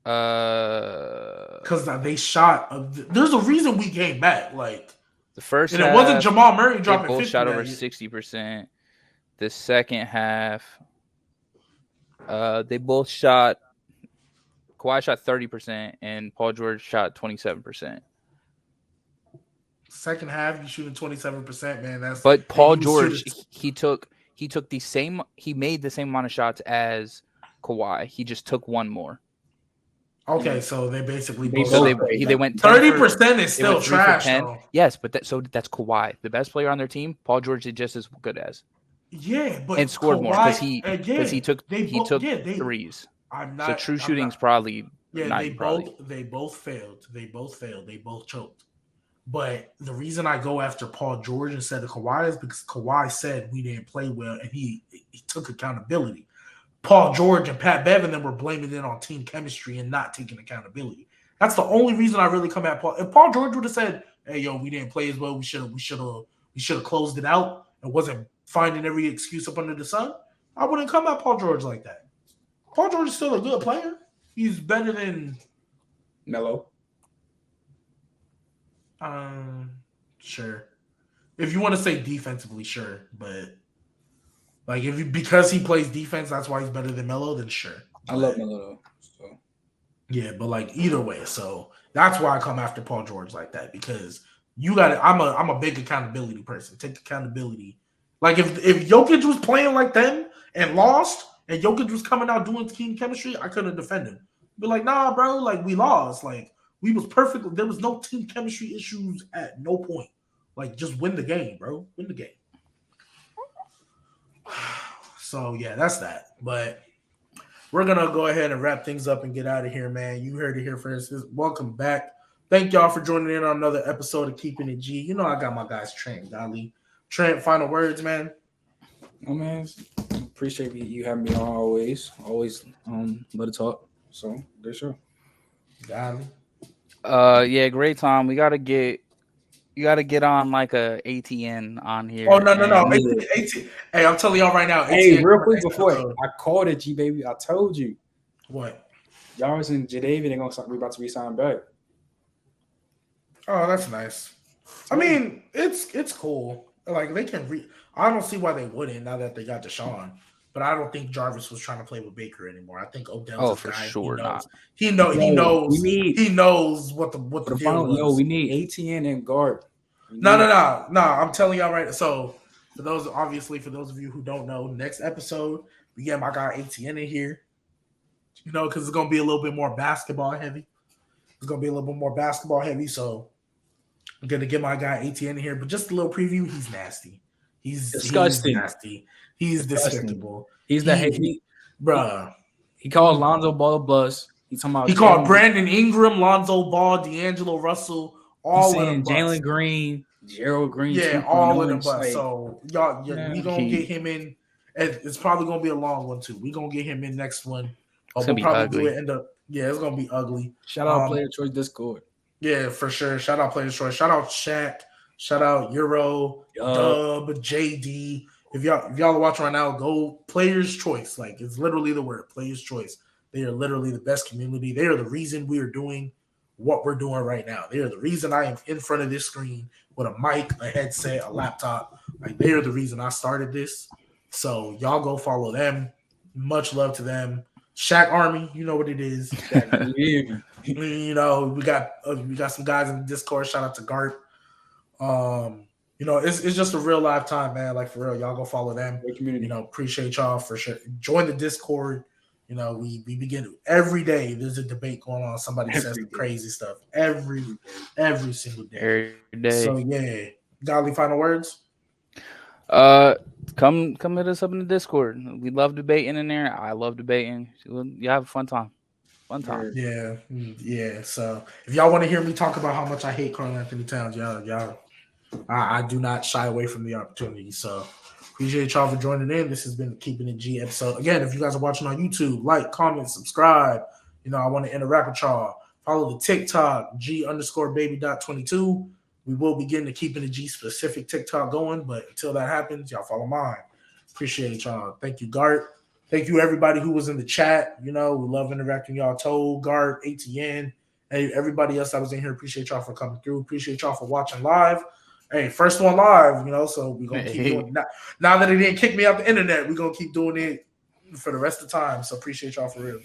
Because they shot. There's a reason we came back. Like the first, and half, it wasn't Jamal Murray dropping. They both 50 shot over 60%. The second half, they both shot. Kawhi shot 30%, and Paul George shot 27%. Second half, you shooting 27%, man. But Paul George, he took the same. He made the same amount of shots as Kawhi. He just took one more. Okay, so they basically they went 30% is still trash. Yes, but that's Kawhi, the best player on their team. Paul George is just as good as. Yeah, but and scored more because he took threes. So true shooting's probably they both failed. They both choked. But the reason I go after Paul George instead of Kawhi is because Kawhi said we didn't play well and he took accountability. Paul George and Pat Bev and them were blaming it on team chemistry and not taking accountability. That's the only reason I really come at Paul. If Paul George would have said, "Hey, yo, we didn't play as well. We should have he should have closed it out and wasn't finding every excuse up under the sun, I wouldn't come at Paul George like that. Paul George is still a good player. He's better than Melo. Sure. If you want to say defensively, sure, but like because he plays defense, that's why he's better than Melo. Then sure. I love Melo though. So. Yeah, but like either way, so that's why I come after Paul George like that because you got it. I'm a big accountability person. Take accountability. Like if Jokic was playing like them and lost, and Jokic was coming out doing team chemistry, I couldn't defend him. Be like, nah, bro, like we lost. Like we was perfect. There was no team chemistry issues at no point. Like just win the game, bro. Win the game. So yeah, that's that. But we're gonna go ahead and wrap things up and get out of here, man. You heard it here first. Welcome back. Thank y'all for joining in on another episode of Keeping It G. You know I got my guys Trent and Godley. Trent, final words, man. Oh man, appreciate you having me on always. Always let it talk. So good show. Godley. Yeah, great time. You gotta get on like a ATN on here. Oh no. ATN. Hey, I'm telling y'all right now. Hey, real quick before I called it, G baby. I told you. What? Jarvis and Jadavian we about to resign back. Oh, that's nice. I mean, it's cool. Like they can I don't see why they wouldn't now that they got Deshaun. But I don't think Jarvis was trying to play with Baker anymore. I think Odell's for guy. Sure not. He knows what the deal was. Yo, we need ATN and guard. No. I'm telling y'all right. So for those of you who don't know, next episode we get my guy ATN in here. You know, because it's gonna be a little bit more basketball heavy. So I'm gonna get my guy ATN in here, but just a little preview. He's nasty. He's disgusting. He's nasty. He's despicable. He's bruh. He called Lonzo Ball a bust. He called Brandon Ingram, Lonzo Ball, D'Angelo Russell, all of them. Jalen Green, Gerald Green. Yeah, all of them. But so y'all, we gonna get him in. It's probably gonna be a long one too. We gonna get him in next one. It's gonna be ugly. It's gonna be ugly. Shout out Player Choice Discord. Yeah, for sure. Shout out Player Choice. Shout out Shaq. Shout out Euro, Dub, JD. If y'all are watching right now, go Players Choice. Like it's literally the word Players Choice. They are literally the best community. They are the reason we are doing what we're doing right now. They are the reason I am in front of this screen with a mic, a headset, a laptop. Like they are the reason I started this. So y'all go follow them. Much love to them. Shaq Army, you know what it is. You know, we got some guys in the Discord. Shout out to Gart. You know, it's just a real live time, man. Like for real, y'all go follow them. Community. You know, appreciate y'all for sure. Join the Discord. You know, we begin every day. There's a debate going on. Somebody says some crazy stuff every single day. Every day. So yeah, Godly final words. Come hit us up in the Discord. We love debating in there. I love debating. You have a fun time. Yeah. So if y'all want to hear me talk about how much I hate Karl Anthony Towns, y'all, I do not shy away from the opportunity. So appreciate y'all for joining in. This has been the Keeping It G episode. Again, if you guys are watching on YouTube, like, comment, subscribe. You know, I want to interact with y'all. Follow the TikTok, G_baby.22. We will be getting the Keeping It G specific TikTok going, but until that happens, y'all follow mine. Appreciate y'all. Thank you, Gart. Thank you, everybody who was in the chat. You know, we love interacting y'all. Toad, Gart, ATN, hey, everybody else that was in here. Appreciate y'all for coming through. Appreciate y'all for watching live. Hey, first one live, you know, so we're going to keep doing it. Now that it didn't kick me out the internet, we're going to keep doing it for the rest of the time. So appreciate y'all for real.